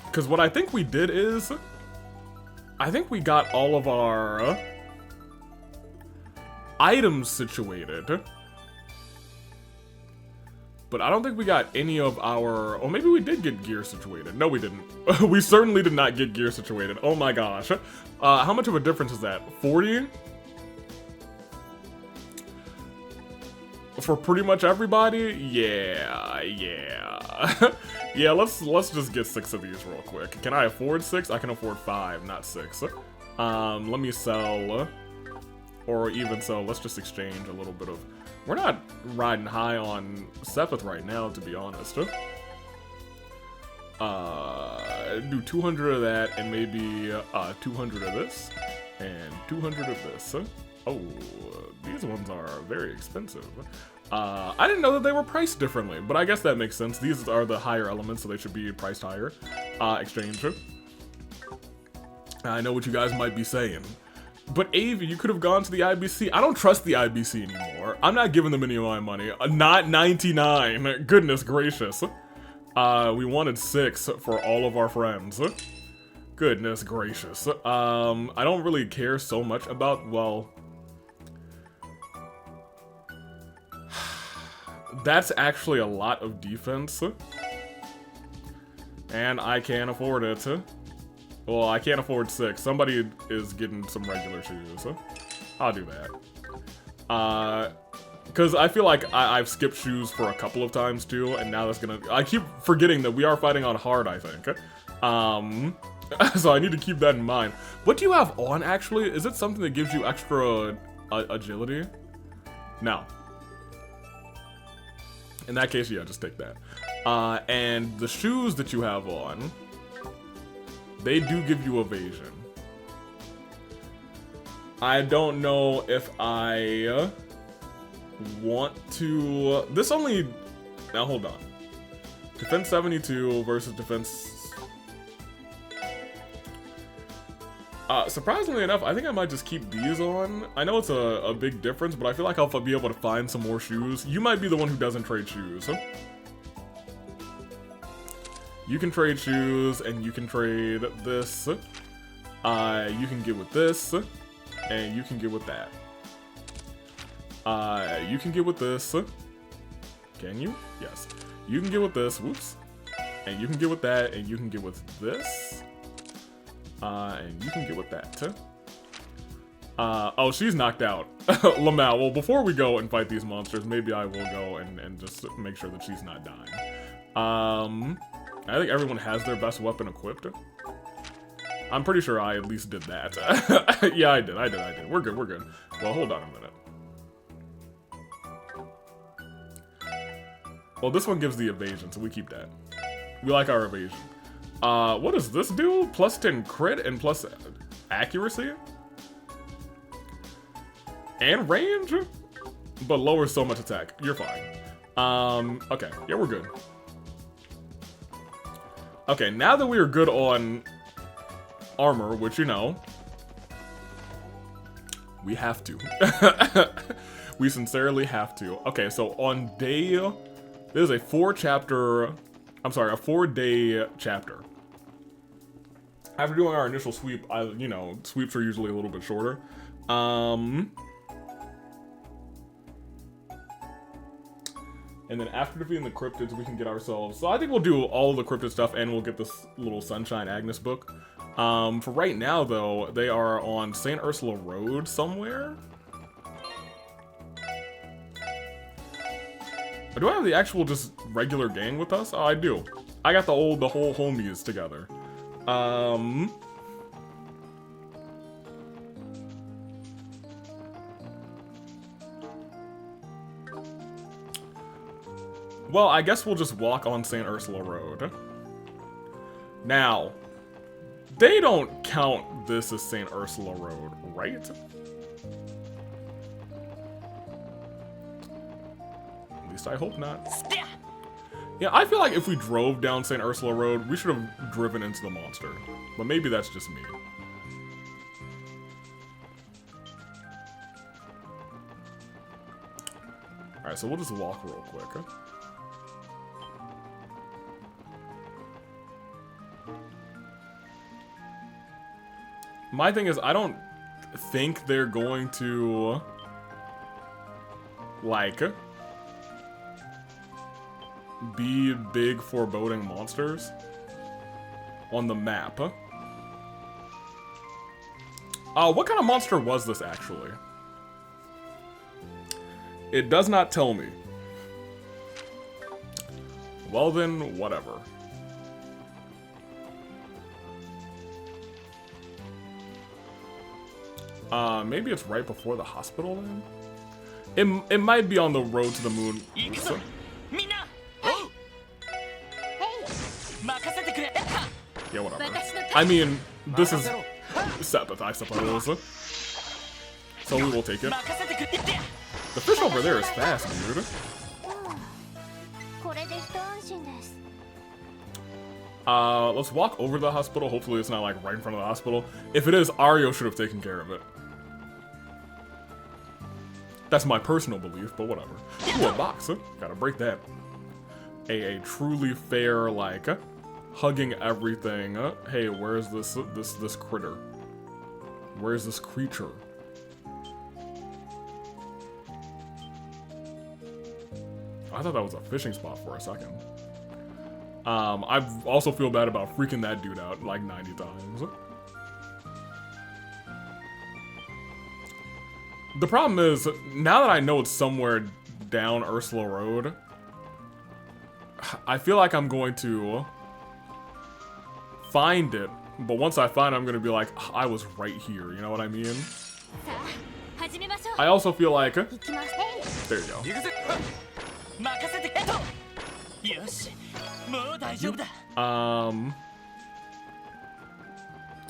Because what I think we did is, I think we got all of our items situated. But I don't think we got any of our... Or maybe we did get gear situated. No, we didn't. We certainly did not get gear situated. Oh my gosh. How much of a difference is that? 40? For pretty much everybody? Yeah. Yeah, let's just get 6 of these real quick. Can I afford 6? I can afford 5, not 6. Let me sell... Or even so, let's just exchange a little bit of... We're not riding high on Sepith right now, to be honest. Do 200 of that, and maybe 200 of this, and 200 of this. Oh, these ones are very expensive. I didn't know that they were priced differently, but I guess that makes sense. These are the higher elements, so they should be priced higher. Exchange. I know what you guys might be saying. But Avi, you could have gone to the IBC. I don't trust the IBC anymore. I'm not giving them any of my money. Not 99. Goodness gracious. We wanted 6 for all of our friends. Goodness gracious. I don't really care so much about, well... That's actually a lot of defense. And I can't afford it. Well, I can't afford 6. Somebody is getting some regular shoes. I'll do that. Because I feel like I've skipped shoes for a couple of times too, and now that's gonna... I keep forgetting that we are fighting on hard, I think. So I need to keep that in mind. What do you have on, actually? Is it something that gives you extra agility? No. In that case, yeah, just take that. And the shoes that you have on... They do give you evasion. I don't know if I want to... This only... Now, hold on. Defense 72 versus defense... surprisingly enough, I think I might just keep these on. I know it's a big difference, but I feel like I'll be able to find some more shoes. You might be the one who doesn't trade shoes. You can trade shoes, and you can trade this. You can get with this, and you can get with that. You can get with this. Can you? Yes. You can get with this. Whoops. And you can get with that, and you can get with this. And you can get with that. Oh, she's knocked out. Lamau, well, before we go and fight these monsters, maybe I will go and just make sure that she's not dying. I think everyone has their best weapon equipped. I'm pretty sure I at least did that. Yeah, I did. We're good. Well, hold on a minute. Well, this one gives the evasion, so we keep that. We like our evasion. What does this do? Plus 10 crit and plus accuracy? And range? But lowers so much attack. You're fine. Okay. Yeah, we're good. Okay, now that we are good on armor, which you know, we have to. We sincerely have to. Okay, so on day, this is a 4-day chapter. After doing our initial sweep, sweeps are usually a little bit shorter. And then after defeating the cryptids, we can get ourselves... So I think we'll do all of the cryptid stuff, and we'll get this little Sunshine Agnes book. For right now, though, they are on St. Ursula Road somewhere. Or do I have the actual just regular gang with us? Oh, I do. I got the whole homies together. Well, I guess we'll just walk on St. Ursula Road. Now, they don't count this as St. Ursula Road, right? At least I hope not. Yeah, I feel like if we drove down St. Ursula Road, we should have driven into the monster. But maybe that's just me. Alright, so we'll just walk real quick. My thing is, I don't think they're going to, like, be big foreboding monsters on the map. What kind of monster was this, actually? It does not tell me. Well then, whatever. Maybe it's right before the hospital then? It might be on the road to the moon. So. Yeah, whatever. I mean, this is Sabbath, I suppose. So we will take it. The fish over there is fast, dude. Let's walk over to the hospital. Hopefully it's not like right in front of the hospital. If it is, Ario should have taken care of it. That's my personal belief, but whatever. Ooh, a box. Gotta break that. A truly fair, like, hugging everything. Hey, where's this critter? Where's this creature? I thought that was a fishing spot for a second. I also feel bad about freaking that dude out like 90 times. The problem is, now that I know it's somewhere down Ursula Road, I feel like I'm going to find it, but once I find it, I'm going to be like, I was right here, you know what I mean? I also feel like, there you go.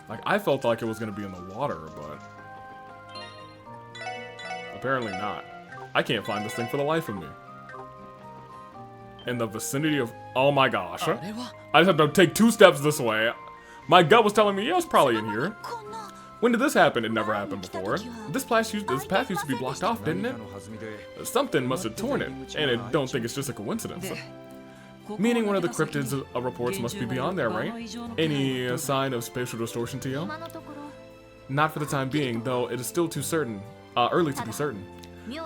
Like, I felt like it was going to be in the water, but apparently not. I can't find this thing for the life of me. In the vicinity of... Oh my gosh. I just have to take 2 steps this way. My gut was telling me, yeah, it's probably in here. When did this happen? It never happened before. This path used to be blocked off, didn't it? Something must have torn it, and I don't think it's just a coincidence. Meaning one of the cryptids reports must be beyond there, right? Any sign of spatial distortion to you? Not for the time being, though it is still too certain. Early to be certain.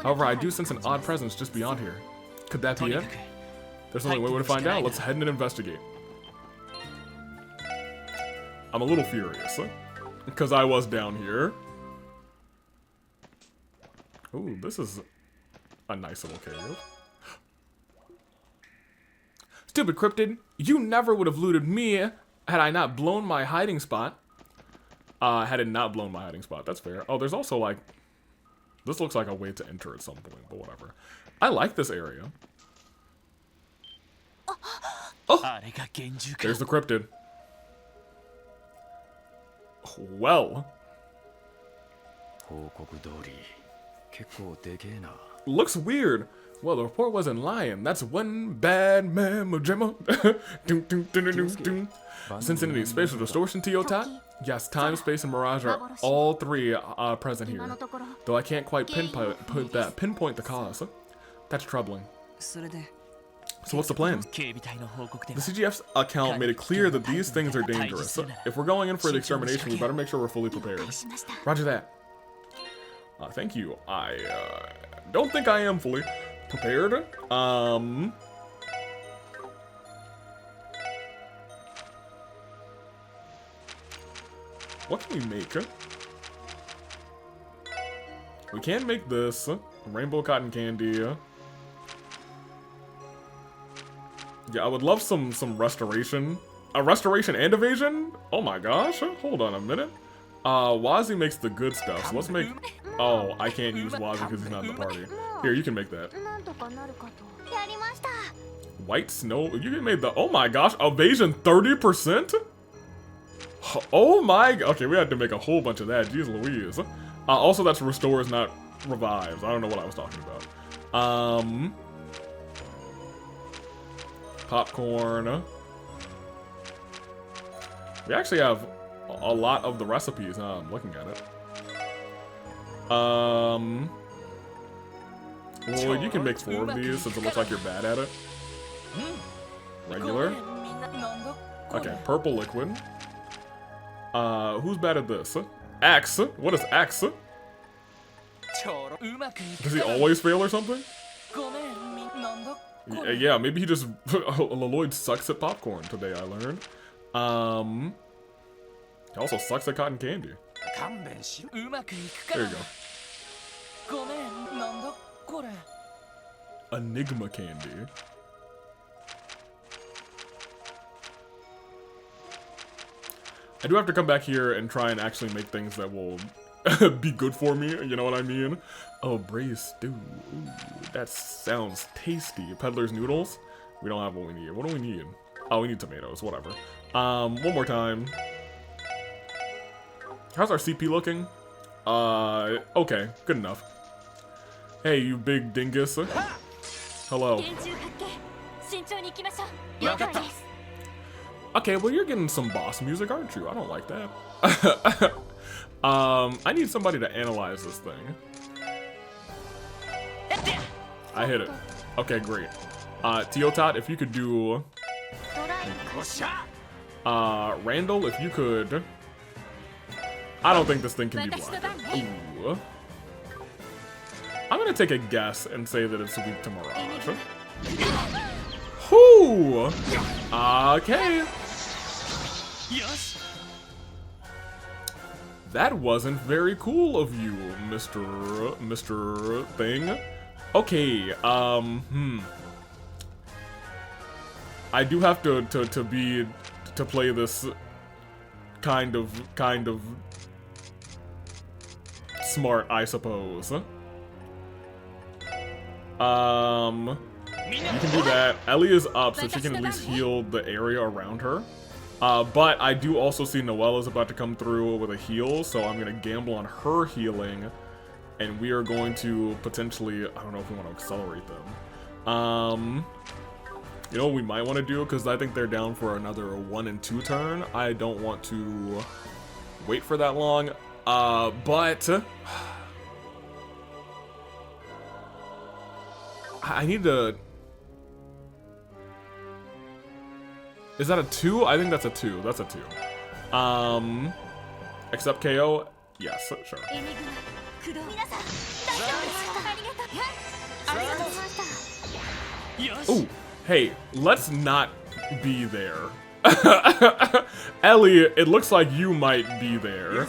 However, I do sense an odd presence just beyond here. Could that be it? There's only one way to find out. Let's head and investigate. I'm a little furious, because I was down here. Ooh, this is a nice little cave. Stupid cryptid, you never would have looted me had I not blown my hiding spot. Had it not blown my hiding spot, that's fair. Oh, there's also like, this looks like a way to enter at some point, but whatever. I like this area. Oh, there's the cryptid. Well. Looks weird. Well, the report wasn't lying. That's one bad man, Majima. Sensitivity, spatial distortion to your top? Yes, time, space, and mirage are all 3 present here. Though I can't quite pinpoint the cause. That's troubling. So what's the plan? The CGF's account made it clear that these things are dangerous. If we're going in for the extermination, we better make sure we're fully prepared. Roger that. Thank you. I don't think I am fully prepared. What can we make? We can make this. Rainbow cotton candy. Yeah, I would love some restoration. Restoration and evasion? Oh my gosh. Hold on a minute. Wazzy makes the good stuff, so let's make... Oh, I can't use Wazzy because he's not in the party. Here, you can make that. White snow? You can make the... Oh my gosh, evasion 30%? Oh my... Okay, we had to make a whole bunch of that. Jeez Louise. Also, that's restores, not revives. I don't know what I was talking about. Popcorn. We actually have a lot of the recipes. I'm looking at it. Well, you can make 4 of these since it looks like you're bad at it. Regular. Okay, purple liquid. Who's bad at this? Axe. What is axe? Does he always fail or something? Yeah, maybe he just... Lloyd sucks at popcorn today, I learned. He also sucks at cotton candy. There you go. Enigma candy. I do have to come back here and try and actually make things that will be good for me, you know what I mean? Oh, braised stew. Ooh, that sounds tasty. Peddler's noodles? We don't have what we need. What do we need? Oh, we need tomatoes, whatever. One more time. How's our CP looking? Okay, good enough. Hey, you big dingus. Hello. Okay, well you're getting some boss music, aren't you? I don't like that. I need somebody to analyze this thing. I hit it. Okay, great. Teotot, if you could do... Randall, if you could... I don't think this thing can be blocked. Ooh. I'm gonna take a guess and say that it's weak to Mirage. Whoo! Okay. That wasn't very cool of you, Mr. Thing. Okay, I do have to play this kind of smart, I suppose. You can do that. Ellie is up, so she can at least heal the area around her. But I do also see Noelle is about to come through with a heal, so I'm gonna gamble on her healing, and we are going to potentially, I don't know if we want to accelerate them. You know what we might want to do, because I think they're down for another 1 and 2 turn. I don't want to wait for that long, but I need to... Is that a 2? I think that's a 2. That's a 2. Except KO? Yes, sure. Ooh, hey, let's not be there. Ellie, it looks like you might be there.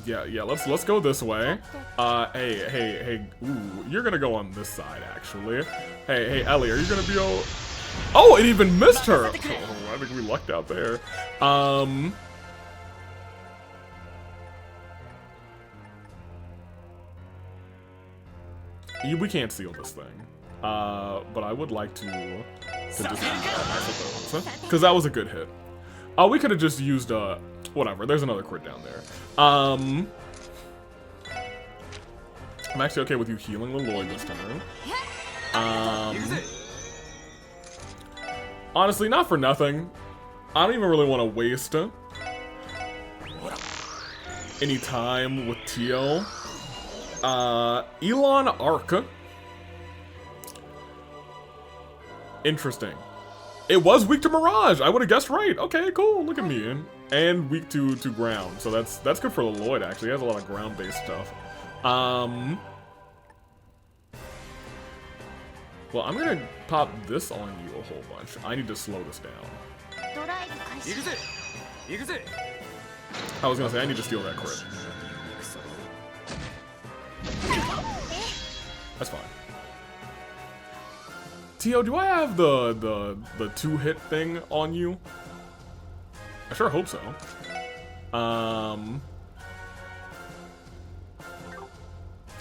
Yeah, let's go this way. Hey, ooh, you're gonna go on this side, actually. Hey, Ellie, are you gonna be Oh, it even missed her! Oh, I think we lucked out there. We can't seal this thing. But I would like to just use that, because that was a good hit. We could have just used, whatever, there's another crit down there. I'm actually okay with you healing Lloyd this time. Honestly, not for nothing. I don't even really want to waste any time with Teal. Elon Arc. Interesting. It was weak to Mirage. I would have guessed right. Okay, cool. Look at me. And weak to ground. So that's good for Lloyd, actually. He has a lot of ground-based stuff. Well, I'm gonna pop this on you a whole bunch. I need to slow this down. I was gonna say I need to steal that crit. That's fine. Tio, do I have the 2-hit thing on you? I sure hope so.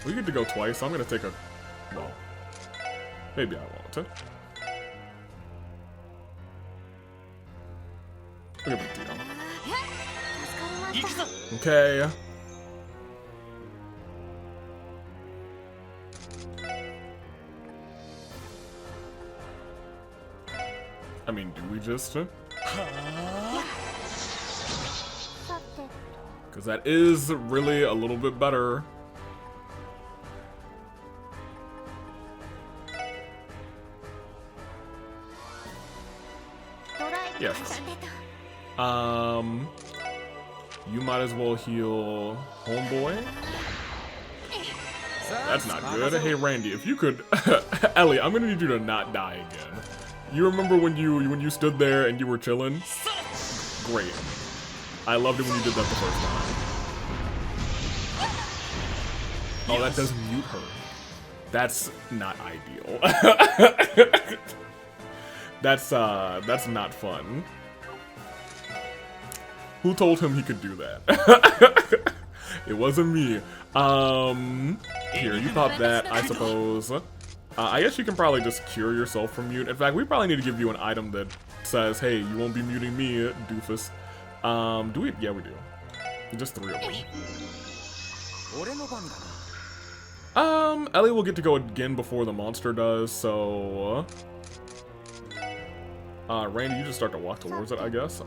We get to go twice, so I'm gonna take a... Well, maybe I won't. Look at the Tio. Okay. I mean, do we just? Because that is really a little bit better. Yes. You might as well heal homeboy. That's not good. Hey Randy, if you could, Ellie, I'm gonna need you to not die again. You remember when you stood there and you were chilling? Great. I loved it when you did that the first time. Oh, that does mute her. That's not ideal. That's not fun. Who told him he could do that? It wasn't me. Here, you pop that, I suppose. I guess you can probably just cure yourself from mute. In fact, we probably need to give you an item that says, hey, you won't be muting me, doofus. Do we? Yeah, we do. Just 3 of them. Ellie will get to go again before the monster does, so... Randy, you just start to walk towards it, I guess.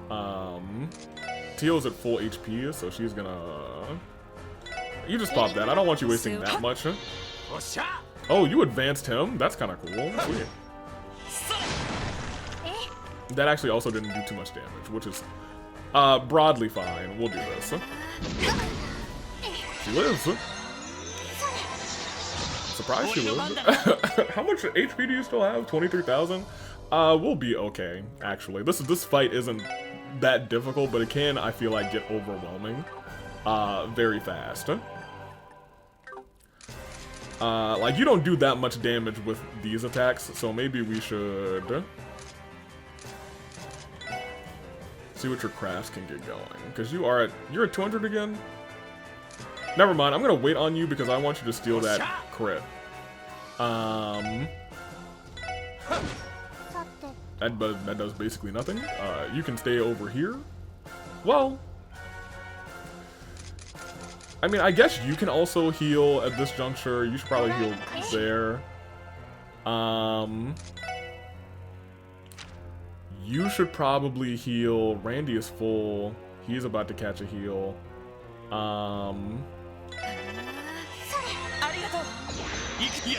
Teal's at full HP, so she's gonna... You just pop that. I don't want you wasting that much. Oh, you advanced him? That's kind of cool. Sweet. That actually also didn't do too much damage, which is broadly fine. We'll do this. She lives. Surprised she lives. How much HP do you still have? 23,000? We'll be okay, actually. This fight isn't that difficult, but it can, I feel like, get overwhelming very fast. Like, you don't do that much damage with these attacks, so maybe we should see what your crafts can get going. Because you're at 200 again? Never mind, I'm gonna wait on you because I want you to steal that crit. That does basically nothing. You can stay over here. Well, I mean, I guess you can also heal at this juncture. You should probably heal there. You should probably heal. Randy is full. He's about to catch a heal. Oh,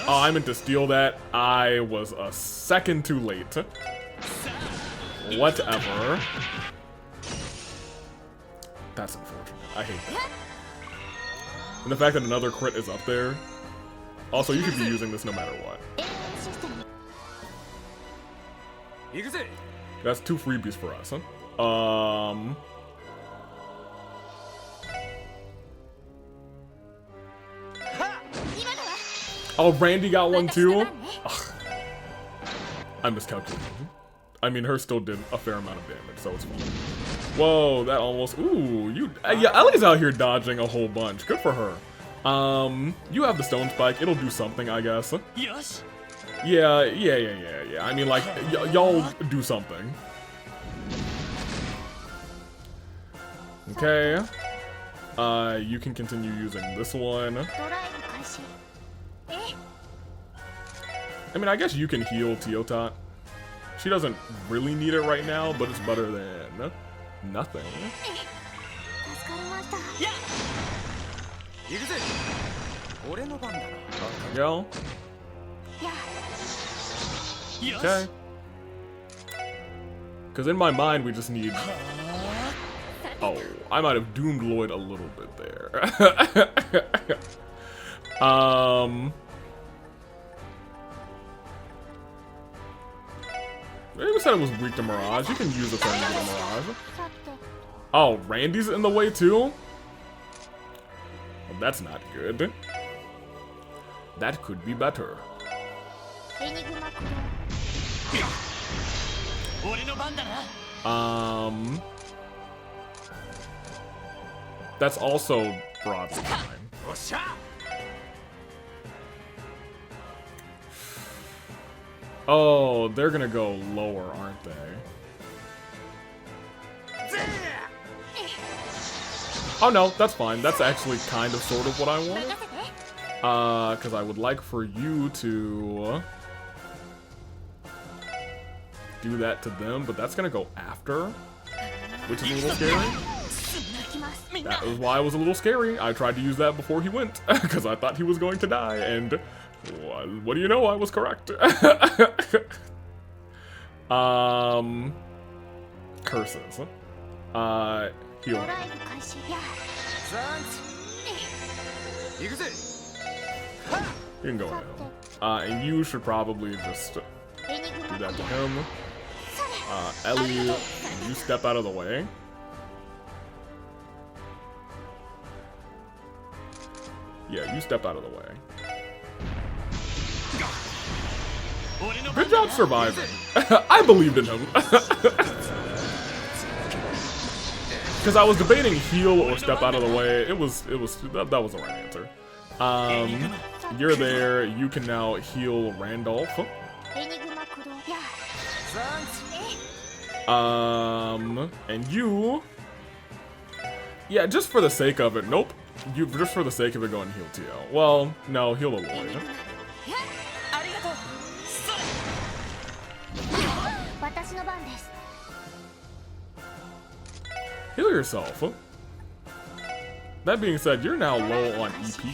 I meant to steal that. I was a second too late. Whatever. That's unfortunate. I hate that. And the fact that another crit is up there. Also, you should be using this no matter what. That's 2 freebies for us, huh? Oh, Randy got one too? Ugh. I miscalculated. I mean, her still did a fair amount of damage, so it's fine. Whoa, that almost... Ooh, yeah, Ellie's out here dodging a whole bunch. Good for her. You have the stone spike. It'll do something, I guess. Yes. Yeah. I mean, like, y'all do something. Okay. You can continue using this one. I mean, I guess you can heal Teotot. She doesn't really need it right now, but it's better than nothing. Go. Okay. Because in my mind, we just need... Oh, I might have doomed Lloyd a little bit there. Maybe said it was weak to Mirage. You can use a turn to get a Mirage. Oh, Randy's in the way too? Well, that's not good. That could be better. That's also broadly fine. Oh, they're gonna go lower, aren't they? Oh no, that's fine. That's actually kind of sort of what I wanted. Because I would like for you to do that to them, but that's gonna go after, which is a little scary. That was why it was a little scary. I tried to use that before he went, because I thought he was going to die, and what do you know? I was correct. Curses. Heal. You can go ahead. And you should probably just do that to him. Ellie, you step out of the way. Yeah, you step out of the way. Good job surviving. I believed in him. Because I was debating heal or step out of the way. That was the right answer. You're there. You can now heal Randolph. And you... Yeah, just for the sake of it. Nope. You just for the sake of it, go and heal TL. Well, no, heal Aloy. Heal yourself. That being said, you're now low on EP.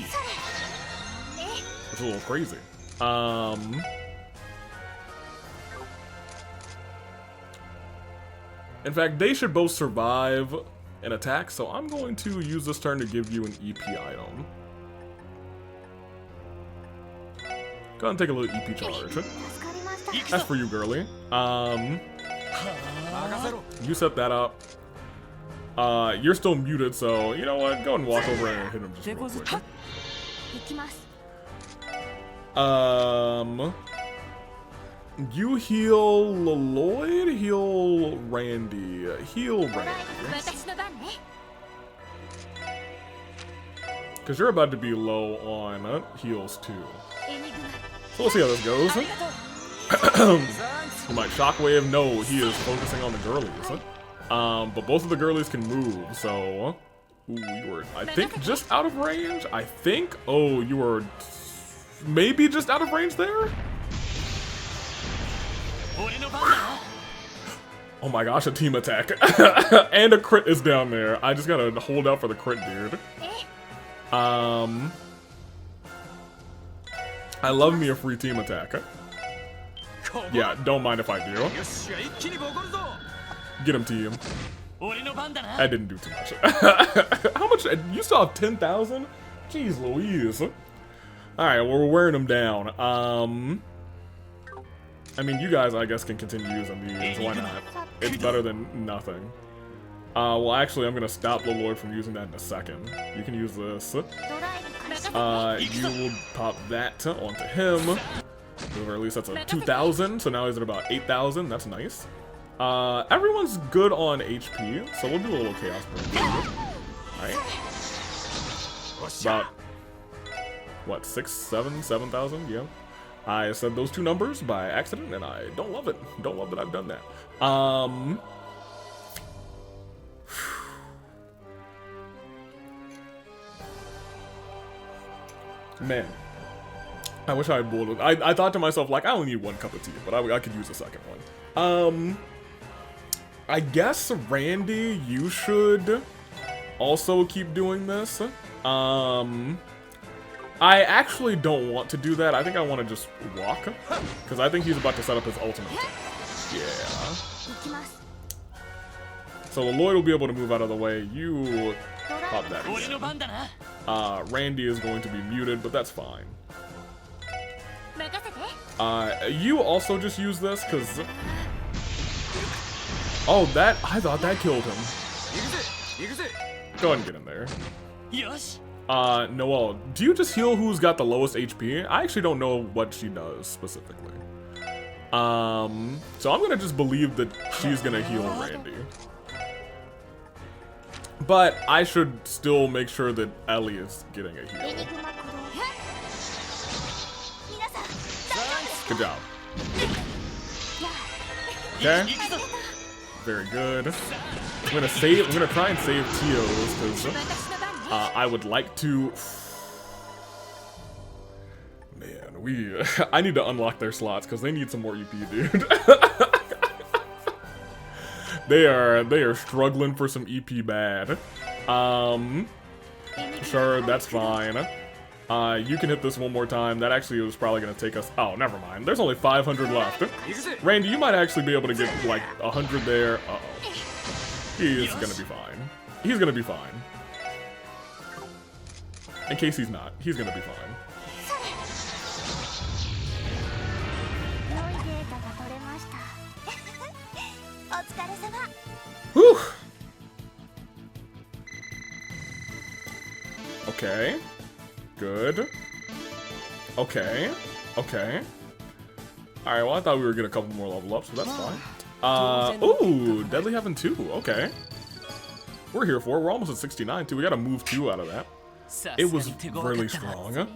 It's a little crazy. In fact, they should both survive an attack, so I'm going to use this turn to give you an EP item. Go ahead and take a little EP charge. That's for you, girly. You set that up. You're still muted, so you know what? Go and walk over and hit him just real quick. You heal Lloyd, heal Randy, heal Randy. Because you're about to be low on heals too. So we'll see how this goes. You might shockwave. No, he is focusing on the girlies. But both of the girlies can move, so... Ooh, you were, I think, just out of range? I think? Oh, you were maybe just out of range there? Oh my gosh, a team attack. And a crit is down there. I just gotta hold out for the crit, dude. I love me a free team attack. Yeah, don't mind if I do. Get him, team. That didn't do too much. How much? You still have 10,000? Jeez Louise. Alright, well, we're wearing them down. I mean, you guys, I guess, can continue using these. Why not? It's better than nothing. Well, actually, I'm gonna stop the Lord from using that in a second. You can use this. You will pop that onto him. Or at least that's a 2,000, so now he's at about 8,000. That's nice. Everyone's good on HP, so we'll do a little chaos break. Alright. About, what, 7,000? Yeah. I said those two numbers by accident, and I don't love it. Don't love that I've done that. Man. I wish I had boiled it. I thought to myself, like, I only need one cup of tea, but I could use a second one. I guess, Randy, you should also keep doing this. I actually don't want to do that. I think I want to just walk, because I think he's about to set up his ultimate attack. Yeah. So Lloyd will be able to move out of the way. You pop that in. Randy is going to be muted, but that's fine. You also just use this, because Oh, that, I thought that killed him. Go ahead and get in there. Noelle, do you just heal who's got the lowest HP? I actually don't know what she does specifically. So I'm gonna just believe that she's gonna heal Randy. But I should still make sure that Ellie is getting a heal. Good job. Okay. Very good. I'm gonna try and save Tio's because I would like to. Man, I need to unlock their slots because they need some more EP, dude. They are struggling for some EP bad. Sure, that's fine. You can hit this one more time. That actually was probably gonna take us. Oh, never mind. There's only 500 left. Randy, you might actually be able to get like 100 there. Uh-oh. He's gonna be fine. He's gonna be fine. In case he's not, he's gonna be fine. Whew. Okay. Good. Okay. Okay. Alright, well I thought we were getting a couple more level ups, so that's fine. Ooh, Deadly Heaven 2, okay. We're here for it. We're almost at 69 too. We gotta move 2 out of that. It was really strong.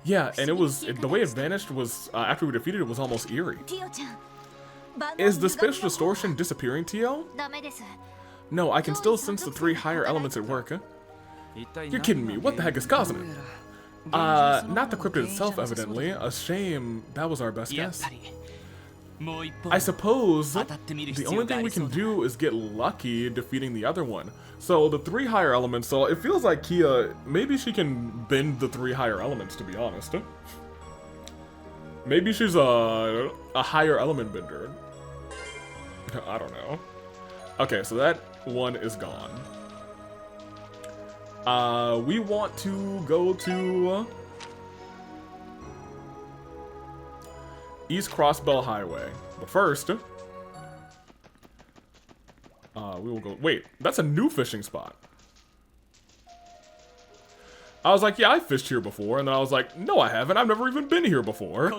Yeah, and the way it vanished was, after we defeated it, was almost eerie. Is the spatial distortion disappearing, Tio? No, I can still sense the 3 higher elements at work. You're kidding me. What the heck is causing it? Not the cryptid itself, evidently. A shame. That was our best guess. I suppose the only thing we can do is get lucky defeating the other one. So the 3 higher elements, so it feels like Kia, maybe she can bend the 3 higher elements, to be honest. Maybe she's a higher element bender. I don't know. Okay, so that one is gone. We want to go to East Crossbell Highway. But first, we will go. Wait, that's a new fishing spot. I was like, yeah, I fished here before, and then I was like, no, I haven't. I've never even been here before.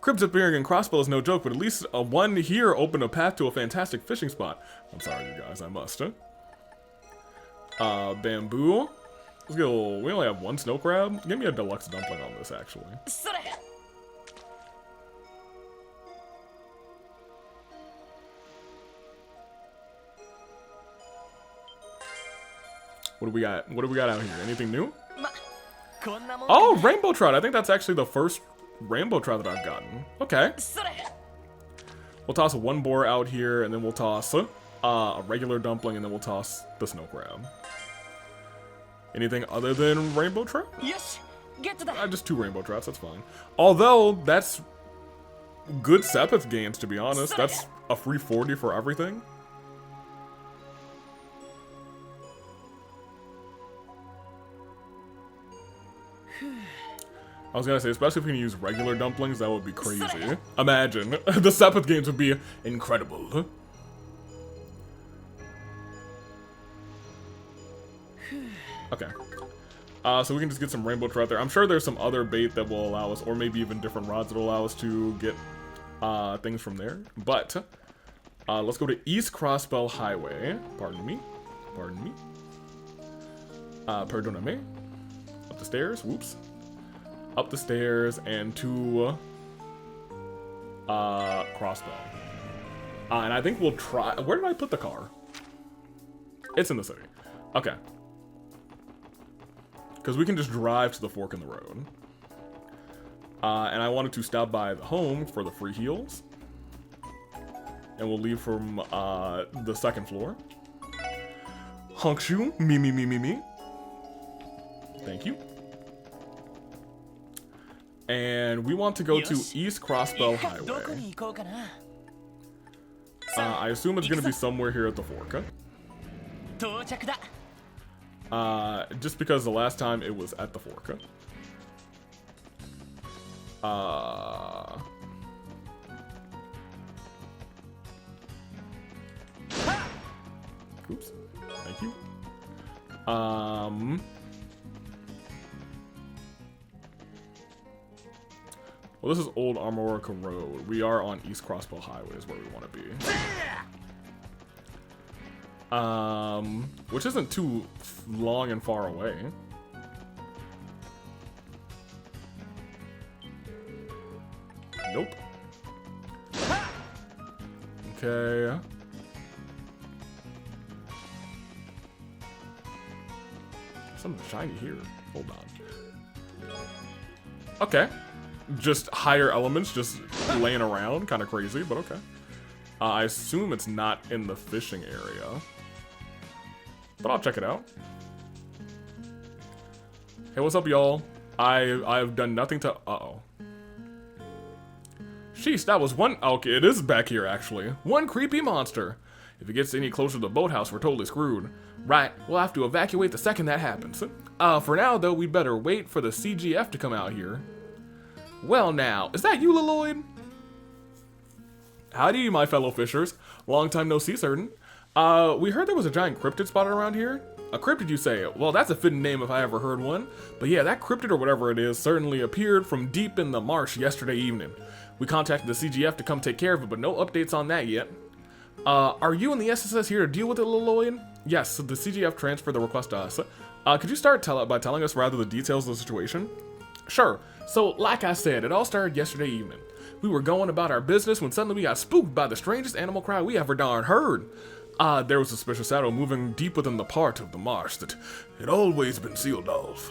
Cribs appearing in Crossbell is no joke, but at least one here opened a path to a fantastic fishing spot. I'm sorry, you guys, I must. Bamboo. Let's go. We only have 1 snow crab. Give me a deluxe dumpling on this, actually. What do we got? What do we got out here? Anything new? Oh, rainbow trout. I think that's actually the first rainbow trout that I've gotten. Okay. We'll toss 1 boar out here, and then we'll toss a regular dumpling, and then we'll toss the snow crab. Anything other than rainbow trout? Yes. Get to that. Just 2 rainbow trouts. That's fine. Although that's good Sepith gains, to be honest. That's a free 40 for everything. I was gonna say, especially if we can use regular dumplings, that would be crazy. Imagine. The Sepith games would be incredible. Okay. So we can just get some rainbow trout there. I'm sure there's some other bait that will allow us, or maybe even different rods that will allow us to get things from there. But let's go to East Crossbell Highway. Pardon me. Pardon me. Perdoname. Up the stairs. Whoops. Up the stairs and to Crossbell. And I think we'll try. Where did I put the car? It's in the city. Okay. Because we can just drive to the fork in the road. And I wanted to stop by the home for the free heals. And we'll leave from the 2nd floor. Honkshu, me. Thank you. And we want to go to East Crossbell Highway. I assume it's going to be somewhere here at the fork. Just because the last time it was at the fork. Oops. Thank you. Well, this is Old Armorica Road. We are on East Crossbow Highway is where we want to be. Which isn't too long and far away. Nope. Okay. Something shiny here. Hold on. Okay. Just higher elements just laying around. Kind of crazy, but okay. I assume it's not in the fishing area. But I'll check it out. Hey, what's up, y'all? I've done nothing to... Uh-oh. Sheesh, that was one... Okay, it is back here, actually. One creepy monster. If it gets any closer to the boathouse, we're totally screwed. Right, we'll have to evacuate the second that happens. For now, though, we'd better wait for the CGF to come out here. Well, now, is that you, Lloyd? Howdy, my fellow fishers. Long time no see, certain. We heard there was a giant cryptid spotted around here. A cryptid, you say? Well, that's a fitting name if I ever heard one. But yeah, that cryptid or whatever it is certainly appeared from deep in the marsh yesterday evening. We contacted the CGF to come take care of it, but no updates on that yet. Are you and the SSS here to deal with it, Lloyd? Yes, so the CGF transferred the request to us. Could you start by telling us rather the details of the situation? Sure. So, like I said, it all started yesterday evening. We were going about our business when suddenly we got spooked by the strangest animal cry we ever darn heard. There was a suspicious shadow moving deep within the part of the marsh that had always been sealed off.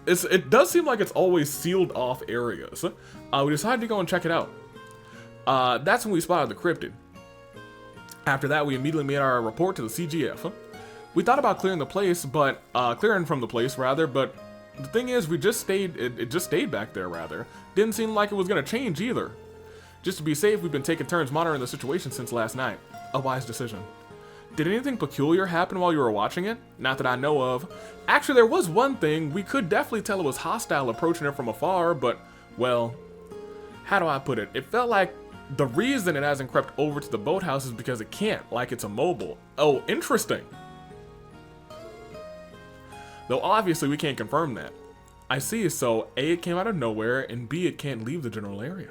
It does seem like it's always sealed off areas. We decided to go and check it out. That's when we spotted the cryptid. After that, we immediately made our report to the CGF. We thought about clearing from the place, but the thing is, it just stayed back there, rather. Didn't seem like it was gonna change either. Just to be safe, we've been taking turns monitoring the situation since last night. A wise decision. Did anything peculiar happen while you were watching it? Not that I know of. Actually, there was one thing. We could definitely tell it was hostile approaching it from afar, but, well, how do I put it? It felt like the reason it hasn't crept over to the boathouse is because it can't, like it's immobile. Oh, interesting. Though obviously we can't confirm that. I see, so A, it came out of nowhere, and B, it can't leave the general area.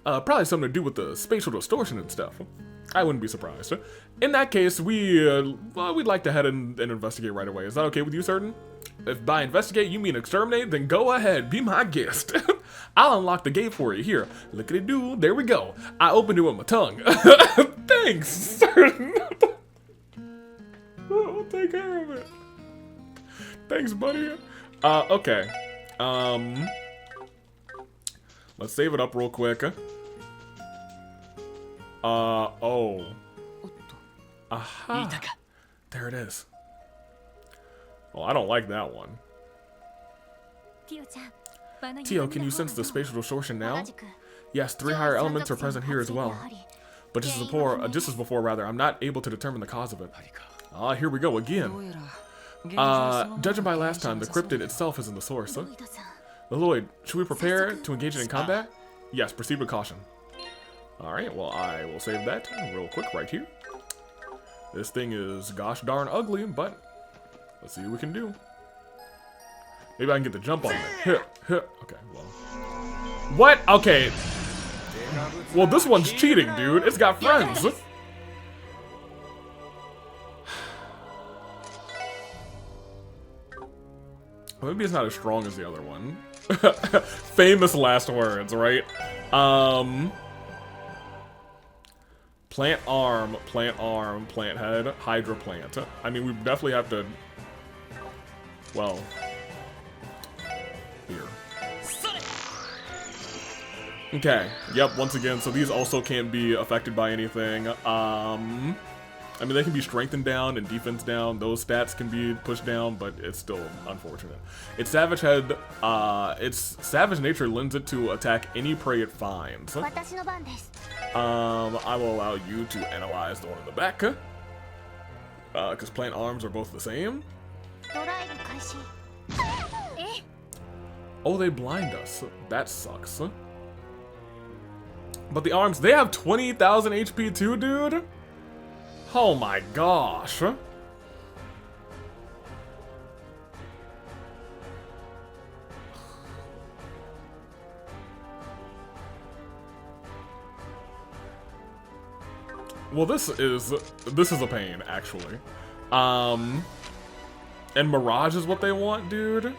Probably something to do with the spatial distortion and stuff. I wouldn't be surprised. In that case, we'd like to head and investigate right away. Is that okay with you, certain? If by investigate you mean exterminate, then go ahead, be my guest. I'll unlock the gate for you. Here, lickety-doo, there we go. I opened it with my tongue. Thanks, certain. I'll take care of it. Thanks, buddy. Okay. Let's save it up real quick. Oh. Aha. There it is. Well, I don't like that one. Tio, can you sense the spatial distortion now? Yes, 3 higher elements are present here as well. But just as before, I'm not able to determine the cause of it. Here we go again. Judging by last time, the cryptid itself isn't the source. Lloyd, should we prepare to engage it in combat? Yes, proceed with caution. Alright, well, I will save that real quick right here. This thing is gosh darn ugly, but let's see what we can do. Maybe I can get the jump on it. Okay, well. What? Okay. Well, this one's cheating, dude. It's got friends. Maybe it's not as strong as the other one. Famous last words, right? Plant arm, plant head, hydra plant. I mean, we definitely have to... Well... Here. Okay, yep, once again, so these also can't be affected by anything. I mean, they can be strengthened down and defense down. Those stats can be pushed down, but it's still unfortunate. Its savage head, its savage nature lends it to attack any prey it finds. I will allow you to analyze the one in the back. Because plant arms are both the same. Oh, they blind us. That sucks. But the arms, they have 20,000 HP too, dude? Oh my gosh. Well, this is a pain, actually. And Mirage is what they want, dude?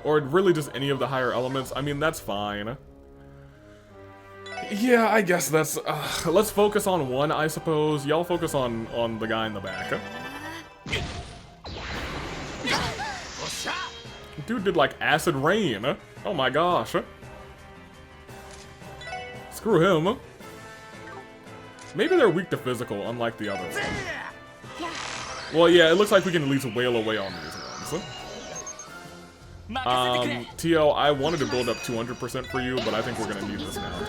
Or really just any of the higher elements? I mean, that's fine. Yeah, I guess that's... let's focus on one, I suppose. Y'all focus on the guy in the back. Dude did, like, acid rain. Oh my gosh. Screw him. Maybe they're weak to physical, unlike the other one. Well, yeah, it looks like we can at least wail away on these ones. Tio, I wanted to build up 200% for you, but I think we're gonna need this now, to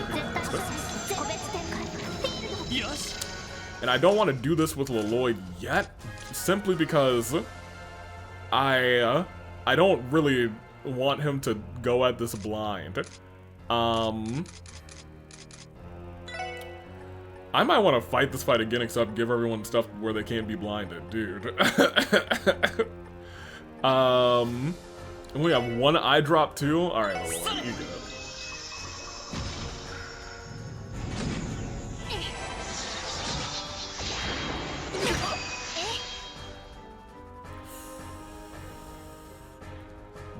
be honest. And I don't want to do this with Leloid yet, simply because I don't really want him to go at this blind. I might want to fight this fight again, except give everyone stuff where they can't be blinded, dude. And we have one eye drop too. All right, Leloid, you good.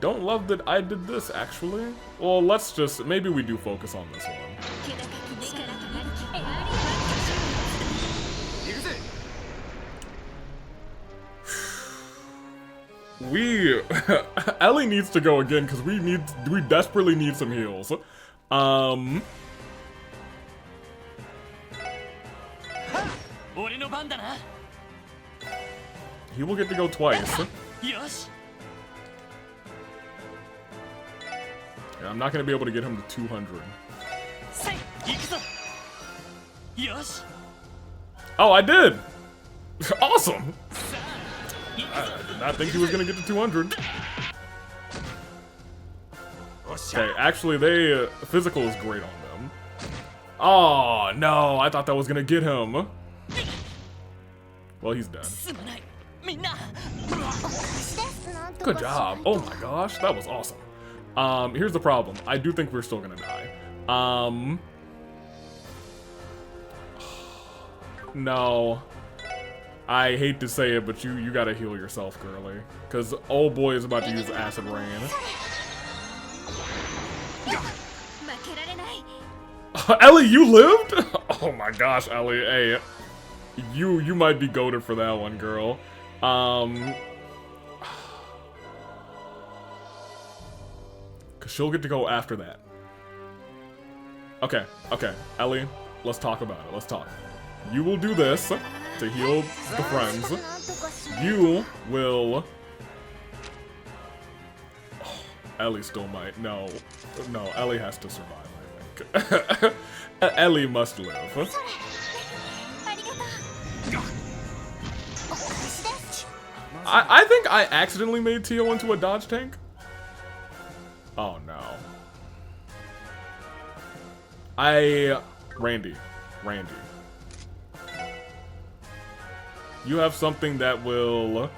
Don't love that I did this, actually. Well, let's just... Maybe we do focus on this one. Ellie needs to go again, because we desperately need some heals. He will get to go twice. Yeah, I'm not gonna be able to get him to 200. Oh, I did! Awesome! I did not think he was gonna get to 200. Okay, actually, physical is great on them. Oh, no, I thought that was gonna get him. Well, he's dead. Good job. Oh my gosh, that was awesome. Here's the problem. I do think we're still gonna die. No. I hate to say it, but you gotta heal yourself, girly. Because old boy is about to use acid rain. Ellie, you lived? Oh my gosh, Ellie. Hey, you might be goated for that one, girl. Cause she'll get to go after that. Okay, Ellie, let's talk about it. Let's talk. You will do this to heal the friends. You will... Oh, Ellie still might. No, Ellie has to survive, I think. Ellie must live. I think I accidentally made Tio into a dodge tank. Oh no. Randy. You have something that will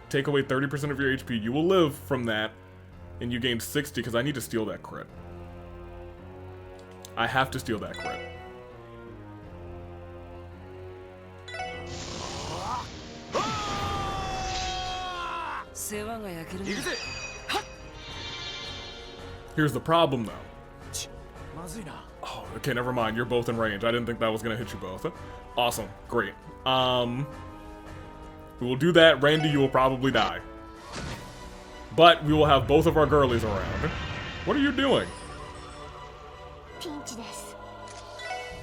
take away 30% of your HP. You will live from that, and you gain 60 because I need to steal that crit. I have to steal that crit. Here's the problem, though. Oh, okay, never mind. You're both in range. I didn't think that was gonna hit you both. Awesome. Great. We will do that. Randy, you will probably die. But we will have both of our girlies around. What are you doing?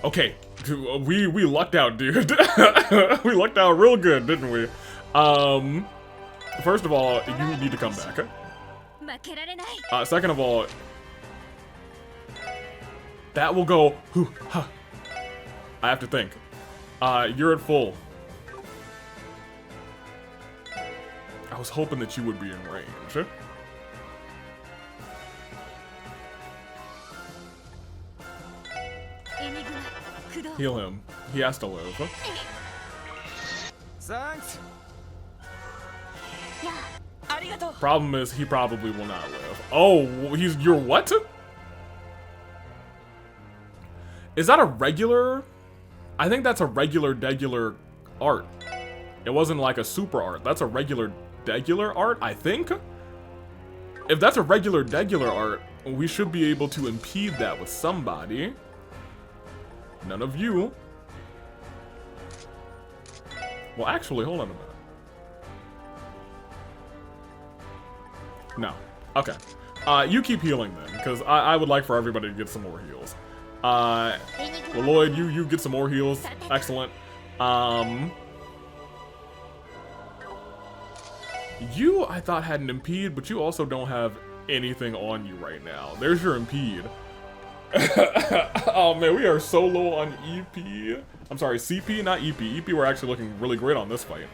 Okay. We lucked out, dude. We lucked out real good, didn't we? First of all, you need to come back. Second of all, that will go. I have to think. You're at full. I was hoping that you would be in range. Heal him. He has to live. Thanks. Problem is, he probably will not live. Oh, you're what? Is that a regular? I think that's a regular art. It wasn't like a super art. That's a regular art, I think? If that's a regular art, we should be able to impede that with somebody. None of you. Well, actually, hold on a minute. No. Okay. You keep healing then, because I would like for everybody to get some more heals. Well, Lloyd, you get some more heals. Excellent. You, I thought, had an impede, but you also don't have anything on you right now. There's your impede. Oh man, we are so low on EP. I'm sorry, CP, not EP. EP, we're actually looking really great on this fight.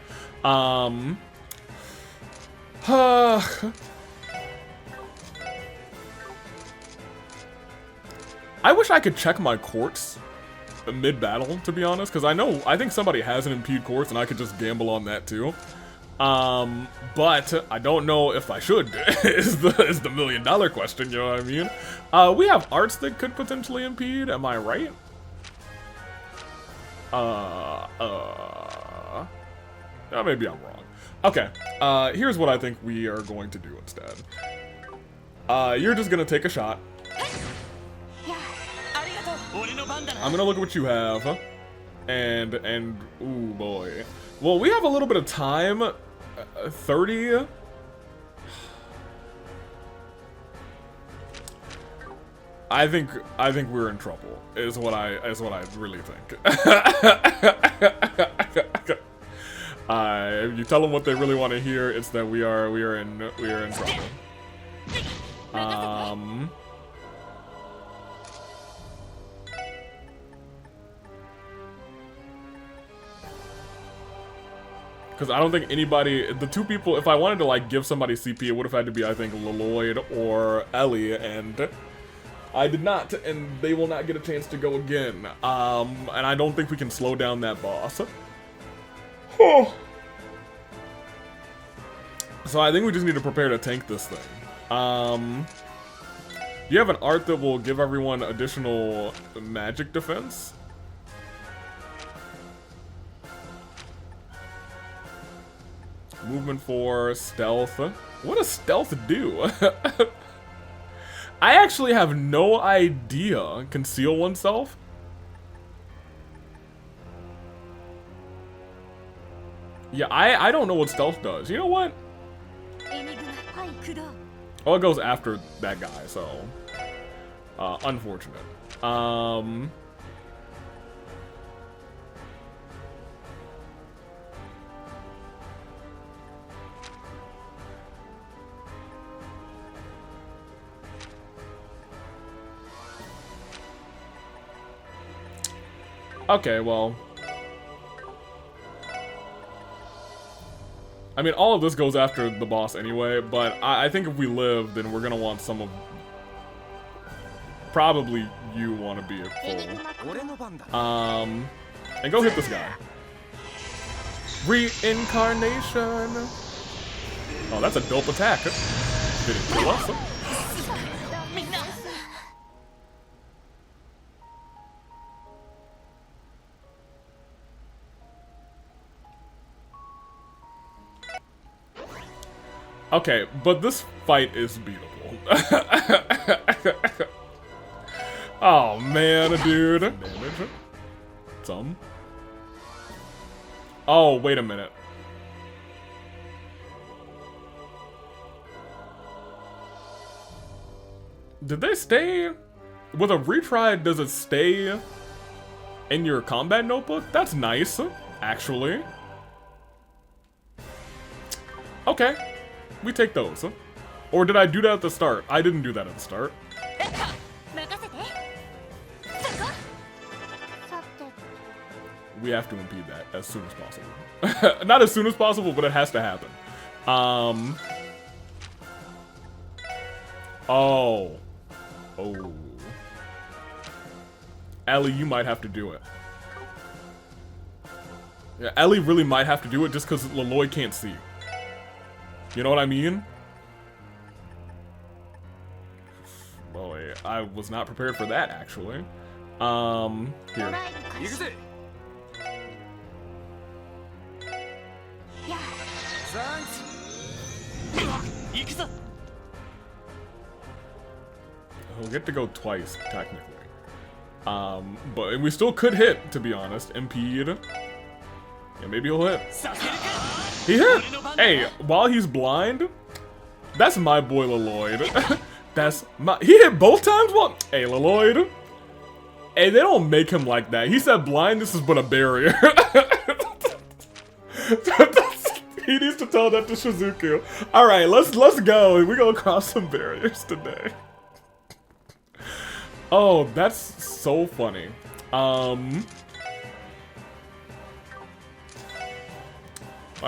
I wish I could check my quartz mid-battle, to be honest, because I think somebody has an impede quartz, and I could just gamble on that too. But I don't know if I should, is the million-dollar question, you know what I mean? We have arts that could potentially impede, am I right? Maybe I'm wrong. Okay, here's what I think we are going to do instead. You're just gonna take a shot. I'm gonna look at what you have, and ooh boy. Well, we have a little bit of time. 30. I think we're in trouble. Is what I really think. If you tell them what they really want to hear, it's that we are in trouble. Because I don't think anybody, the two people, if I wanted to like give somebody CP, it would have had to be, I think, Lloyd or Ellie, and I did not, and they will not get a chance to go again. And I don't think we can slow down that boss. Oh. So I think we just need to prepare to tank this thing. You have an art that will give everyone additional magic defense. Movement 4, stealth. What does stealth do? I actually have no idea. Conceal oneself? Yeah, I don't know what stealth does. You know what? Oh, it goes after that guy, so... unfortunate. Okay, well... I mean, all of this goes after the boss anyway, but I think if we live, then we're gonna want some of... Probably you want to be at full. And go hit this guy. Reincarnation! Oh, that's a dope attack. Did it kill us? Okay, but this fight is beatable. Oh man, dude. Damage. Some. Oh, wait a minute. Did they stay? With a retry, does it stay in your combat notebook? That's nice, actually. Okay. We take those. Or did I do that at the start? I didn't do that at the start. We have to impede that as soon as possible. Not as soon as possible, but it has to happen. Oh. Oh. Ellie, you might have to do it. Yeah, Ellie really might have to do it just because Lloyd can't see. You know what I mean? Boy, I was not prepared for that, actually. Here. 行くぜ Yeah. Thanks 行くぞ We'll get to go twice, technically. But we still could hit, to be honest. Impede. Yeah, maybe he'll hit. させるか He hit! Hey, while he's blind, that's my boy Leloid. That's my— he hit both times? Well, hey, Leloid. Hey, they don't make him like that. He said blindness is but a barrier. He needs to tell that to Shizuku. Alright, let's go. We're gonna cross some barriers today. Oh, that's so funny. I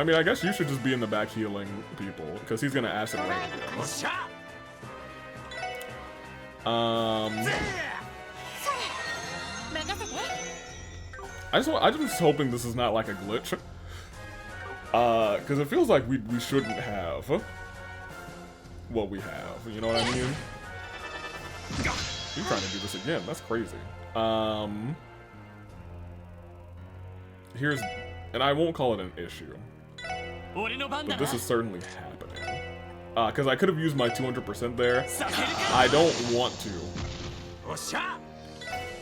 mean, I guess you should just be in the back healing people, because he's gonna acid rain again. おっしゃ I'm just hoping this is not like a glitch. Because it feels like we shouldn't have what we have, you know what I mean? You're trying to do this again, that's crazy. Here's— and I won't call it an issue, 俺の番 but だな this is certainly happening. Because I could have used my 200% there. させるか I don't want to. おっしゃ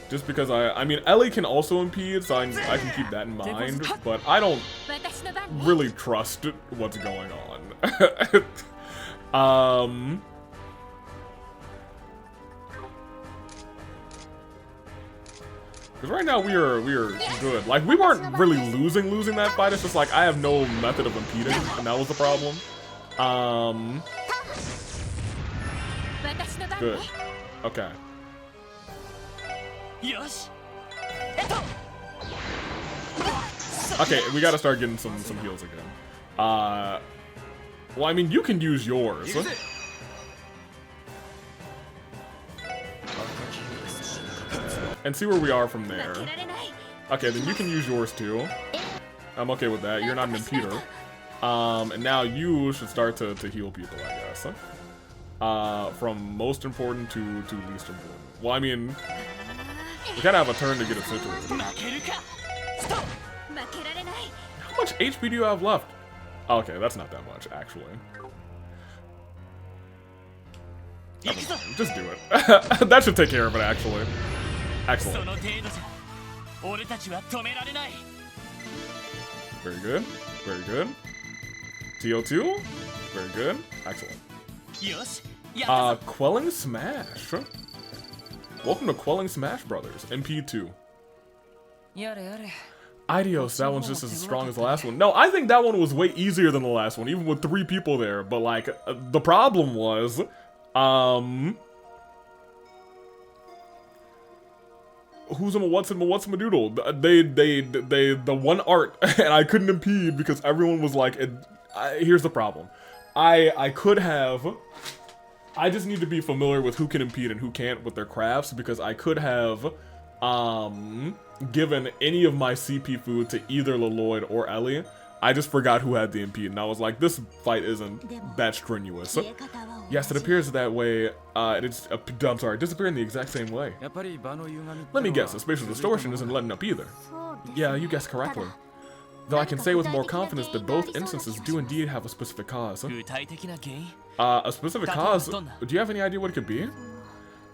Just because I mean, Ellie can also impede, so I can keep that in mind, but I don't 私の番ね really trust what's going on. Because right now we are good. Like, we weren't really losing that fight. It's just like I have no method of impeding, and that was the problem. 私の番ね Good. Okay. よし Okay, we gotta start getting some heals again. Well, I mean, you can use yours. 行くぜ And see where we are from there. 負けられない Okay, then you can use yours too. I'm okay with that. You're not an impeder. And now you should start to heal people, I guess. From most important to least important. Well, I mean, we gotta have a turn to get it situated. 負けるかストップ 負けられない How much HP do you have left? Okay, that's not that much, actually. 行くぞ Just do it. That should take care of it, actually. そ Excellent. の程度じゃ俺たちは止められない Very good. Very good. TO2. Very good. Excellent. よしやったぞ Quelling Smash. Welcome to Quelling Smash Brothers, MP2. やれやれ Idios, that one's just as strong as the last one. No, I think that one was way easier than the last one, even with 3 people there. But like, the problem was, what's a doodle? They the one art, and I couldn't impede because everyone was like, here's the problem. I could have. I just need to be familiar with who can impede and who can't with their crafts, because I could have given any of my CP food to either Leloid or Ellie. I just forgot who had the impede, and I was like, this fight isn't that strenuous. 消え方は同じ Yes, it appears that way. I'm sorry, disappear in the exact same way. やっぱり場の歪みってのは Let me guess, the spatial distortion isn't letting up either. そうです Yeah, you guessed correctly. Though I can say with more confidence that both instances do indeed have a specific cause. 具体的な原因 A specific cause? Do you have any idea what it could be?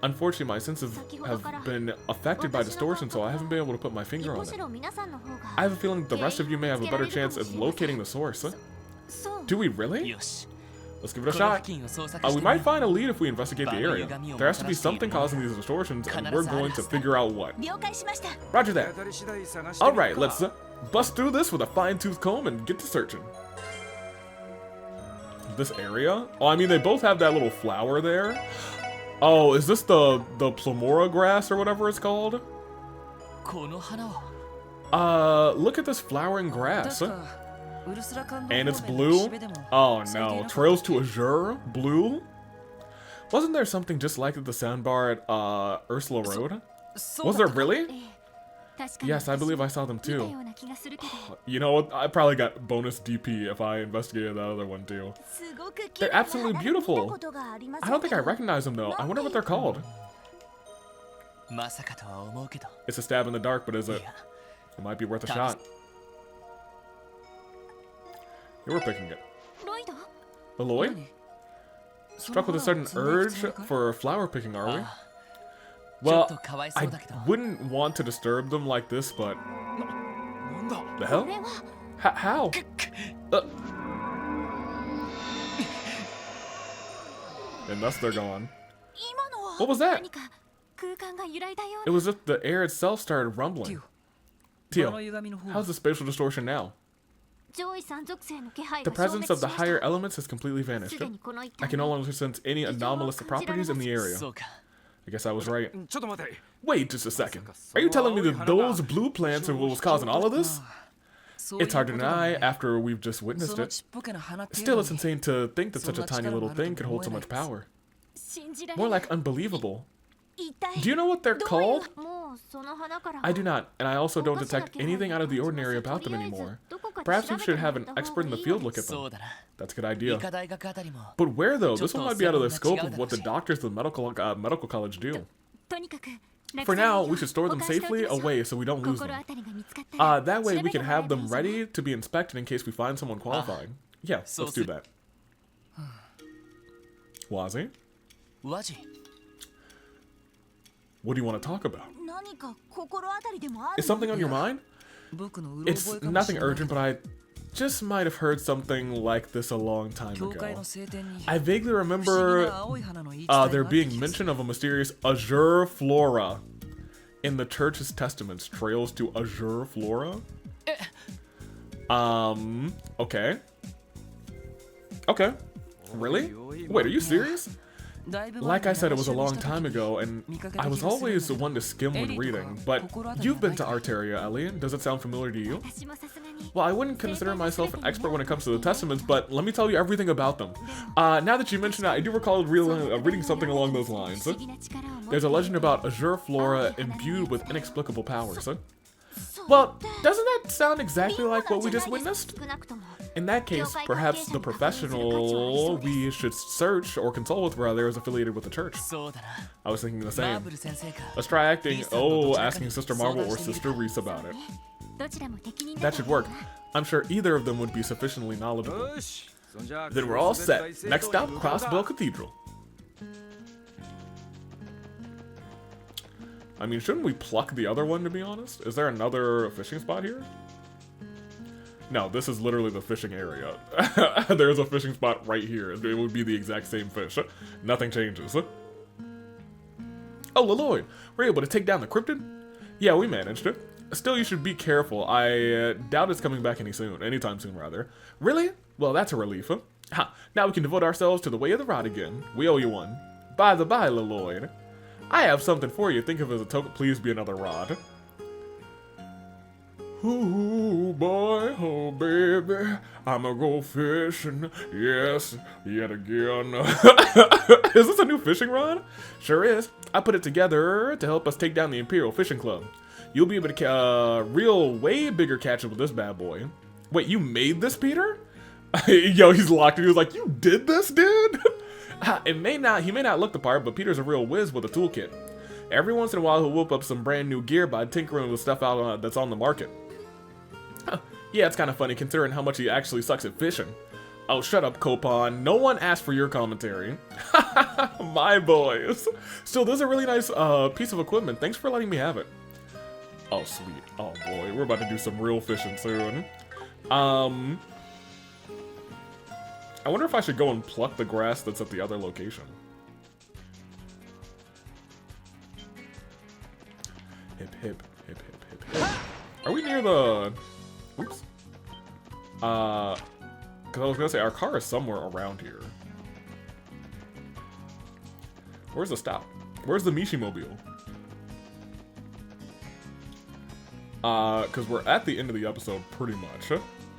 Unfortunately, my senses have been affected by distortion, so I haven't been able to put my finger on む it. しろ皆さんの方が I have a feeling that the rest of you may have a better chance of locating the source. そう Do we really? よし Let's give it a この shot. 付近を捜索 We してみ might る find a lead if we investigate the area. There has to be something causing these distortions, and we're going to figure out what. 了解しました Roger 手 that. 当たり次第探してみるか Alright, let's bust through this with a fine-tooth comb and get to searching. This area? Oh, I mean, they both have that little flower there. Oh, is this the Plumora grass or whatever it's called? この花は Look at this flowering grass. 確かウルスラカンド And it's 方面の blue? 岸辺でも Oh 咲いてい no, なかった Trails to Azure? Blue? Wasn't there something just like at the soundbar at Ursula Road? そう Was だ there ったか really? 確かに Yes, I believe I saw them 見た too. ような気がするけど You know what? I probably got bonus DP if I investigated that other one too. すごく They're absolutely 見た beautiful. ことがありませ I ん don't think I recognize them though. I wonder what they're called. まさかとは思うけど It's a stab in the dark, but is い it? や It might be worth a shot. You were picking it. ロイド Aloy? 何 Struck with a sudden その花を urge 摘んでいくつもりかい for flower picking, are we? あ Well, ちょっとかわいそ I うだけど wouldn't want to disturb them like this, but なんだ the こ hell? れは How? And thus they're gone. 今のは What was that? 何か空間が揺らいだよ It was if the air itself started ティ rumbling. オ Teal, 場の歪みの方 how's the spatial distortion now? 上位三属性の気配 The が消 presence 滅 of し the ました higher elements has completely vanished. すでにこの一 I 帯 can no longer sense any anomalous properties in the area. そうか I guess I was right. ちょっと待て Wait just a second. Are you telling me that those blue plants are what was causing all of this? そういう It's hard to ことだ deny ね after we've just そ witnessed の it. ちっぽけな花っていう Still, の it's に insane to think that such a tiny little thing could hold so much power. 信じられ More ない like unbelievable. 一体 Do you know what they're どういう called? もうその花から I do not, and I also don't おかしな detect 気配 anything が out of the 感じ ordinary ます about と them りあえず anymore. どこかで Perhaps 調 we べ should て have も an らった方 expert in が the いいよ field look at そ them. うだな That's a good 理 idea. 科大学あたりも But where though? This one Chotto might be out of the seven scopeが違う of what the だろうし。 doctors of the medical college do. とにかく For now, we should store them safely away so we don't lose 心 them. 当たりが見つかったら That way 調 we べ can てもらえ have ばいい them じゃない ready to be inspected in case we find someone qualifying. Yeah, So let's do sick. that. Wazi, 和ジ what do you want to talk about? 何か心当たりでもある Is something on your mind? 僕のうろ It's 覚えかもし nothing れない urgent, but I just might have heard something like this a long time 教会 ago. の聖典に I vaguely 不思議 remember な青い花の言い伝えがあった there 気 being がする mention of a mysterious Azure flora in the church's testaments. Trails to Azure flora? Okay. Okay. Really? Wait, are you serious? だいぶ前 Like に I said, it was a 話を long した time 時 ago, and I was always one to skim when reading, but you've been to Arteria, Elian. Does it sound familiar to you? 私もさすがに Well, I wouldn't consider myself an expert when it comes to the Testaments, but let me tell you everything about them. Now that you mention it, I do recall reading something along those lines. 不思議な力を持って There's a legend about Azure flora imbued with inexplicable powers. Well, doesn't that sound exactly like what we just witnessed? 少なくとも In that case, perhaps the professional we should search or consult with rather is affiliated with the church. そうだな I was thinking the マー same. ブル先生か Let's try acting, asking Sister Marvel or Sister Reese about it. どちらも敵にな That る should work. I'm sure either of them would be sufficiently knowledgeable. よしそんじゃ Then we're all set. Next stop, Crossbell Cathedral. I mean, shouldn't we pluck the other one, to be honest? Is there another fishing spot here? No, this is literally the fishing area. There's a fishing spot right here. It would be the exact same fish. Nothing changes. Oh, Leloid, we're able to take down the cryptid? Yeah, we managed it. Still, you should be careful. I doubt it's coming back anytime soon, rather. Really? Well, that's a relief. Ha, now we can devote ourselves to the way of the rod again. We owe you one. By the by, Leloid, I have something for you. Think of it as a token. Please be another rod. Ooh, boy, oh, baby, I'ma go fishing. Yes, yet again. Is this a new fishing rod? Sure is. I put it together to help us take down the Imperial Fishing Club. You'll be able to reel way bigger catches with this bad boy. Wait, you made this, Peter? Yo, he's locked in. He was like, you did this, dude? He may not look the part, but Peter's a real whiz with a toolkit. Every once in a while, he'll whip up some brand new gear by tinkering with stuff out that's on the market. Yeah, it's kind of funny considering how much he actually sucks at fishing. Oh, shut up, Copon. No one asked for your commentary. My boys. Still, this is a really nice piece of equipment. Thanks for letting me have it. Oh, sweet. Oh, boy. We're about to do some real fishing soon. I wonder if I should go and pluck the grass that's at the other location. Hip, hip, hip, hip, hip, hip. Are we near the... Oops. Because I was going to say, our car is somewhere around here. Where's the stop? Where's the Mishimobile? Because we're at the end of the episode, pretty much.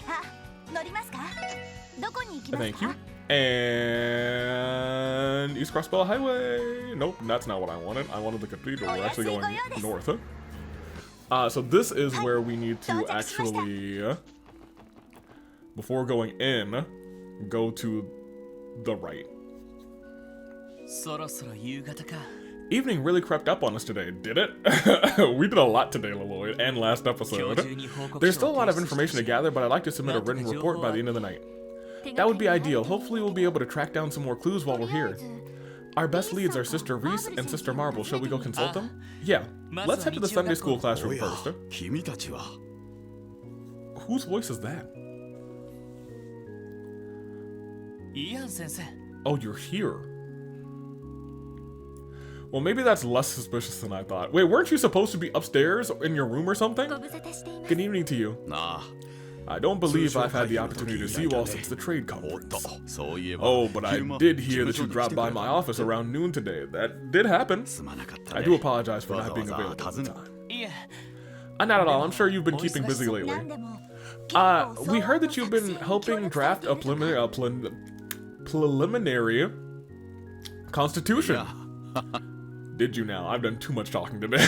あ、乗りますか？どこに行きますか？ Thank you. And East Crossbell Highway. Nope, that's not what I wanted. I wanted the cathedral. We're actually going north. So this is where we need to actually, before going in, go to the right. そろそろ夕方か Evening really crept up on us today, did it? We did a lot today, Lloyd, and last episode. There's still a lot of information to gather, but I'd like to submit a written report by the end of the night. That would be ideal. Hopefully we'll be able to track down some more clues while we're here. Our best leads are Sister Reese and Sister Marble. Shall we go consult them? Yeah. Let's head to the Sunday school classroom first. 君たちは Whose voice is that? いいやん先生 Oh, you're here. Well, maybe that's less suspicious than I thought. Wait, weren't you supposed to be upstairs in your room or something? ご無沙汰しています Good evening to you. なあ I don't believe I've had the opportunity to see you all since the trade おっと conference. そういえば Oh, but I 昼間 did hear that 事 you 務所 dropped に来てく by れ my た office around noon today. That did happen. すまなかった I ね do apologize for わざ not わ being ざ available 訪 at the ね time. いえ Not at all. I'm sure you've been keeping busy な lately. んでも We heard that you've been helping draft a preliminary constitution. Did you now? I've done too much talking today.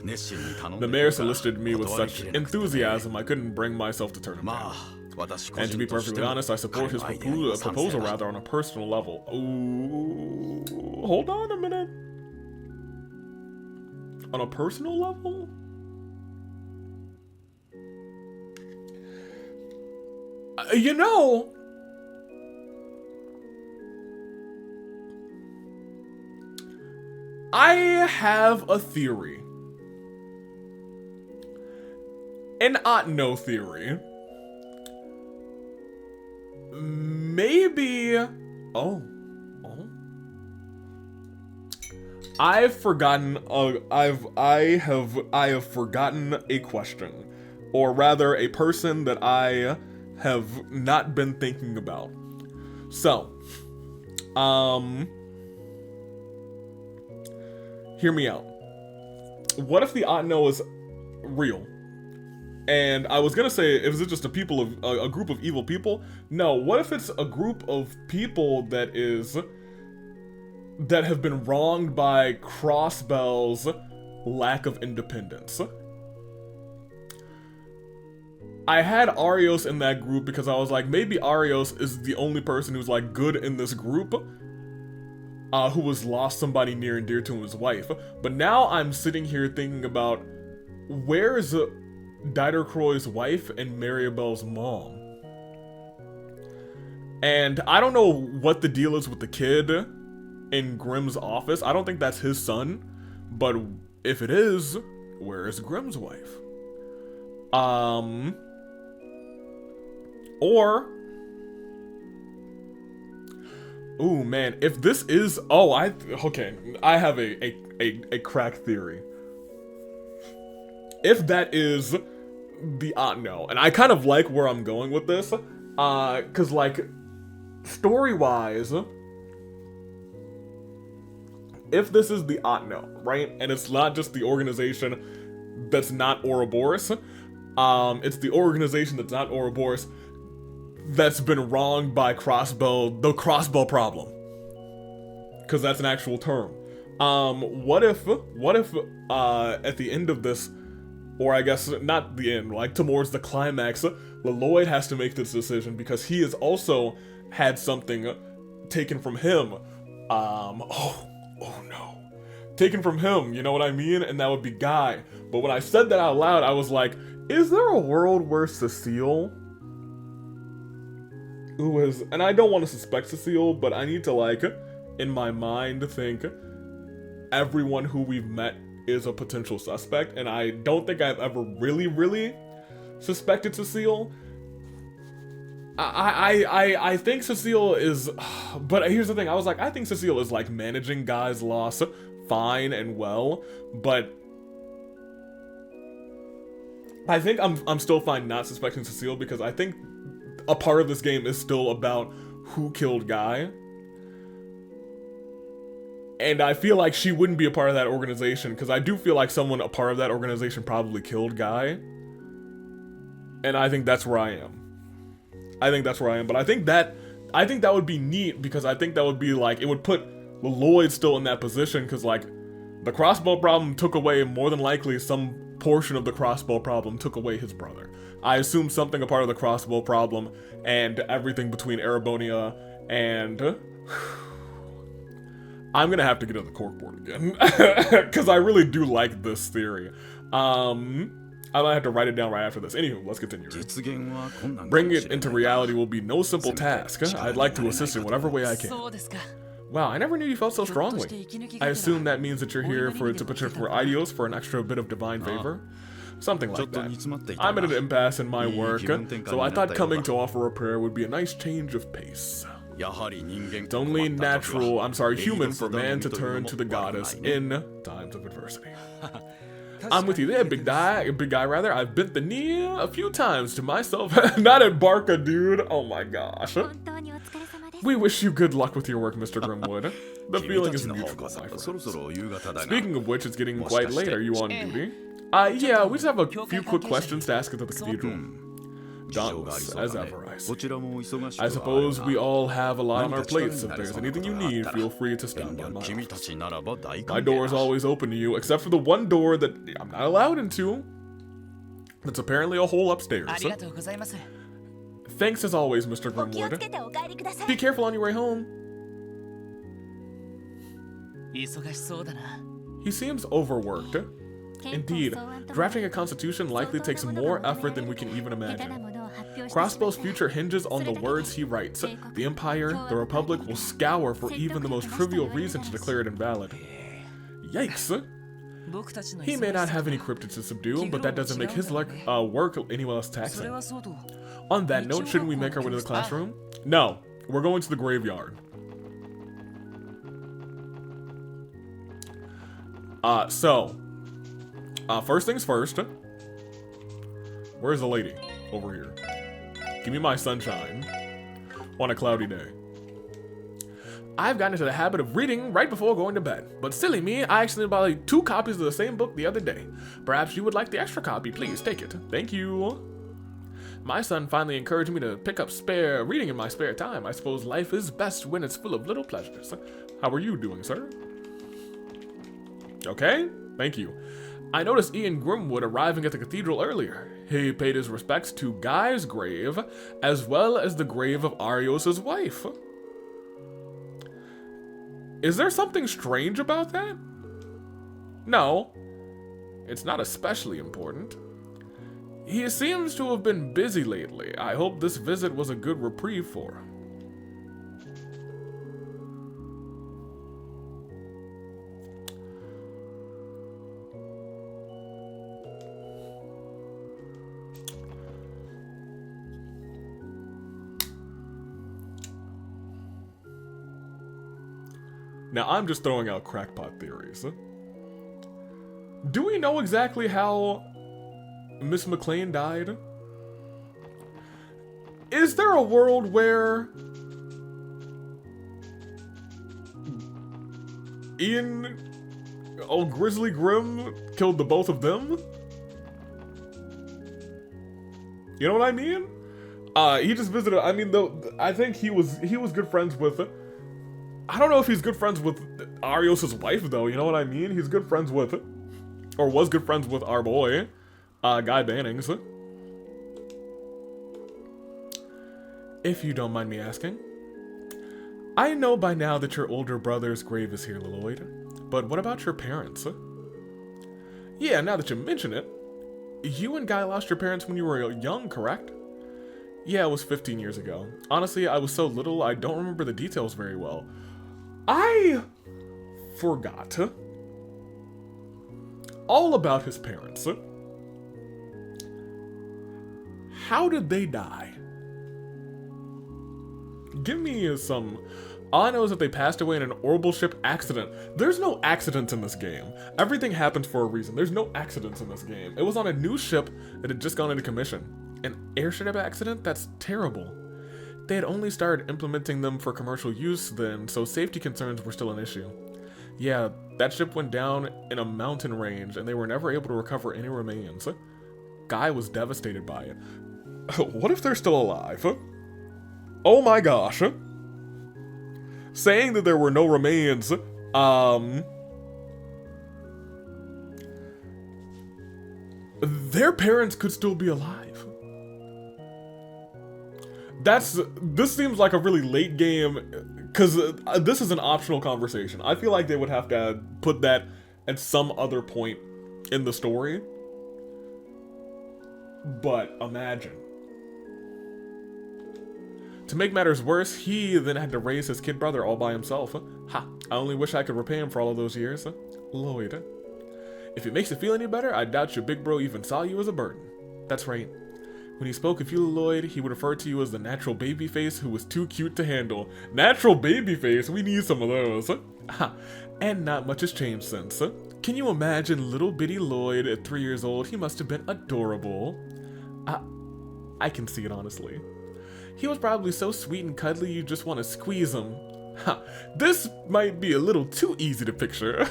熱心に頼ん The で mayor くれた solicited me with 断り such きれなくてね enthusiasm I couldn't bring myself to turn him ま down. あ私個 And to 人 be として perfectly も honest, I support 彼 his のアイデアに賛成 proposal だ rather on a personal level. Ooh, hold on a minute. On a personal level? You know, I have a theory. An ought-know theory. Maybe. Oh. I've forgotten. I have forgotten a question, or rather, a person that I have not been thinking about. So, hear me out. What if the ought-know is real? And I was gonna say, is it just a group of evil people? No. What if it's a group of people that have been wronged by Crossbell's lack of independence? I had Arios in that group because I was like, maybe Arios is the only person who's like good in this group, who has lost somebody near and dear to his wife. But now I'm sitting here thinking about, where's Didercroy's wife and Maribel's mom? And I don't know what the deal is with the kid in Grimm's office. I don't think that's his son, but if it is, where is Grimm's wife? Or, ooh man, if this is, okay, I have a crack theory. If that is the ought-know, and I kind of like where I'm going with this, cause like, story-wise, if this is the ought-know, right, and it's not just the organization that's not Ouroboros, it's the organization that's not Ouroboros that's been wronged by the Crossbell problem, because that's an actual term. What if at the end of this, or I guess not the end, like towards the climax, Lloyd has to make this decision because he has also had something taken from him. Oh no. Taken from him, you know what I mean? And that would be Guy. But when I said that out loud, I was like, is there a world where Cecile, who is, and I don't want to suspect Cecile, but I need to like, in my mind, think everyone who we've met is a potential suspect, and I don't think I've ever really suspected Cecile. I think Cecile is, but here's the thing, I was like, I think Cecile is like managing Guy's loss fine and well, but I think I'm still fine not suspecting Cecile because I think a part of this game is still about who killed Guy. And I feel like she wouldn't be a part of that organization because I do feel like someone a part of that organization probably killed Guy. And I think that's where I am. But I think that would be neat because I think that would be like, it would put Lloyd still in that position because like the crossbow problem took away, more than likely some portion of the crossbow problem took away his brother. I assume something a part of the crossbow problem and everything between Erebonia and I'm gonna have to get on the corkboard again because I really do like this theory. I might have to write it down right after this. Anywho, let's continue. 実現は困難かもしれないが Bringing it into reality will be no simple task. I'd like to assist in whatever way I can. そうですか。 Wow, I never knew you felt so strongly. I assume that means that you're here to put for ideals for an extra bit of divine favor? Something like that. I'm at an impasse in my work, so I thought coming to offer a prayer would be a nice change of pace. やはり人間 It's only natural, human for man to turn to the goddess in times of adversity. I'm with you there, big guy, rather. I've bent the knee a few times to myself. Not at Barca, dude. Oh my gosh. 本当にお疲れ様です We wish you good luck with your work, Mr. Grimwood. The 君 feeling た is ちの方 mutual, こ my そそろ friend. そろ夕方だが Speaking of which, it's getting quite late. Are you on duty? Yeah, we just have a few quick questions to ask at the cathedral. 事情があり Dauntless, そう as だね ever, I こ see. ちらも忙しく I はある suppose が we all have a lot on our 何か力に plates. If なれ there's そうな anything こと you があっ need, たら feel free to stop 遠 by 慮 my 君 office. たちならば大 My 歓 door 迎 is だ always open to you, except for the one door that I'm not allowed into. That's apparently a hole upstairs. ありがとうございます。 Thanks as always, Mr. お気をつ Grimwood. けてお帰りくださ Be い careful on your way home. 忙しそうだな。 He seems overworked. Indeed, drafting a constitution likely takes more effort than we can even imagine. Crossbow's future hinges on the words he writes. The Empire, the Republic will scour for even the most trivial reason to declare it invalid. Yikes! 僕たちの He may not have any cryptids to subdue, but that doesn't make his work any less そ taxing. れはそうと。 On that note, shouldn't we make our way to the classroom? No, we're going to the graveyard. First things first. Where's the lady? Over here. Give me my sunshine on a cloudy day. I've gotten into the habit of reading right before going to bed, but silly me, I actually bought like 2 copies of the same book the other day. Perhaps you would like the extra copy, please take it. Thank you. My son finally encouraged me to pick up reading in my spare time. I suppose life is best when it's full of little pleasures. How are you doing, sir? Okay, thank you. I noticed Ian Grimwood arriving at the cathedral earlier. He paid his respects to Guy's grave, as well as the grave of Arios' wife. Is there something strange about that? No, it's not especially important. He seems to have been busy lately. I hope this visit was a good reprieve for him. Now, I'm just throwing out crackpot theories. Do we know exactly how Miss McLean died? Is there a world where Ian, Grizzly Grim, killed the both of them? You know what I mean? He just visited. I mean, I think he was good friends with. I don't know if he's good friends with Arios' wife, though. You know what I mean? He's good friends with, or was good friends with our boy, Guy Bannings. If you don't mind me asking. I know by now that your older brother's grave is here, Lloyd. But what about your parents? Yeah, now that you mention it, you and Guy lost your parents when you were young, correct? Yeah, it was 15 years ago. Honestly, I was so little, I don't remember the details very well. I forgot all about his parents. How did they die? Give me some. All I know is that they passed away in an orbital ship accident. There's no accidents in this game. Everything happens for a reason. There's no accidents in this game. It was on a new ship that had just gone into commission. An airship accident? That's terrible. They had only started implementing them for commercial use then, so safety concerns were still an issue. Yeah, that ship went down in a mountain range, and they were never able to recover any remains. Guy was devastated by it. What if they're still alive? Oh my gosh. Saying that there were no remains, their parents could still be alive. This seems like a really late game Because this is an optional conversation. I feel like they would have to put that at some other point in the story. But imagine. To make matters worse, he then had to raise his kid brother all by himself. Ha, I only wish I could repay him for all of those years. Lloyd. If it makes you feel any better, I doubt your big bro even saw you as a burden. That's right. When he spoke of you, Lloyd, he would refer to you as the natural baby face who was too cute to handle. Natural baby face? We need some of those. Ha, and not much has changed since. Can you imagine little bitty Lloyd at 3 years old? He must have been adorable. I can see it, honestly. He was probably so sweet and cuddly you just want to squeeze him. Ha, this might be a little too easy to picture.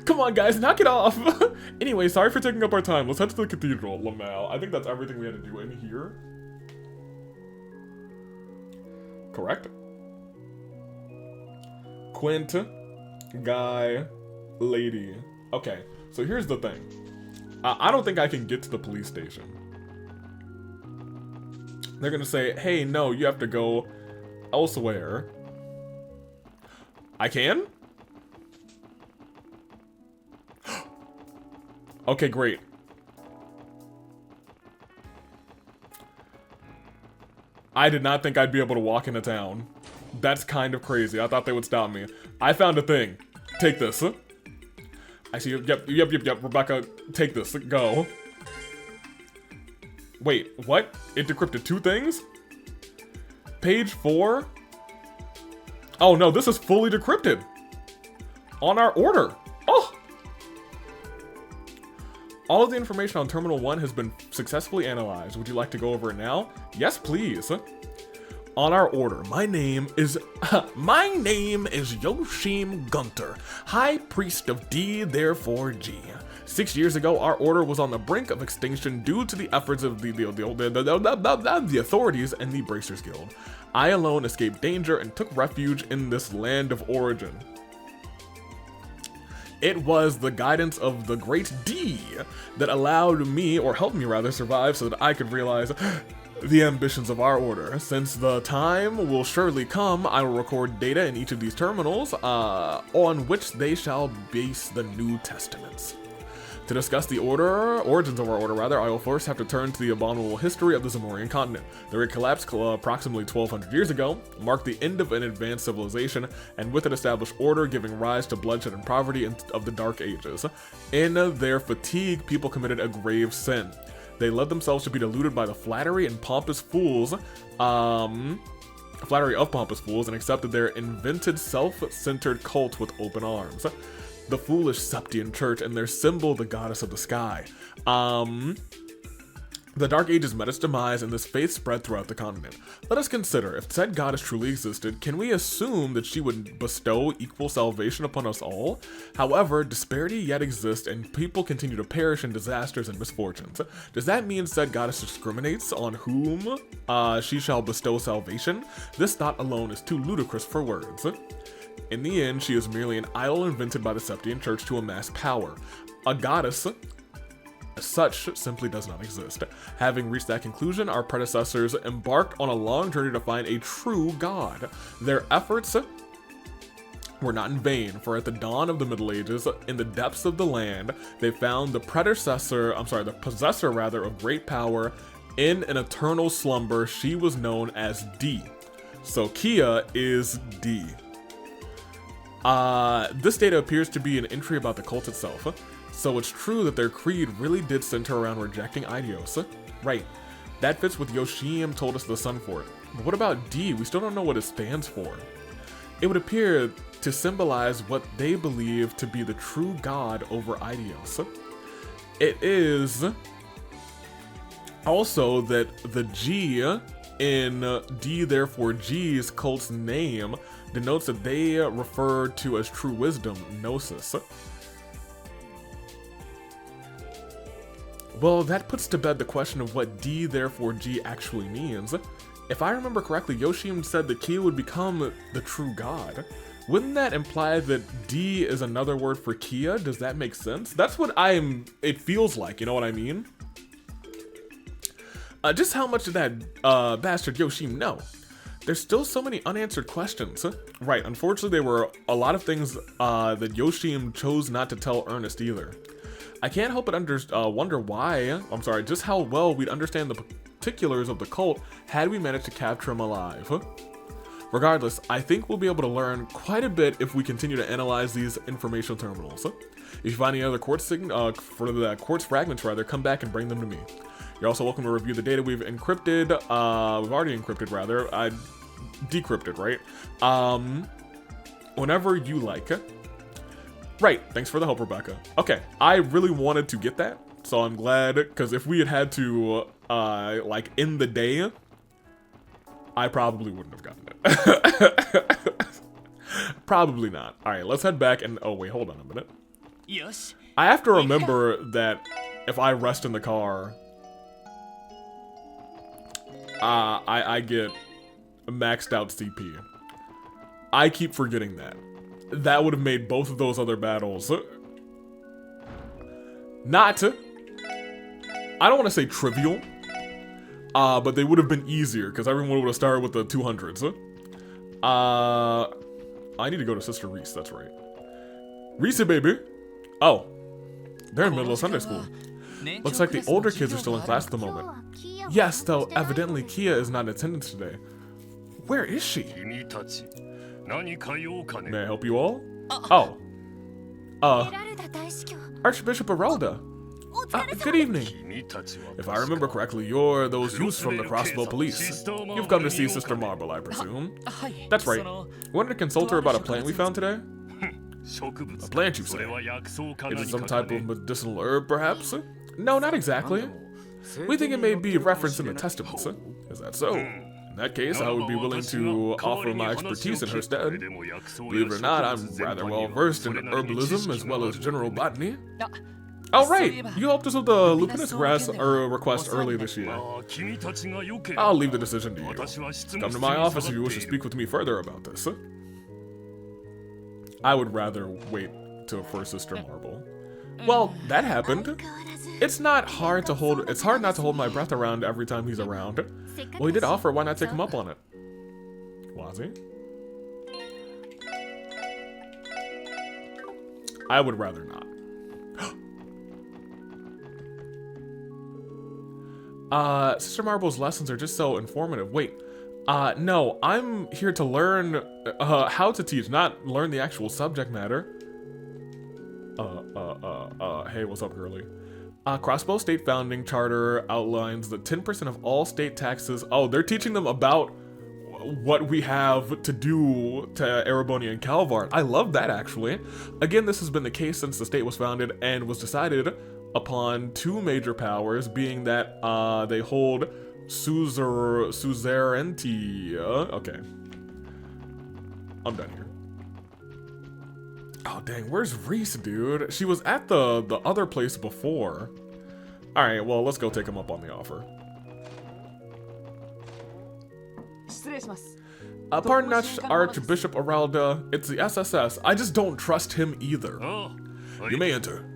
Come on, guys, knock it off. Anyway, sorry for taking up our time. Let's head to the cathedral, Lamal. I think that's everything we had to do in here. Correct? Quint, Guy, Lady. Okay, so here's the thing. I don't think I can get to the police station. They're gonna say, hey, no, you have to go elsewhere. I can? Okay, great. I did not think I'd be able to walk into town. That's kind of crazy. I thought they would stop me. I found a thing. Take this. I see you. Yep. Rebecca, take this. Go. Wait, what? It decrypted 2 things? Page 4? Oh no, this is fully decrypted. On our order. Oh! All of the information on Terminal 1 has been successfully analyzed. Would you like to go over it now? Yes, please. On our order, my name is Yoshim Gunter, High Priest of D, therefore G. 6 years ago, our order was on the brink of extinction due to the efforts of the authorities and the Bracers Guild. I alone escaped danger and took refuge in this land of origin. It was the guidance of the great D that allowed me, or helped me rather, survive so that I could realize the ambitions of our order. Since the time will surely come, I will record data in each of these terminals, on which they shall base the New Testaments. To discuss the origins of our order, I will first have to turn to the abominable history of the Zamorian continent. The Great Collapse, approximately 1200 years ago, marked the end of an advanced civilization, and with it established order, giving rise to bloodshed and poverty of the Dark Ages. In their fatigue, people committed a grave sin. They led themselves to be deluded by the flattery of pompous fools, and accepted their invented self-centered cult with open arms. The foolish Septian Church and their symbol, the goddess of the sky. The Dark Ages met its demise, and this faith spread throughout the continent. Let us consider, if said goddess truly existed, can we assume that she would bestow equal salvation upon us all? However, disparity yet exists, and people continue to perish in disasters and misfortunes. Does that mean said goddess discriminates on whom she shall bestow salvation? This thought alone is too ludicrous for words. In the end, she is merely an idol invented by the Septian Church to amass power. A goddess as such simply does not exist. Having reached that conclusion, our predecessors embarked on a long journey to find a true god. Their efforts were not in vain, for at the dawn of the Middle Ages, in the depths of the land, they found the possessor of great power. In an eternal slumber, she was known as D. So Kia is D. This data appears to be an entry about the cult itself. So it's true that their creed really did center around rejecting Idios. Right. That fits what Yoshim told us the sun for it. But what about D? We still don't know what it stands for. It would appear to symbolize what they believe to be the true god over Idios. It is also that the G in D, therefore G's cult's name denotes that they refer to as true wisdom, Gnosis. Well, that puts to bed the question of what D, therefore G actually means. If I remember correctly, Yoshim said that Kia would become the true god. Wouldn't that imply that D is another word for Kia? Does that make sense? That's what it feels like, you know what I mean? Just how much did that bastard Yoshim know? There's still so many unanswered questions. Right, unfortunately there were a lot of things that Yoshim chose not to tell Ernest either. I can't help but wonder why, just how well we'd understand the particulars of the cult had we managed to capture him alive. Regardless, I think we'll be able to learn quite a bit if we continue to analyze these informational terminals. If you find any other quartz fragments, come back and bring them to me. You're also welcome to review the data we've encrypted. We've already encrypted, rather. I decrypted, right? Whenever you like. Right, thanks for the help, Rebecca. Okay, I really wanted to get that, so I'm glad, because if we had to, like, end the day, I probably wouldn't have gotten it. Probably not. Alright, let's head back and, oh wait, hold on a minute. Yes. I have to remember that if I rest in the car, I get maxed out CP. I keep forgetting that. That would have made both of those other battles not, I don't want to say trivial, but they would have been easier because everyone would have started with the 200s. I need to go to Sister Reese, that's right. Reese, baby. Oh, they're in the middle of Sunday school. Looks like the older kids are still in class at the moment. Yes, though evidently Kia is not in attendance today. Where is she? May I help you all? Oh. Archbishop Aralda. Good evening. If I remember correctly, you're those youths from the Crossbow Police. You've come to see Sister Marble, I presume. That's right. You wanted to consult her about a plant we found today? A plant, you say? Is it some type of medicinal herb, perhaps? No, not exactly. We think it may be referenced in the testaments. Is that so? In that case, I would be willing to offer my expertise in her stead. Believe it or not, I'm rather well versed in herbalism as well as general botany. Oh right, you helped us with the lupinus request earlier this year. I'll leave the decision to you. Come to my office if you wish to speak with me further about this. I would rather wait for Sister Marble. Well, that happened. It's hard not to hold my breath around every time he's around. Well, he did offer, why not take him up on it? Was he? I would rather not. Sister Marble's lessons are just so informative. Wait, no, I'm here to learn how to teach, not learn the actual subject matter. Hey, what's up, girly? Crossbow State Founding Charter outlines that 10% of all state taxes... Oh, they're teaching them about what we have to do to Ereboni and Calvard. I love that, actually. Again, this has been the case since the state was founded and was decided upon two major powers, being that they hold suzerainty. Okay. I'm done here. Oh, dang, where's Reese, dude? She was at the other place before. Alright, well, let's go take him up on the offer. Pardon us, Archbishop Aralda. It's the SSS. I just don't trust him either. You may enter.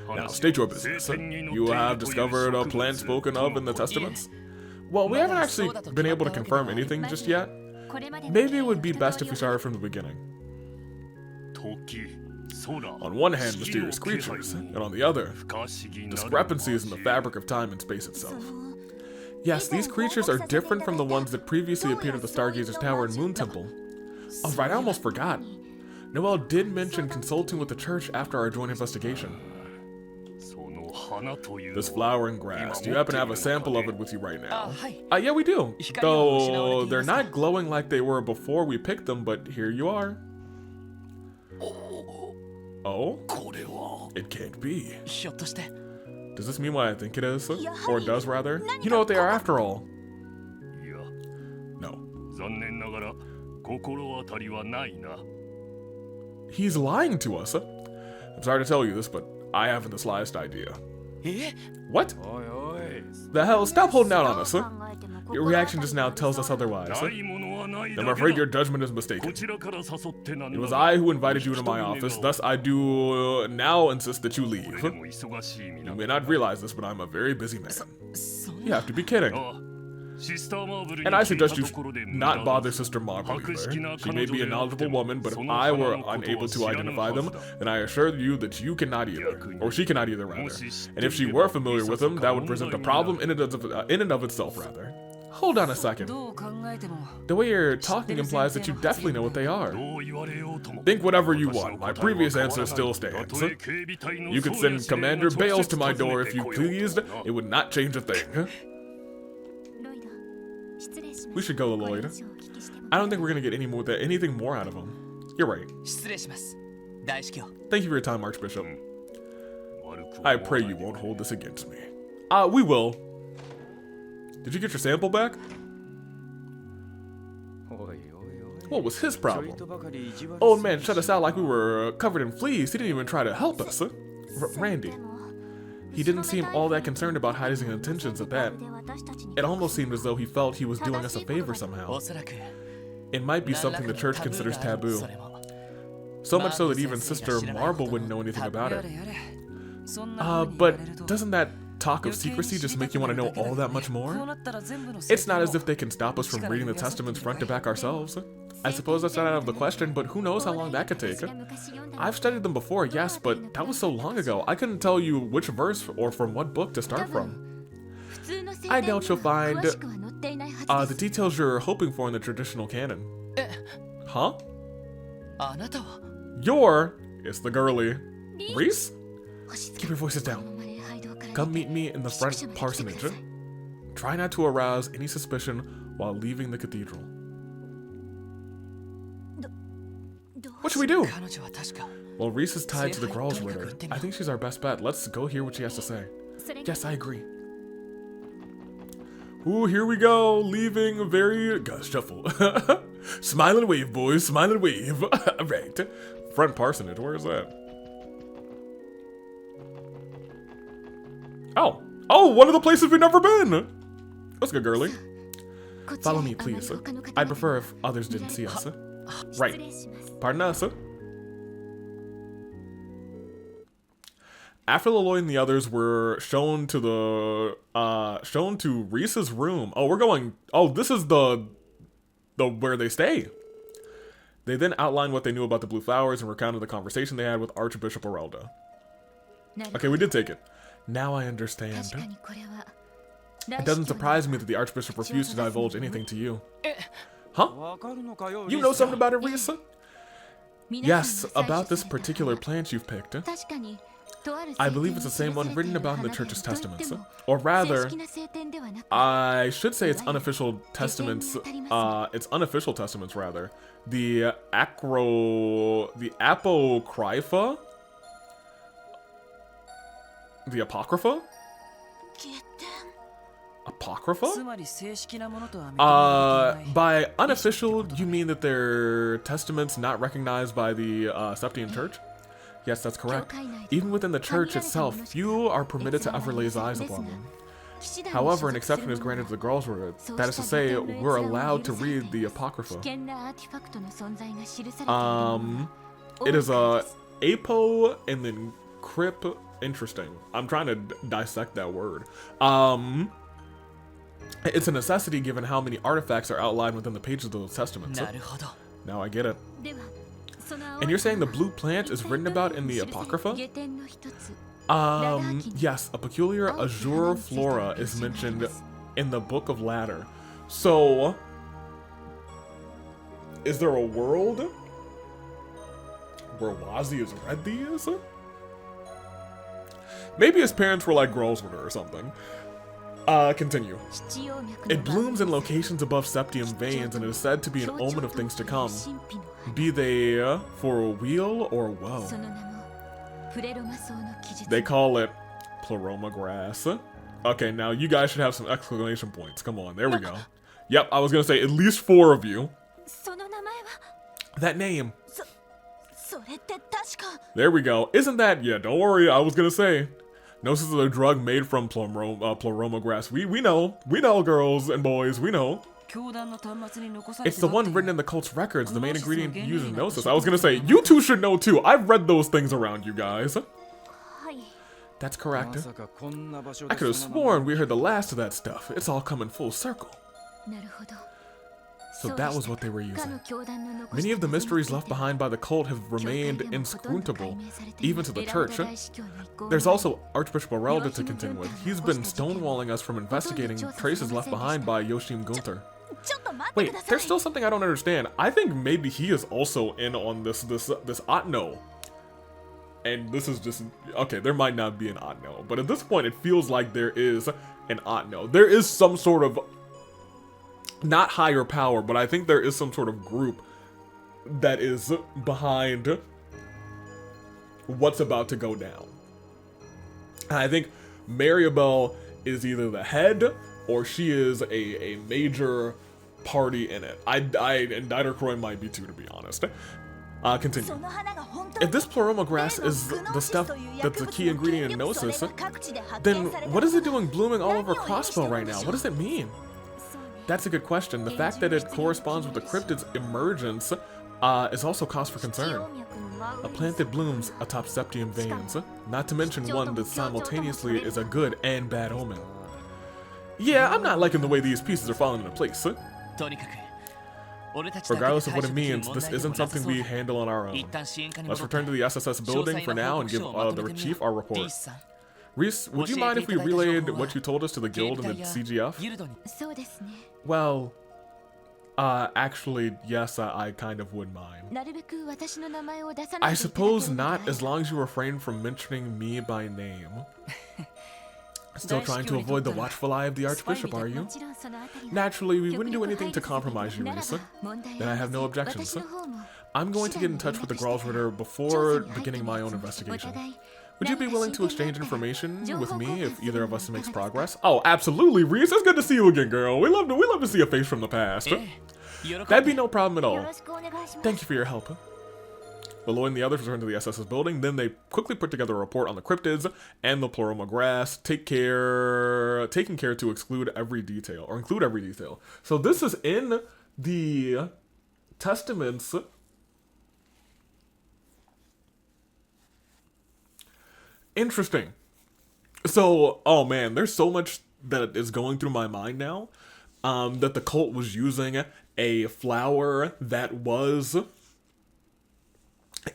Now, state your business. You have discovered a plant spoken of in the Testaments? Well, we haven't actually been able to confirm anything just yet. Maybe it would be best if we started from the beginning. On one hand, mysterious creatures, and on the other, discrepancies in the fabric of time and space itself. Yes, these creatures are different from the ones that previously appeared at the Stargazer's Tower and Moon Temple. Oh right, I almost forgot. Noelle did mention consulting with the church after our joint investigation. This flowering grass, do you happen to have a sample of it with you right now? Yeah, we do. Though they're not glowing like they were before we picked them, but here you are. Oh? It can't be. Does this mean what I think it is? Or does, rather? You know what they are after all. No. He's lying to us. I'm sorry to tell you this, but I haven't the slightest idea. What? The hell? Stop holding out on us, huh? Your reaction just now tells us otherwise. I'm afraid your judgment is mistaken. It was I who invited you into my office, thus I do now insist that you leave. You may not realize this, but I'm a very busy man. You have to be kidding. And I suggest you not bother Sister Marble either. She may be a knowledgeable woman, but if I were unable to identify them, then I assure you that you cannot either. Or she cannot either, rather. And if she were familiar with them, that would present a problem in and of itself, rather. Hold on a second. The way you're talking implies that you definitely know what they are. Think whatever you want. My previous answer still stands. You could send Commander Bales to my door if you pleased. It would not change a thing. We should go, Lloyd. I don't think we're gonna get anything more out of him. You're right. Thank you for your time, Archbishop. I pray you won't hold this against me. We will. Did you get your sample back? What was his problem? Old man shut us out like we were covered in fleas. He didn't even try to help us. Randy. He didn't seem all that concerned about hiding his intentions at that. It almost seemed as though he felt he was doing us a favor somehow. It might be something the church considers taboo. So much so that even Sister Marble wouldn't know anything about it. But doesn't that talk of secrecy just make you want to know all that much more? It's not as if they can stop us from reading the testaments front to back ourselves. I suppose that's not out of the question, but who knows how long that could take. I've studied them before, yes, but that was so long ago, I couldn't tell you which verse or from what book to start from. I doubt you'll find the details you're hoping for in the traditional canon. Huh? It's the girly. Reese? Keep your voices down. Come meet me in the front parsonage. Try not to arouse any suspicion while leaving the cathedral. What should we do? Well, Reese is tied to the Gralsritter. I think she's our best bet. Let's go hear what she has to say. Yes, I agree. Ooh, here we go. Leaving very... Gosh, shuffle. Smile and wave, boys. Smile and wave. Right. Front parsonage. Where is that? Oh. Oh, one of the places we've never been. Let's go, girly. Follow me, please. I'd prefer if others didn't see us. Right. Pardon us. After Lloyd and the others were shown to Reese's room. Oh, we're going. Oh, this is the where they stay. They then outlined what they knew about the Blue Flowers and recounted the conversation they had with Archbishop Orelda. Okay, we did take it. Now I understand. It doesn't surprise me that the Archbishop refused to divulge anything to you. Huh? You know something about it, Reese? Yes, about this particular plant you've picked. I believe it's the same one written about in the Church's testaments. Or rather, I should say it's unofficial testaments. It's unofficial testaments, rather. The Apocrypha? The Apocrypha? Apocrypha? By unofficial, you mean that they're testaments not recognized by the Septian Church? Yes, that's correct. Even within the church itself, few are permitted to ever lay eyes upon them. However, an exception is granted to the Gralsritter. That is to say, we're allowed to read the Apocrypha. It is apo and then crypt. Interesting. I'm trying to dissect that word. It's a necessity given how many artifacts are outlined within the pages of those testaments. Now I get it. And you're saying the blue plant is written about in the Apocrypha? Yes, a peculiar Azure flora is mentioned in the Book of Ladder. So, is there a world where Wazi has read these? Maybe his parents were like Gralsritter or something. Continue. It blooms in locations above septium veins and is said to be an omen of things to come, be they for weal or woe. They call it pleroma grass. Okay, now you guys should have some exclamation points. Come on, there we go. Yep, I was gonna say at least 4 of you. That name. There we go. Isn't that? Yeah, don't worry. I was gonna say. Gnosis is a drug made from pleroma grass. We know, girls and boys, we know. It's the one written in the cult's records, the main ingredient used in Gnosis. I was gonna say, you two should know too. I've read those things around you guys. That's correct. I could have sworn we heard the last of that stuff. It's all coming full circle. So that was what they were using. Many of the mysteries left behind by the cult have remained inscrutable, even to the church. There's also Archbishop Aurelda to contend with. He's been stonewalling us from investigating traces left behind by Yoshim Gunther. Wait, there's still something I don't understand. I think maybe he is also in on this Otno. And this is just, okay, there might not be an Otno, but at this point it feels like there is an Otno. There is some sort of, not higher power, but I think there is some sort of group that is behind what's about to go down. And I think Maribel is either the head or she is a major party in it. And Didercroy might be too, to be honest. Continue. If this pleroma grass is the stuff that's the key ingredient in Gnosis, then what is it doing blooming all over Crossbow right now? What does it mean? That's a good question. The fact that it corresponds with the cryptid's emergence is also cause for concern. A plant that blooms atop septium veins, not to mention one that simultaneously is a good and bad omen. Yeah, I'm not liking the way these pieces are falling into place. Regardless of what it means, this isn't something we handle on our own. Let's return to the SSS building for now and give the chief our report. Reese, would you mind if we relayed what you told us to the guild and the CGF? Well, actually, yes, I kind of would mind. I suppose not, as long as you refrain from mentioning me by name. Still trying to avoid the watchful eye of the Archbishop, are you? Naturally, we wouldn't do anything to compromise you, Reese. Then I have no objections. I'm going to get in touch with the Gralsritter before beginning my own investigation. Would you be willing to exchange information with me if either of us makes progress? Oh, absolutely, Reese. It's good to see you again, girl. We love to see a face from the past. That'd be no problem at all. Thank you for your help. Lloyd and the others return to the SSS building. Then they quickly put together a report on the cryptids and the pleroma grass, taking care to exclude every detail, or include every detail. So this is in the testaments. Interesting. So, oh man, there's so much that is going through my mind now. That the cult was using a flower that was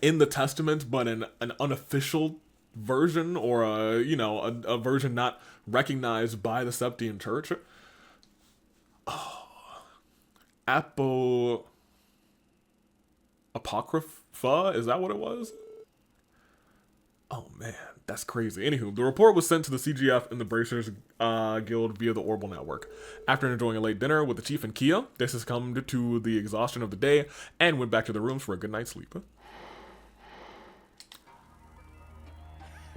in the testament, but in an unofficial version, or a version not recognized by the Septian Church. Oh, Apocrypha, is that what it was? Oh man, that's crazy. Anywho, the report was sent to the CGF and the Bracers Guild via the Orbital Network. After enjoying a late dinner with the Chief and Kia, they succumbed to the exhaustion of the day and went back to their rooms for a good night's sleep.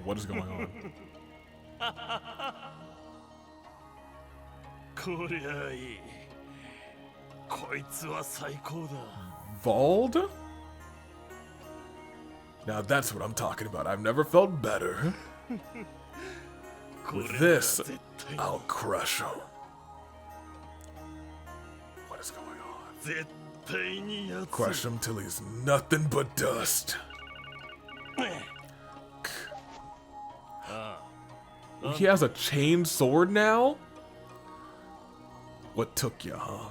What is going on? Vald? Now that's what I'm talking about. I've never felt better. With this, I'll crush him. What is going on? Crush him till he's nothing but dust. He has a chained sword now? What took you, huh?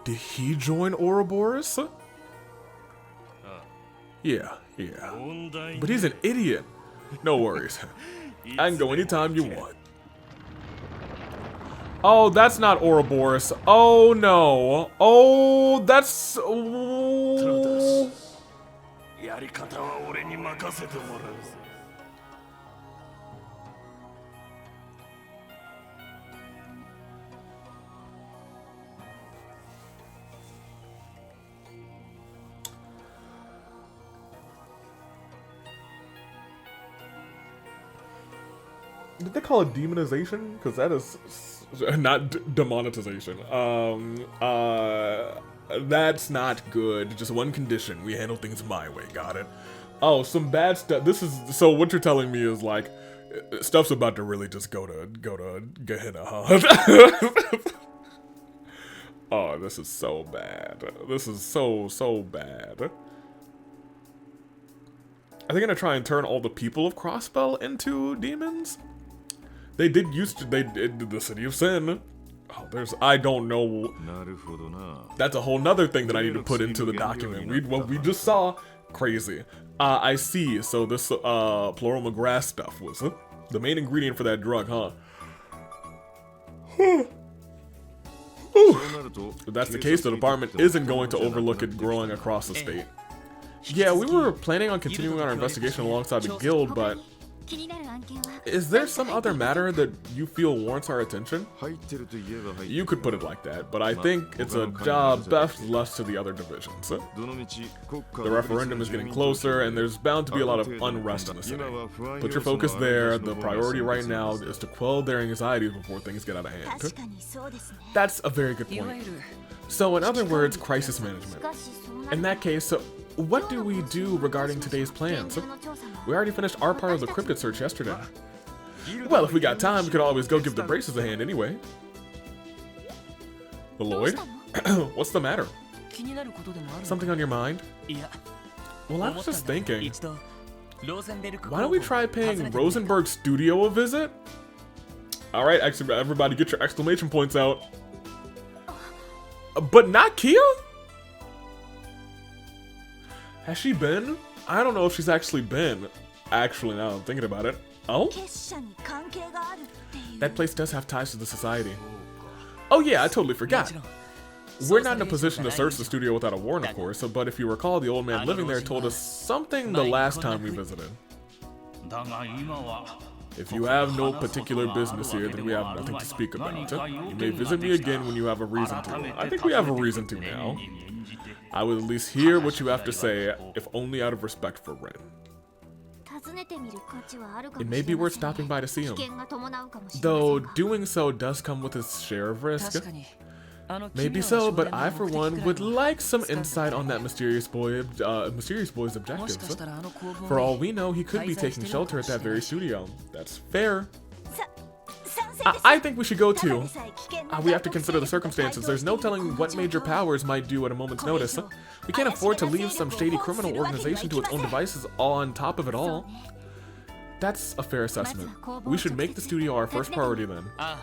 Did he join Ouroboros? Yeah. But he's an idiot. No worries. I can go anytime you want. Oh, that's not Ouroboros. Oh, no. Oh, that's... Oh. Did they call it demonization? Because that is not demonetization. That's not good. Just one condition: we handle things my way. Got it? Oh, some bad stuff. This is so. What you're telling me is like stuff's about to really just go to Gehenna, huh? Oh, this is so bad. This is so bad. Are they gonna try and turn all the people of Crossbell into demons? They did the City of Sin. Oh, I don't know. なるほどな。 That's a whole nother thing that I need to put into the document. Read what we just saw. Crazy. I see. So this plural McGrath stuff was the main ingredient for that drug, huh? If that's the case, the department isn't going to overlook it growing across the state. Yeah, we were planning on continuing our investigation alongside the guild, but 気になる案件は is there some other matter that you feel warrants our attention? 入ってると言えば入ってる。 You could put it like that, but I think it's a job best left to the other divisions. どの道国家 The referendum is getting closer, and there's bound to be a lot of unrest in the city. Put your focus there. The priority right now is to quell their anxieties before things get out of hand. 確かにそうですね。 That's a very good いわ point. ゆる So, in other words, crisis management. しかしそうな In that case, what do we do regarding today's plans? 現状の調査も We already finished our part of the cryptid search yesterday. Well, if we got time, we could always go give the braces a hand anyway. Lloyd? What's the matter? 気になることでもあるの Something on your mind? いや Well, I 思 was ったん just だ thinking. 一度ローゼンベルク Why don't we try paying Rosenberg's studio a visit? Alright, everybody get your exclamation points out. But not Kia? Has she been? I don't know if she's actually been. Actually, now I'm thinking about it. Oh? 結社に関係があるっていう That place does have ties to the society. Oh yeah, I totally も forgot. ちろん We're not in a position to search the studio without a warrant, of course, but if you recall, the old man living there told us something the last time we visited. だが今は If you have no particular business here, then we have nothing to speak about. You may visit me again when you have a reason to. I think we have a reason to now. I will at least hear what you have to say, if only out of respect for Ren. 訪ねてみる価値はあるか It も may し be れま worth せん stopping by to see 危 him. 険が伴うかもしれませ Though んが doing so does come with its share of risk. 確かにあの Maybe 奇妙な so, 少 but 年の I, for 目的 one, くらい would は like some 掴んで insight on that mysterious boy's もしか objectives. したらあの工房 For all に we know, he could be taking shelter at that very studio. That's fair. 賛成です I think we should go ただ too. でさえ危険な We have to 大特 consider the 性力が circumstances. 台 There's no 頭している telling この what major 状況 powers might do at a moment's notice. We can't afford to leave some shady criminal organization to its own devices all on top of it all. That's a fair assessment. We should make the studio our first priority then. あ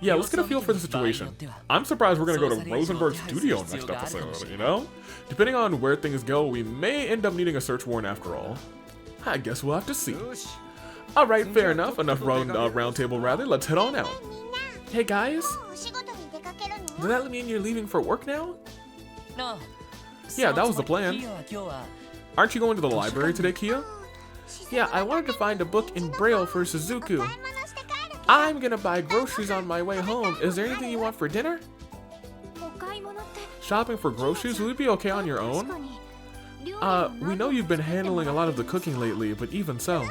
Yeah, let's get a feel for the situation. I'm surprised we're gonna go to Rosenberg's studio next episode, you know? Depending on where things go, we may end up needing a search warrant after all. I guess we'll have to see. Alright, fair enough. Enough round table rather. Let's head on out. Hey guys, お仕事に出かけるの does that mean you're leaving for work now? あ Yeah, that was the plan. キヨは今日は Aren't you going to the library today, Kia? Yeah, I wanted to find a book in Braille for Suzuku. 買い物して帰る I'm gonna buy groceries on my way home. Is there anything you want for dinner? お買い物って Shopping for groceries? Will you be okay on your 確 own? かに料理を We know you've been handling a lot of the cooking lately, but even so.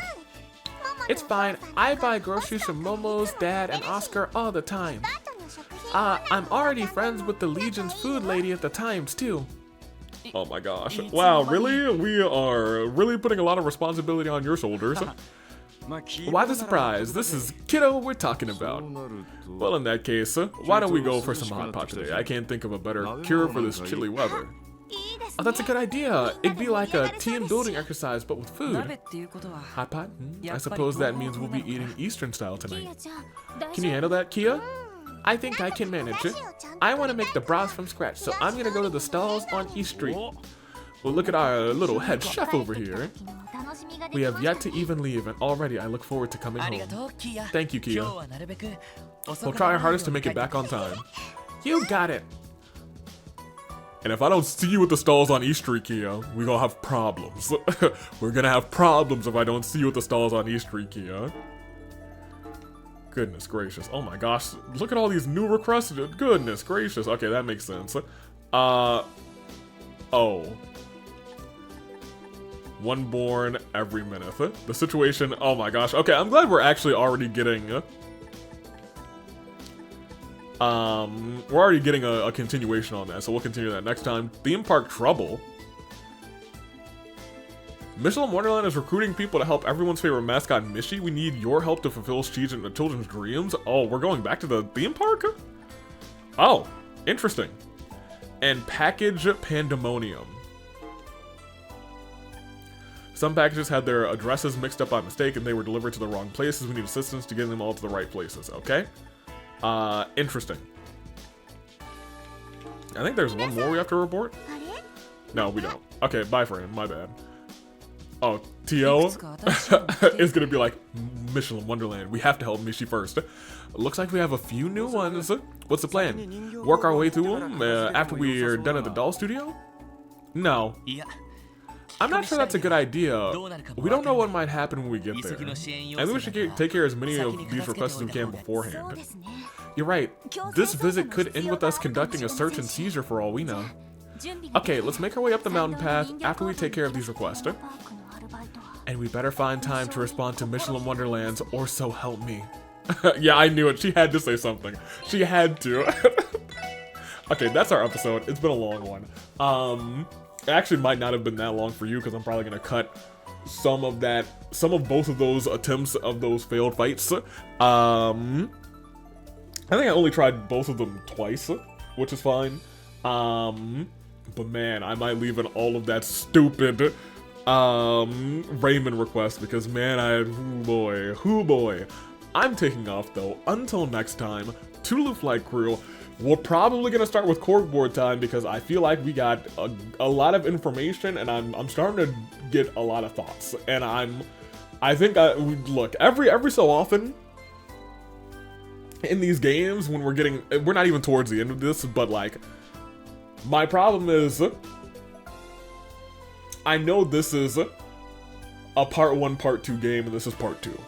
It's fine. I buy groceries from Momo's dad and Oscar all the time. 後の食品 I'm already friends with the Legion's food lady at the Times, too. Oh my gosh. Wow, really? We are really putting a lot of responsibility on your shoulders. Why the surprise? This is Kiddo we're talking about. Well, in that case, why don't we go for some hot pot today? I can't think of a better cure for this chilly weather. いいです Oh, that's a good idea. It'd be like a team building exercise, but with 鍋 food. っていうことは Hot pot? I suppose that means we'll be eating Eastern style キ tonight. ヨちゃん大 Can 丈 you 夫 handle that, Kia? I think I can manage it. I want to make the broth from scratch, so I'm gonna go to the stalls on East Street. Well, look at our little head chef over here. 帰ってきた時のお楽しみがで We き have ました yet to even leave, and already I look forward to coming ありが home. とうキヤ Thank you, Kia. 今日はなるべく遅 We'll く try な our らない hardest to ように make it 帰って back on time. You got it. And if I don't see you at the stalls on East Street, Kia, we're gonna have problems. We're gonna have problems if I don't see you at the stalls on East Street, Kia. Goodness gracious. Oh my gosh. Look at all these new requests. Goodness gracious. Okay, that makes sense. Oh. One born every minute. The situation, oh my gosh. Okay, I'm glad we're actually already getting... we're already getting a continuation on that, so we'll continue that next time. Theme Park Trouble. Michelin Wonderland is recruiting people to help everyone's favorite mascot, Mishi. We need your help to fulfill children's dreams. Oh, we're going back to the theme park? Oh, interesting. And package pandemonium. Some packages had their addresses mixed up by mistake and they were delivered to the wrong places. We need assistance to get them all to the right places, okay? Interesting. I think there's one more we have to report. あれ No, we don't. Okay, bye friend, my bad. Oh, T.O. いくつか新しいの見つけ is gonna be like, Michelin Wonderland, we have to help Mishi first. Looks like we have a few new ones. What's the plan? Work our way through them after we are done at the doll studio? No, いや I'm not sure that's a good idea. We don't know what might happen when we get there. 急ぎの支援要 I think 請 we だ should から take care of as many of 先に these 片付けて requests as お we いた can 方が beforehand. そうですね You're right. This visit could end with us conducting a search and seizure for all we know. 準備が Okay, let's make our way up the mountain path after we take care of these requests. パークのアルバイトは And we better find time to respond to Michelin Wonderlands, or so help me. Yeah, I knew it. She had to say something. She had to. Okay, that's our episode. It's been a long one. It actually might not have been that long for you because I'm probably gonna cut some of both of those attempts of those failed fights. I think I only tried both of them twice, which is fine. But man, I might leave in all of that stupid Raymond request because man, hoo boy. I'm taking off though. Until next time, Toodaloo Flight Crew. We're probably gonna start with corkboard time because I feel like we got a lot of information and I'm starting to get a lot of thoughts. And I think look, every so often in these games when we're not even towards the end of this, but like my problem is I know this is a part 1, part 2 game and this is part 2.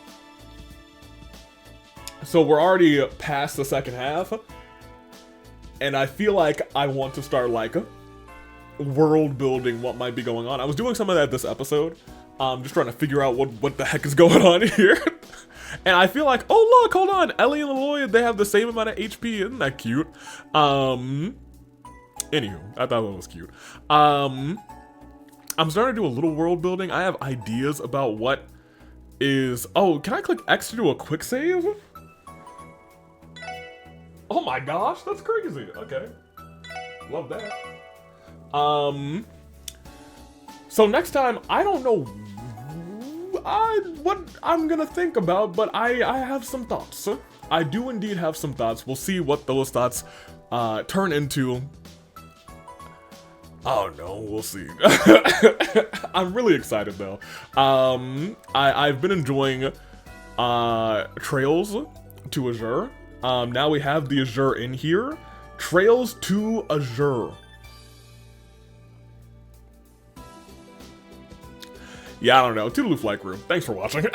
So we're already past the second half. And I feel like I want to start like world building what might be going on. I was doing some of that this episode. Just trying to figure out what the heck is going on here. And I feel like, oh look, hold on. Ellie and Lloyd, they have the same amount of HP. Isn't that cute? Anywho, I thought that was cute. I'm starting to do a little world building. I have ideas about what is... Oh, can I click X to do a quick save? Oh my gosh, that's crazy. Okay. Love that. So next time, I don't know what I'm gonna think about, but I have some thoughts. I do indeed have some thoughts. We'll see what those thoughts turn into. Oh no, we'll see. I'm really excited though. I've been enjoying Trails to Azure. Now we have the Azure in here. Trails to Azure. Yeah, I don't know. Toodaloo Flight Crew. Thanks for watching.